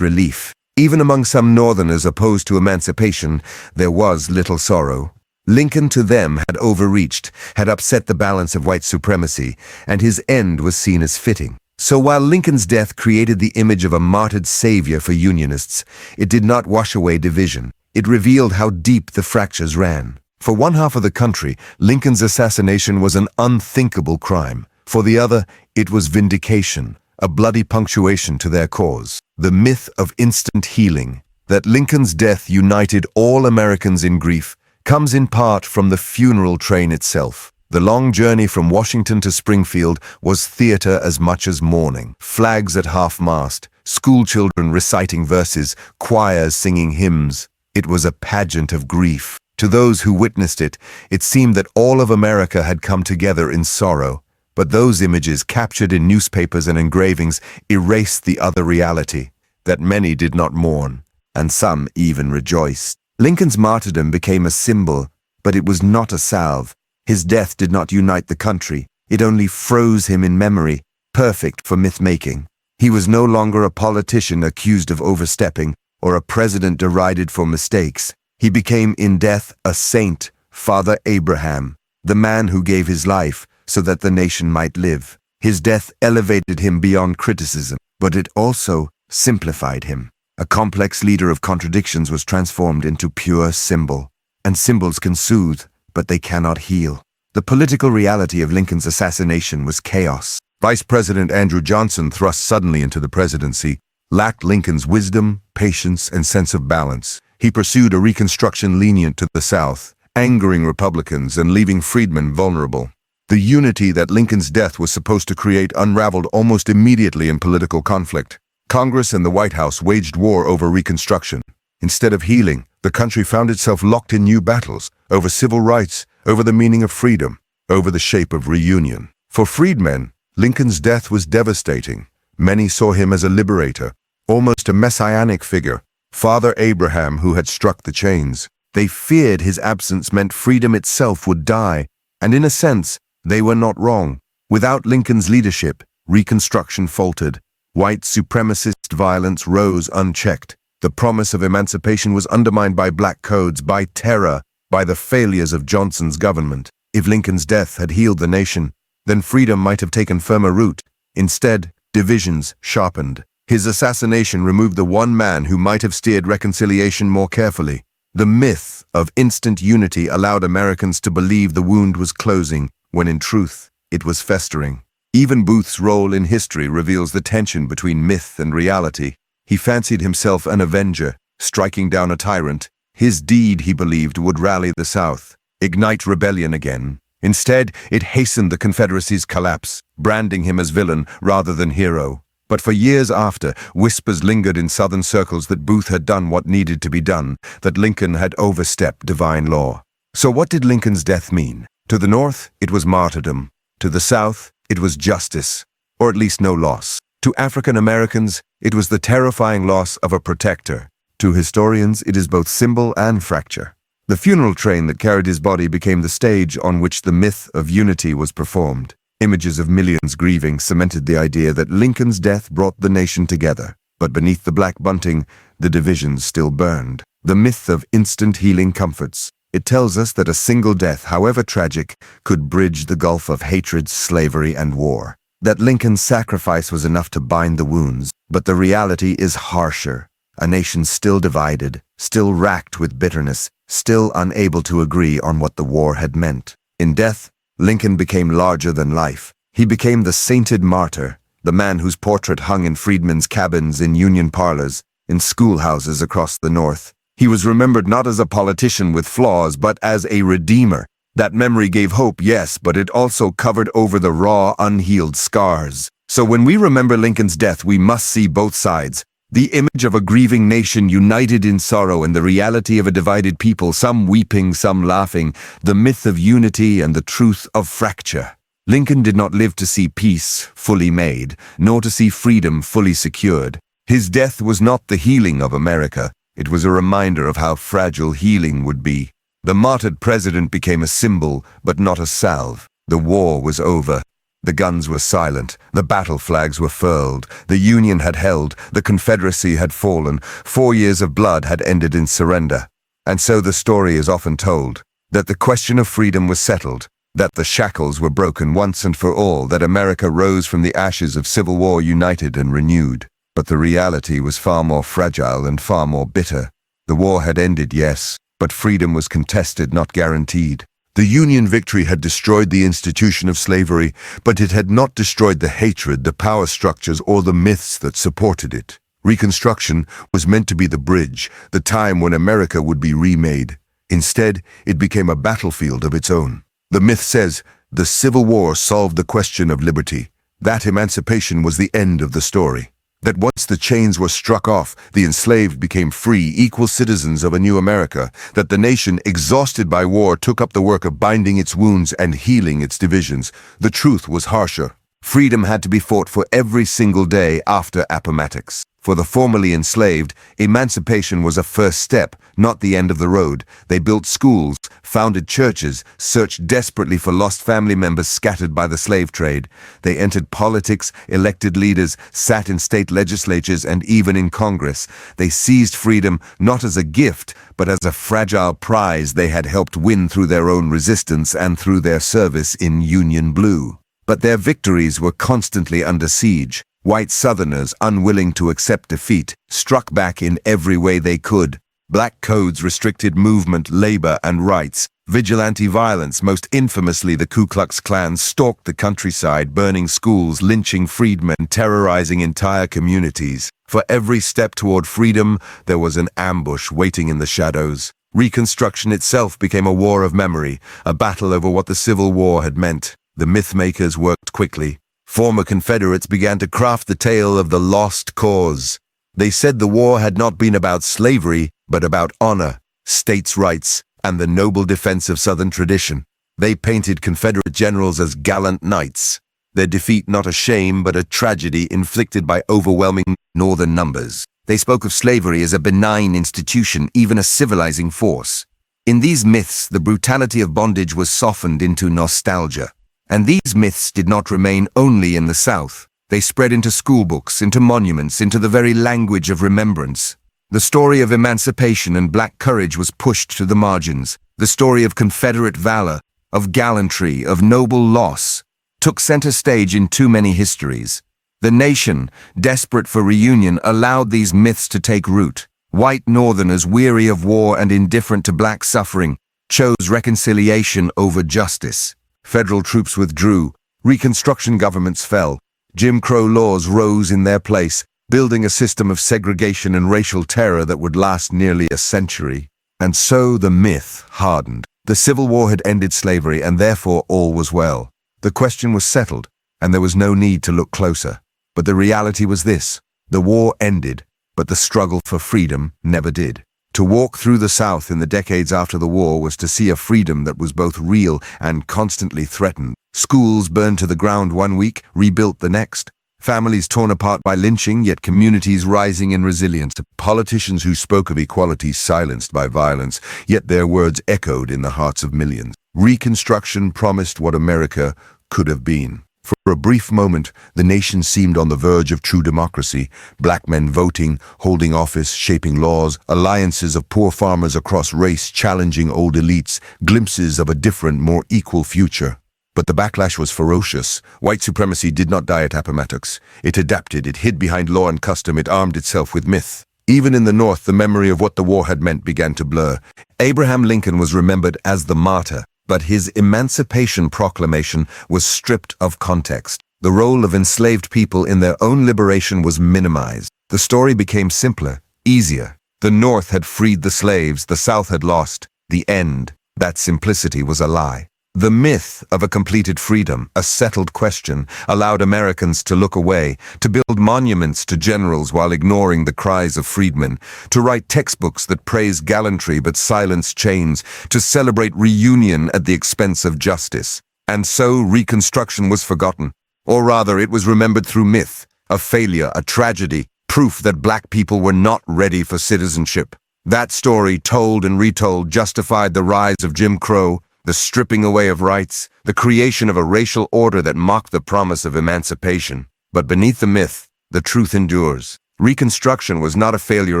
relief. Even among some Northerners opposed to emancipation, there was little sorrow. Lincoln to them had overreached, had upset the balance of white supremacy, and his end was seen as fitting. So while Lincoln's death created the image of a martyred savior for Unionists, it did not wash away division. It revealed how deep the fractures ran. For one half of the country, Lincoln's assassination was an unthinkable crime. For the other, it was vindication, a bloody punctuation to their cause. The myth of instant healing, that Lincoln's death united all Americans in grief, comes in part from the funeral train itself. The long journey from Washington to Springfield was theater as much as mourning. Flags at half-mast, schoolchildren reciting verses, choirs singing hymns. It was a pageant of grief. To those who witnessed it, it seemed that all of America had come together in sorrow. But those images, captured in newspapers and engravings, erased the other reality, that many did not mourn, and some even rejoiced. Lincoln's martyrdom became a symbol, but it was not a salve. His death did not unite the country. It only froze him in memory, perfect for myth-making. He was no longer a politician accused of overstepping, or a president derided for mistakes. He became in death a saint, Father Abraham, the man who gave his life so that the nation might live. His death elevated him beyond criticism, but it also simplified him. A complex leader of contradictions was transformed into pure symbol. And symbols can soothe, but they cannot heal. The political reality of Lincoln's assassination was chaos. Vice President Andrew Johnson, thrust suddenly into the presidency, lacked Lincoln's wisdom, patience, and sense of balance. He pursued a Reconstruction lenient to the South, angering Republicans and leaving freedmen vulnerable. The unity that Lincoln's death was supposed to create unraveled almost immediately in political conflict. Congress and the White House waged war over Reconstruction. Instead of healing, the country found itself locked in new battles over civil rights, over the meaning of freedom, over the shape of reunion. For freedmen, Lincoln's death was devastating. Many saw him as a liberator, almost a messianic figure, Father Abraham who had struck the chains. They feared his absence meant freedom itself would die, and in a sense, they were not wrong. Without Lincoln's leadership, Reconstruction faltered. White supremacist violence rose unchecked. The promise of emancipation was undermined by black codes, by terror, by the failures of Johnson's government. If Lincoln's death had healed the nation, then freedom might have taken firmer root. Instead, divisions sharpened. His assassination removed the one man who might have steered reconciliation more carefully. The myth of instant unity allowed Americans to believe the wound was closing, when in truth, it was festering. Even Booth's role in history reveals the tension between myth and reality. He fancied himself an avenger, striking down a tyrant. His deed, he believed, would rally the South, ignite rebellion again. Instead, it hastened the Confederacy's collapse, branding him as villain rather than hero. But for years after, whispers lingered in Southern circles that Booth had done what needed to be done, that Lincoln had overstepped divine law. So what did Lincoln's death mean? To the North, it was martyrdom. To the South, it was justice, or at least no loss. To African Americans, it was the terrifying loss of a protector. To historians, it is both symbol and fracture. The funeral train that carried his body became the stage on which the myth of unity was performed. Images of millions grieving cemented the idea that Lincoln's death brought the nation together. But beneath the black bunting, the divisions still burned. The myth of instant healing comforts, It tells us that a single death, however tragic, could bridge the gulf of hatred, slavery, and war. That Lincoln's sacrifice was enough to bind the wounds, but the reality is harsher. A nation still divided, still racked with bitterness, still unable to agree on what the war had meant. In death, Lincoln became larger than life. He became the sainted martyr, the man whose portrait hung in freedmen's cabins, in Union parlors, in schoolhouses across the North. He was remembered not as a politician with flaws, but as a redeemer. That memory gave hope, yes, but it also covered over the raw, unhealed scars. So when we remember Lincoln's death, we must see both sides. The image of a grieving nation united in sorrow and the reality of a divided people, some weeping, some laughing, the myth of unity and the truth of fracture. Lincoln did not live to see peace fully made, nor to see freedom fully secured. His death was not the healing of America. It was a reminder of how fragile healing would be. The martyred president became a symbol, but not a salve. The war was over. The guns were silent. The battle flags were furled. The Union had held. The Confederacy had fallen. 4 years of blood had ended in surrender. And so the story is often told, that the question of freedom was settled, that the shackles were broken once and for all, that America rose from the ashes of civil war united and renewed. But the reality was far more fragile and far more bitter. The war had ended, yes, but freedom was contested, not guaranteed. The Union victory had destroyed the institution of slavery, but it had not destroyed the hatred, the power structures, or the myths that supported it. Reconstruction was meant to be the bridge, the time when America would be remade. Instead, it became a battlefield of its own. The myth says, the Civil War solved the question of liberty. That emancipation was the end of the story. That once the chains were struck off, the enslaved became free, equal citizens of a new America. That the nation, exhausted by war, took up the work of binding its wounds and healing its divisions. The truth was harsher. Freedom had to be fought for every single day after Appomattox. For the formerly enslaved, emancipation was a first step, not the end of the road. They built schools, founded churches, searched desperately for lost family members scattered by the slave trade. They entered politics, elected leaders, sat in state legislatures, and even in Congress. They seized freedom not as a gift, but as a fragile prize they had helped win through their own resistance and through their service in Union blue. But their victories were constantly under siege. White Southerners, unwilling to accept defeat, struck back in every way they could. Black codes restricted movement, labor, and rights. Vigilante violence, most infamously the Ku Klux Klan, stalked the countryside, burning schools, lynching freedmen, terrorizing entire communities. For every step toward freedom, there was an ambush waiting in the shadows. Reconstruction itself became a war of memory, a battle over what the Civil War had meant. The myth-makers worked quickly. Former Confederates began to craft the tale of the lost cause. They said the war had not been about slavery, but about honor, states' rights, and the noble defense of Southern tradition. They painted Confederate generals as gallant knights, their defeat not a shame but a tragedy inflicted by overwhelming Northern numbers. They spoke of slavery as a benign institution, even a civilizing force. In these myths, the brutality of bondage was softened into nostalgia. And these myths did not remain only in the South. They spread into schoolbooks, into monuments, into the very language of remembrance. The story of emancipation and black courage was pushed to the margins. The story of Confederate valor, of gallantry, of noble loss, took center stage in too many histories. The nation, desperate for reunion, allowed these myths to take root. White Northerners, weary of war and indifferent to black suffering, chose reconciliation over justice. Federal troops withdrew, Reconstruction governments fell, Jim Crow laws rose in their place, building a system of segregation and racial terror that would last nearly a century. And so the myth hardened. The Civil War had ended slavery, and therefore all was well. The question was settled, and there was no need to look closer. But the reality was this: the war ended, but the struggle for freedom never did. To walk through the South in the decades after the war was to see a freedom that was both real and constantly threatened. Schools burned to the ground one week, rebuilt the next. Families torn apart by lynching, yet communities rising in resilience. Politicians who spoke of equality silenced by violence, yet their words echoed in the hearts of millions. Reconstruction promised what America could have been. For a brief moment, the nation seemed on the verge of true democracy. Black men voting, holding office, shaping laws, alliances of poor farmers across race challenging old elites, glimpses of a different, more equal future. But the backlash was ferocious. White supremacy did not die at Appomattox. It adapted, it hid behind law and custom, it armed itself with myth. Even in the North, the memory of what the war had meant began to blur. Abraham Lincoln was remembered as the martyr, but his Emancipation Proclamation was stripped of context. The role of enslaved people in their own liberation was minimized. The story became simpler, easier. The North had freed the slaves, the South had lost. The end. That simplicity was a lie. The myth of a completed freedom, a settled question, allowed Americans to look away, to build monuments to generals while ignoring the cries of freedmen, to write textbooks that praise gallantry but silence chains, to celebrate reunion at the expense of justice. And so Reconstruction was forgotten. Or rather, it was remembered through myth, a failure, a tragedy, proof that black people were not ready for citizenship. That story, told and retold, justified the rise of Jim Crow, the stripping away of rights, the creation of a racial order that mocked the promise of emancipation. But beneath the myth, the truth endures. Reconstruction was not a failure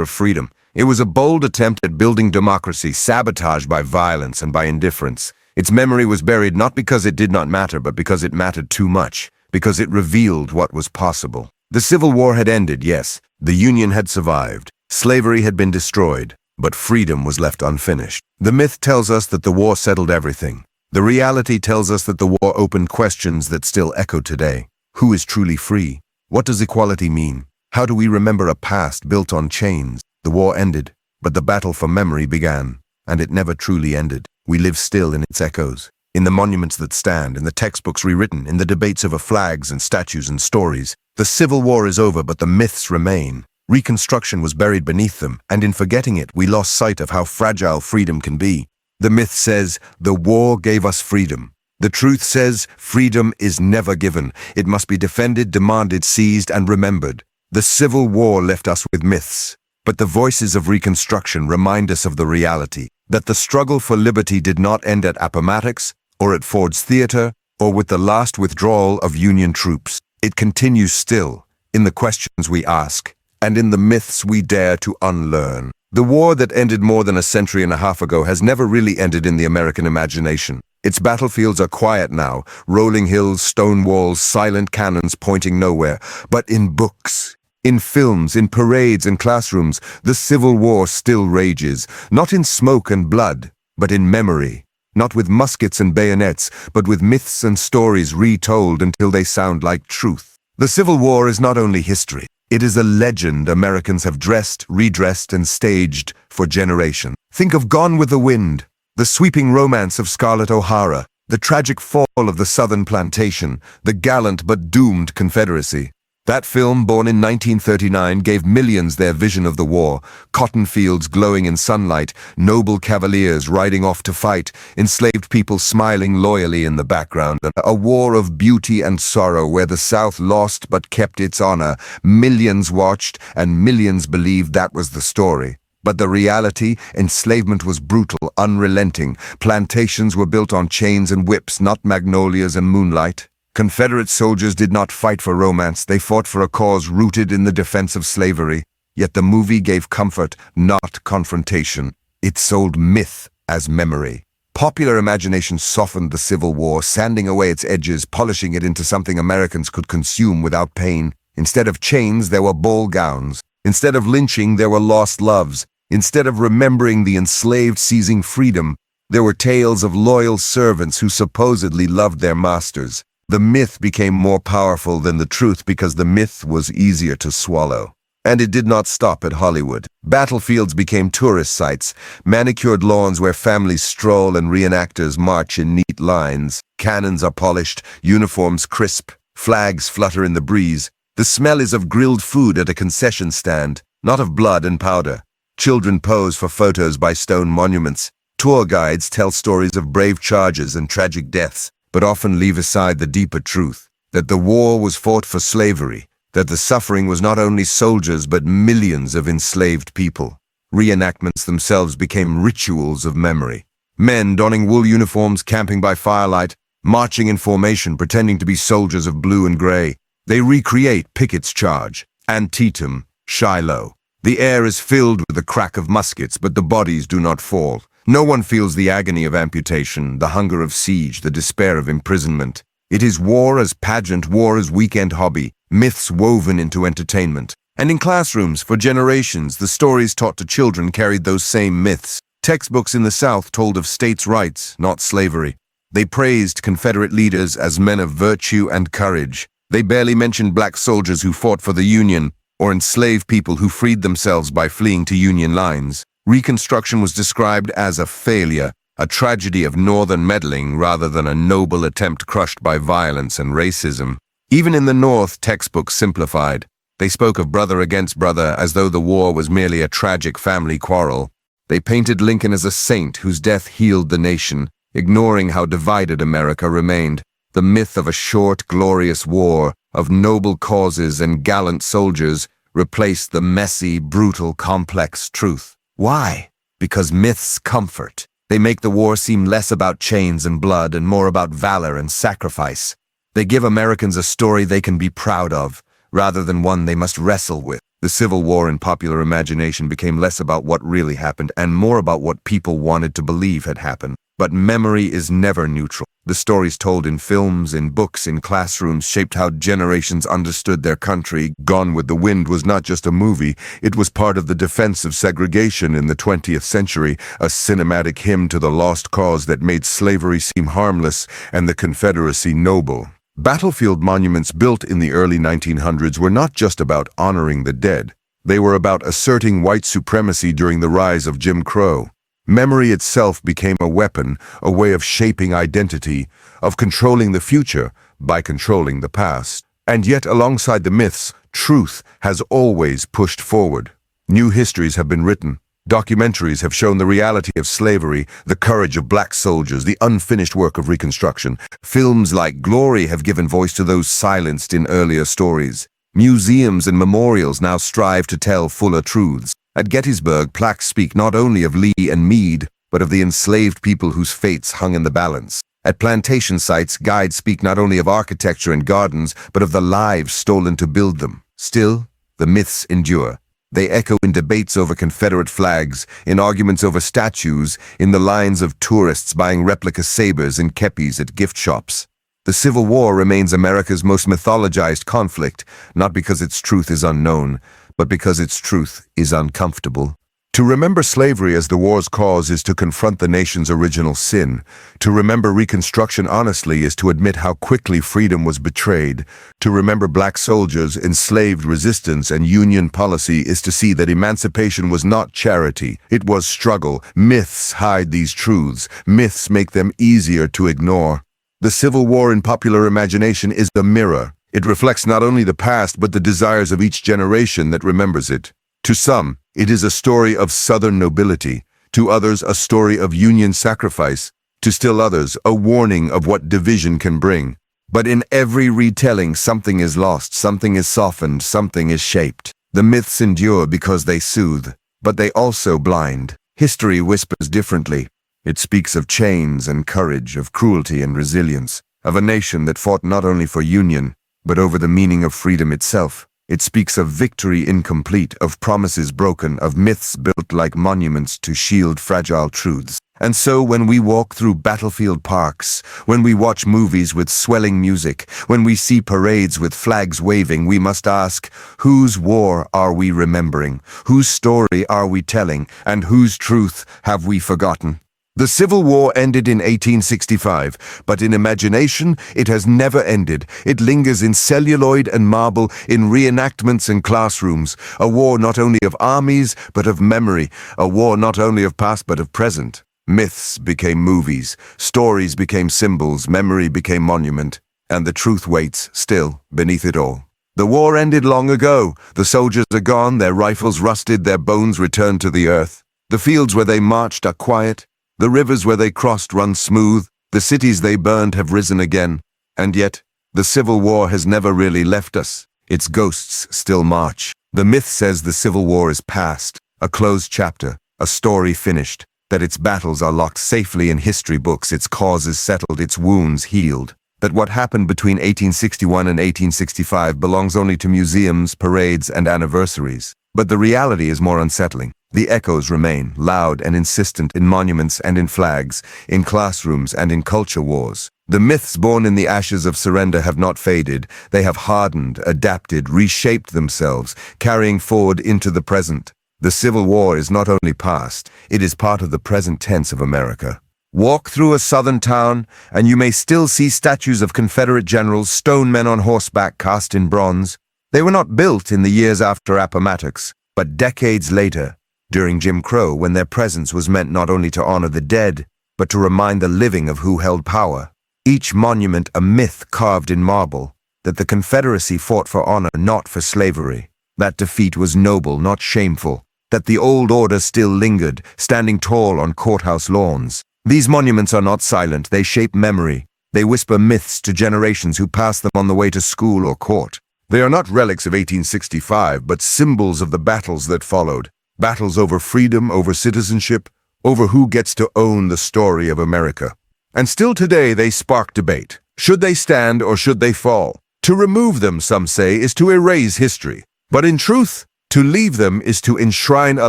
of freedom. It was a bold attempt at building democracy, sabotaged by violence and by indifference. Its memory was buried not because it did not matter, but because it mattered too much, because it revealed what was possible. The Civil War had ended, yes. The Union had survived. Slavery had been destroyed. But freedom was left unfinished. The myth tells us that the war settled everything. The reality tells us that the war opened questions that still echo today. Who is truly free? What does equality mean? How do we remember a past built on chains? The war ended, but the battle for memory began, and it never truly ended. We live still in its echoes, in the monuments that stand, in the textbooks rewritten, in the debates over flags and statues and stories. The Civil War is over, but the myths remain. Reconstruction was buried beneath them, and in forgetting it, we lost sight of how fragile freedom can be. The myth says, the war gave us freedom. The truth says, freedom is never given. It must be defended, demanded, seized, and remembered. The Civil War left us with myths, but the voices of Reconstruction remind us of the reality, that the struggle for liberty did not end at Appomattox, or at Ford's Theater, or with the last withdrawal of Union troops. It continues still, in the questions we ask, and in the myths we dare to unlearn. The war that ended more than a century and a half ago has never really ended in the American imagination. Its battlefields are quiet now, rolling hills, stone walls, silent cannons pointing nowhere. But in books, in films, in parades and classrooms, the Civil War still rages, not in smoke and blood, but in memory. Not with muskets and bayonets, but with myths and stories retold until they sound like truth. The Civil War is not only history. It is a legend Americans have dressed, redressed, and staged for generations. Think of Gone with the Wind, the sweeping romance of Scarlett O'Hara, the tragic fall of the Southern plantation, the gallant but doomed Confederacy. That film, born in 1939, gave millions their vision of the war. Cotton fields glowing in sunlight, noble cavaliers riding off to fight, enslaved people smiling loyally in the background. A war of beauty and sorrow where the South lost but kept its honor. Millions watched and millions believed that was the story. But the reality, enslavement was brutal, unrelenting. Plantations were built on chains and whips, not magnolias and moonlight. Confederate soldiers did not fight for romance, they fought for a cause rooted in the defense of slavery. Yet the movie gave comfort, not confrontation. It sold myth as memory. Popular imagination softened the Civil War, sanding away its edges, polishing it into something Americans could consume without pain. Instead of chains, there were ball gowns. Instead of lynching, there were lost loves. Instead of remembering the enslaved seizing freedom, there were tales of loyal servants who supposedly loved their masters. The myth became more powerful than the truth because the myth was easier to swallow. And it did not stop at Hollywood. Battlefields became tourist sites, manicured lawns where families stroll and reenactors march in neat lines. Cannons are polished, uniforms crisp, flags flutter in the breeze. The smell is of grilled food at a concession stand, not of blood and powder. Children pose for photos by stone monuments. Tour guides tell stories of brave charges and tragic deaths, but often leave aside the deeper truth, that the war was fought for slavery, that the suffering was not only soldiers but millions of enslaved people. Reenactments themselves became rituals of memory. Men donning wool uniforms camping by firelight, marching in formation, pretending to be soldiers of blue and gray. They recreate Pickett's charge, Antietam, Shiloh. The air is filled with the crack of muskets, but the bodies do not fall. No one feels the agony of amputation, the hunger of siege, the despair of imprisonment. It is war as pageant, war as weekend hobby, myths woven into entertainment. And in classrooms, for generations, the stories taught to children carried those same myths. Textbooks in the South told of states' rights, not slavery. They praised Confederate leaders as men of virtue and courage. They barely mentioned black soldiers who fought for the Union, or enslaved people who freed themselves by fleeing to Union lines. Reconstruction was described as a failure, a tragedy of Northern meddling rather than a noble attempt crushed by violence and racism. Even in the North, textbooks simplified. They spoke of brother against brother as though the war was merely a tragic family quarrel. They painted Lincoln as a saint whose death healed the nation, ignoring how divided America remained. The myth of a short, glorious war, of noble causes and gallant soldiers, replaced the messy, brutal, complex truth. Why? Because myths comfort. They make the war seem less about chains and blood and more about valor and sacrifice. They give Americans a story they can be proud of, rather than one they must wrestle with. The Civil War in popular imagination became less about what really happened and more about what people wanted to believe had happened. But memory is never neutral. The stories told in films, in books, in classrooms shaped how generations understood their country. Gone with the Wind was not just a movie, it was part of the defense of segregation in the 20th century, a cinematic hymn to the lost cause that made slavery seem harmless and the Confederacy noble. Battlefield monuments built in the early 1900s were not just about honoring the dead. They were about asserting white supremacy during the rise of Jim Crow. Memory itself became a weapon, a way of shaping identity, of controlling the future by controlling the past. And yet, alongside the myths, truth has always pushed forward. New histories have been written. Documentaries have shown the reality of slavery, the courage of black soldiers, the unfinished work of Reconstruction. Films like Glory have given voice to those silenced in earlier stories. Museums and memorials now strive to tell fuller truths. At Gettysburg, plaques speak not only of Lee and Meade, but of the enslaved people whose fates hung in the balance. At plantation sites, guides speak not only of architecture and gardens, but of the lives stolen to build them. Still, the myths endure. They echo in debates over Confederate flags, in arguments over statues, in the lines of tourists buying replica sabers and kepis at gift shops. The Civil War remains America's most mythologized conflict, not because its truth is unknown, but because its truth is uncomfortable. To remember slavery as the war's cause is to confront the nation's original sin. To remember Reconstruction honestly is to admit how quickly freedom was betrayed. To remember black soldiers, enslaved resistance, and Union policy is to see that emancipation was not charity, it was struggle. Myths hide these truths. Myths make them easier to ignore. The Civil War in popular imagination is a mirror. It reflects not only the past, but the desires of each generation that remembers it. To some, it is a story of Southern nobility. To others, a story of Union sacrifice. To still others, a warning of what division can bring. But in every retelling, something is lost, something is softened, something is shaped. The myths endure because they soothe, but they also blind. History whispers differently. It speaks of chains and courage, of cruelty and resilience, of a nation that fought not only for union, but over the meaning of freedom itself. It speaks of victory incomplete, of promises broken, of myths built like monuments to shield fragile truths. And so when we walk through battlefield parks, when we watch movies with swelling music, when we see parades with flags waving, we must ask, whose war are we remembering? Whose story are we telling? And whose truth have we forgotten? The Civil War ended in 1865, but in imagination, it has never ended. It lingers in celluloid and marble, in reenactments and classrooms. A war not only of armies, but of memory. A war not only of past, but of present. Myths became movies. Stories became symbols. Memory became monument. And the truth waits, still, beneath it all. The war ended long ago. The soldiers are gone, their rifles rusted, their bones returned to the earth. The fields where they marched are quiet. The rivers where they crossed run smooth, the cities they burned have risen again. And yet, the Civil War has never really left us. Its ghosts still march. The myth says the Civil War is past, a closed chapter, a story finished. that its battles are locked safely in history books, its causes settled, its wounds healed, that what happened between 1861 and 1865 belongs only to museums, parades, and anniversaries. But the reality is more unsettling. The echoes remain, loud and insistent, in monuments and in flags, in classrooms and in culture wars. The myths born in the ashes of surrender have not faded. They have hardened, adapted, reshaped themselves, carrying forward into the present. The Civil War is not only past, it is part of the present tense of America. Walk through a southern town, and you may still see statues of Confederate generals, stone men on horseback cast in bronze. They were not built in the years after Appomattox, but decades later, during Jim Crow, when their presence was meant not only to honor the dead, but to remind the living of who held power. Each monument a myth carved in marble, that the Confederacy fought for honor, not for slavery. That defeat was noble, not shameful. That the old order still lingered, standing tall on courthouse lawns. These monuments are not silent, they shape memory. They whisper myths to generations who pass them on the way to school or court. They are not relics of 1865, but symbols of the battles that followed. Battles over freedom, over citizenship, over who gets to own the story of America. And still today they spark debate. Should they stand or should they fall? To remove them, some say, is to erase history. But in truth, to leave them is to enshrine a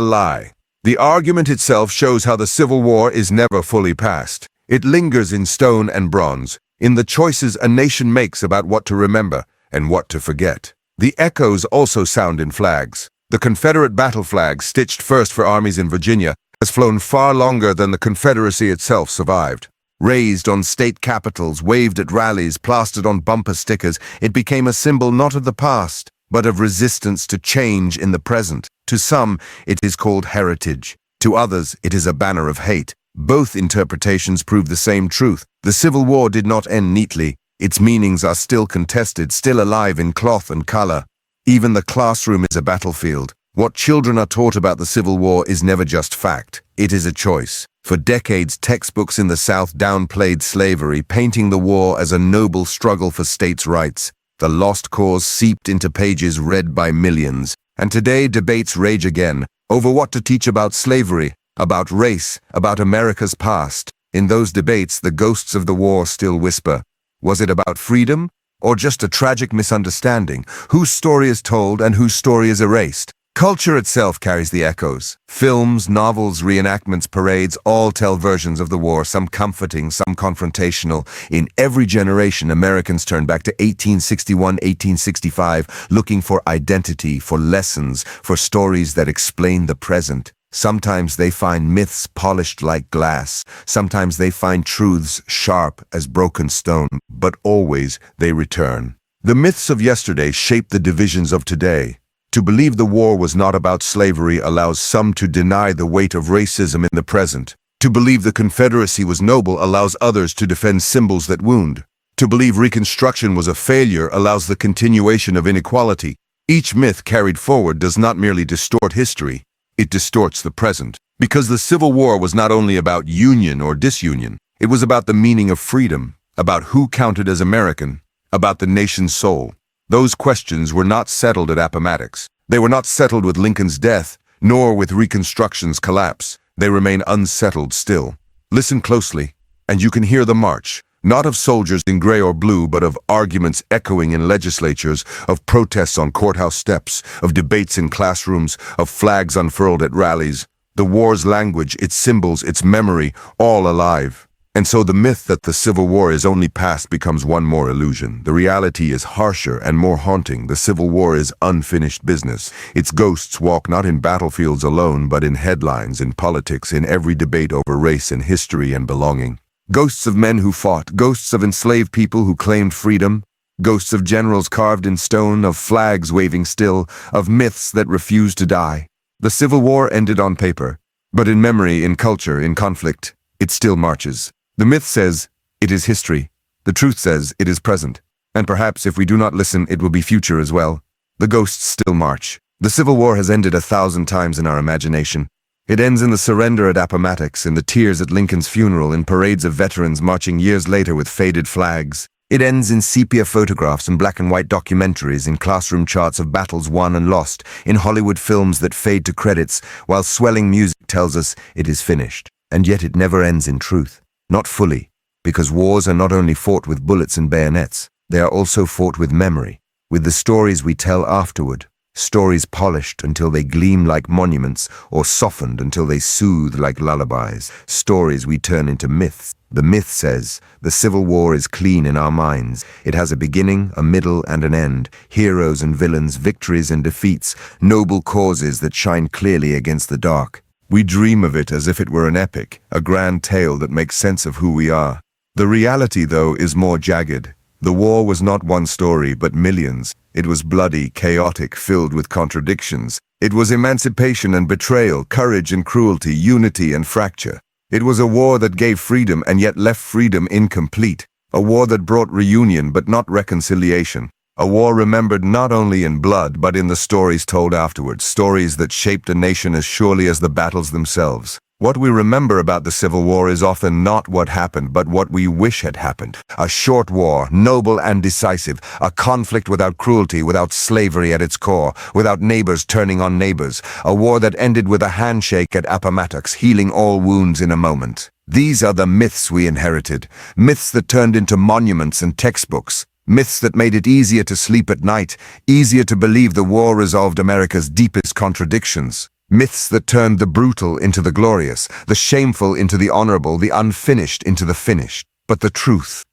lie. The argument itself shows how the Civil War is never fully past. It lingers in stone and bronze, in the choices a nation makes about what to remember and what to forget. The echoes also sound in flags. The Confederate battle flag, stitched first for armies in Virginia, has flown far longer than the Confederacy itself survived. Raised on state capitals, waved at rallies, plastered on bumper stickers, it became a symbol not of the past, but of resistance to change in the present. To some, it is called heritage. To others, it is a banner of hate. Both interpretations prove the same truth. The Civil War did not end neatly. Its meanings are still contested, still alive in cloth and color. Even the classroom is a battlefield. What children are taught about the Civil War is never just fact. It is a choice. For decades, textbooks in the South downplayed slavery, painting the war as a noble struggle for states' rights. The lost cause seeped into pages read by millions. And today, debates rage again over what to teach about slavery, about race, about America's past. In those debates, the ghosts of the war still whisper. Was it about freedom, or just a tragic misunderstanding? Whose story is told and whose story is erased? Culture itself carries the echoes. Films, novels, reenactments, parades all tell versions of the war, some comforting, some confrontational. In every generation, Americans turn back to 1861, 1865, looking for identity, for lessons, for stories that explain the present. Sometimes they find myths polished like glass. Sometimes they find truths sharp as broken stone, but always they return. The myths of yesterday shape the divisions of today. To believe the war was not about slavery allows some to deny the weight of racism in the present. To believe the Confederacy was noble allows others to defend symbols that wound. To believe Reconstruction was a failure allows the continuation of inequality. Each myth carried forward does not merely distort history, it distorts the present. Because the Civil War was not only about union or disunion, it was about the meaning of freedom, about who counted as American, about the nation's soul. Those questions were not settled at Appomattox. They were not settled with Lincoln's death, nor with Reconstruction's collapse. They remain unsettled still. Listen closely, and you can hear the march, not of soldiers in gray or blue, but of arguments echoing in legislatures, of protests on courthouse steps, of debates in classrooms, of flags unfurled at rallies. The war's language, its symbols, its memory, all alive. And so the myth that the Civil War is only past becomes one more illusion. The reality is harsher and more haunting. The Civil War is unfinished business. Its ghosts walk not in battlefields alone, but in headlines, in politics, in every debate over race and history and belonging. Ghosts of men who fought, ghosts of enslaved people who claimed freedom, ghosts of generals carved in stone, of flags waving still, of myths that refuse to die. The Civil War ended on paper, but in memory, in culture, in conflict, it still marches. The myth says, it is history. The truth says, it is present. And perhaps if we do not listen, it will be future as well. The ghosts still march. The Civil War has ended 1,000 times in our imagination. It ends in the surrender at Appomattox, in the tears at Lincoln's funeral, in parades of veterans marching years later with faded flags. It ends in sepia photographs and black and white documentaries, in classroom charts of battles won and lost, in Hollywood films that fade to credits, while swelling music tells us it is finished. And yet it never ends in truth. Not fully, because wars are not only fought with bullets and bayonets, they are also fought with memory, with the stories we tell afterward, stories polished until they gleam like monuments or softened until they soothe like lullabies, stories we turn into myths. The myth says, the Civil War is clean in our minds. It has a beginning, a middle, and an end, heroes and villains, victories and defeats, noble causes that shine clearly against the dark. We dream of it as if it were an epic, a grand tale that makes sense of who we are. The reality, though, is more jagged. The war was not one story, but millions. It was bloody, chaotic, filled with contradictions. It was emancipation and betrayal, courage and cruelty, unity and fracture. It was a war that gave freedom and yet left freedom incomplete. A war that brought reunion but not reconciliation. A war remembered not only in blood but in the stories told afterwards, stories that shaped a nation as surely as the battles themselves. What we remember about the Civil War is often not what happened, but what we wish had happened. A short war, noble and decisive, a conflict without cruelty, without slavery at its core, without neighbors turning on neighbors, a war that ended with a handshake at Appomattox, healing all wounds in a moment. These are the myths we inherited, myths that turned into monuments and textbooks, myths that made it easier to sleep at night, easier to believe the war resolved America's deepest contradictions. Myths that turned the brutal into the glorious, the shameful into the honorable, the unfinished into the finished. But the truth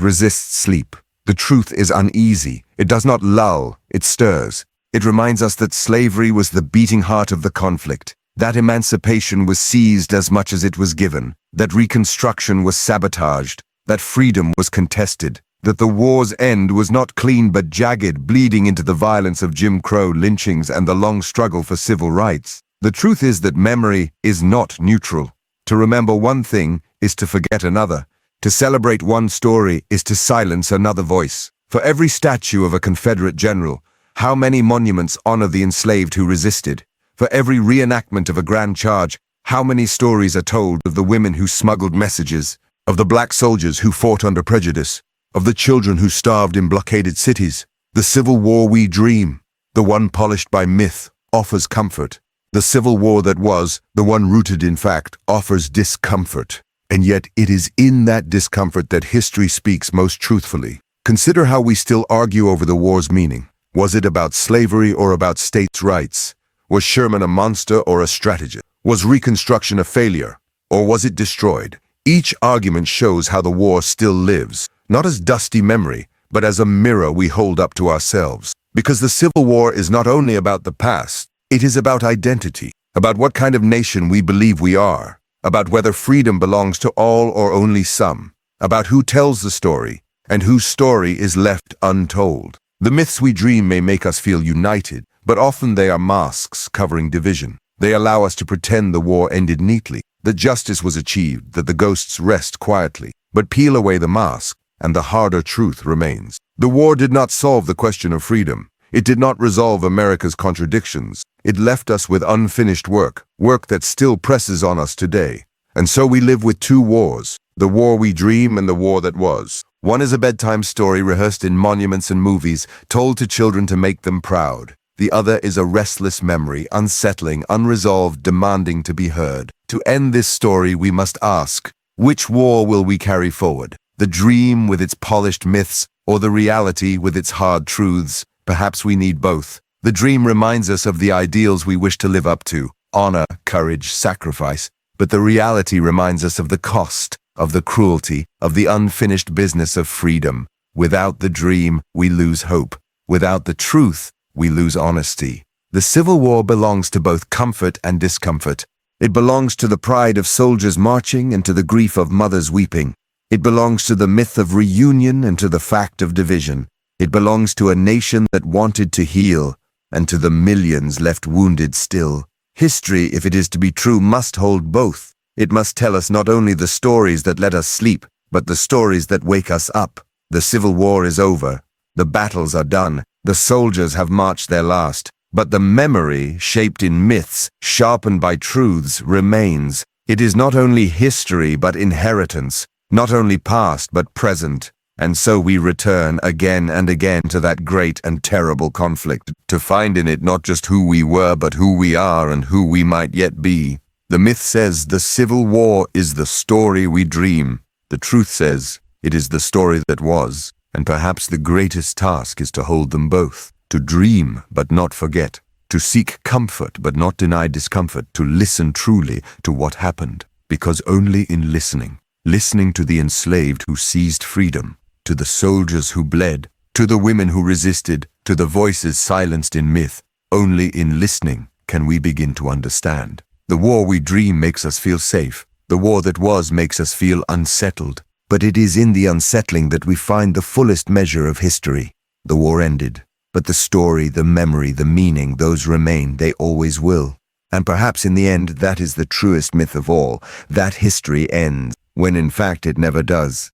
resists sleep. The truth is uneasy. It does not lull, it stirs. It reminds us that slavery was the beating heart of the conflict, that emancipation was seized as much as it was given, that Reconstruction was sabotaged, that freedom was contested, that the war's end was not clean but jagged, bleeding into the violence of Jim Crow lynchings and the long struggle for civil rights. The truth is that memory is not neutral. To remember one thing is to forget another. To celebrate one story is to silence another voice. For every statue of a Confederate general, how many monuments honor the enslaved who resisted? For every reenactment of a grand charge, how many stories are told of the women who smuggled messages, of the black soldiers who fought under prejudice, of the children who starved in blockaded cities? The Civil War we dream, the one polished by myth, offers comfort. The Civil War that was, the one rooted in fact, offers discomfort. And yet it is in that discomfort that history speaks most truthfully. Consider how we still argue over the war's meaning. Was it about slavery or about states' rights? Was Sherman a monster or a strategist? Was Reconstruction a failure, or was it destroyed? Each argument shows how the war still lives, not as dusty memory, but as a mirror we hold up to ourselves. Because the Civil War is not only about the past, it is about identity, about what kind of nation we believe we are, about whether freedom belongs to all or only some, about who tells the story, and whose story is left untold. The myths we dream may make us feel united, but often they are masks covering division. They allow us to pretend the war ended neatly, that justice was achieved, that the ghosts rest quietly. But peel away the mask, and the harder truth remains. The war did not solve the question of freedom. It did not resolve America's contradictions. It left us with unfinished work that still presses on us today. And so we live with two wars, the war we dream and the war that was. One is a bedtime story rehearsed in monuments and movies, told to children to make them proud. The other is a restless memory, unsettling, unresolved, demanding to be heard. To end this story, we must ask, which war will we carry forward? The dream with its polished myths, or the reality with its hard truths? Perhaps we need both. The dream reminds us of the ideals we wish to live up to, honor, courage, sacrifice. But the reality reminds us of the cost, of the cruelty, of the unfinished business of freedom. Without the dream, we lose hope. Without the truth, we lose honesty. The Civil War belongs to both comfort and discomfort. It belongs to the pride of soldiers marching and to the grief of mothers weeping. It belongs to the myth of reunion and to the fact of division. It belongs to a nation that wanted to heal and to the millions left wounded still. History, if it is to be true, must hold both. It must tell us not only the stories that let us sleep, but the stories that wake us up. The Civil War is over. The battles are done. The soldiers have marched their last. But the memory, shaped in myths, sharpened by truths, remains. It is not only history but inheritance, not only past but present. And so we return again and again to that great and terrible conflict, to find in it not just who we were but who we are and who we might yet be. The myth says the Civil War is the story we dream. The truth says it is the story that was, and perhaps the greatest task is to hold them both, to dream but not forget, to seek comfort but not deny discomfort, to listen truly to what happened, because only in listening to the enslaved who seized freedom, to the soldiers who bled, to the women who resisted, to the voices silenced in myth, only in listening can we begin to understand. The war we dream makes us feel safe. The war that was makes us feel unsettled. But it is in the unsettling that we find the fullest measure of history. The war ended, but the story, the memory, the meaning, those remain, they always will. And perhaps in the end, that is the truest myth of all, that history ends, when in fact it never does.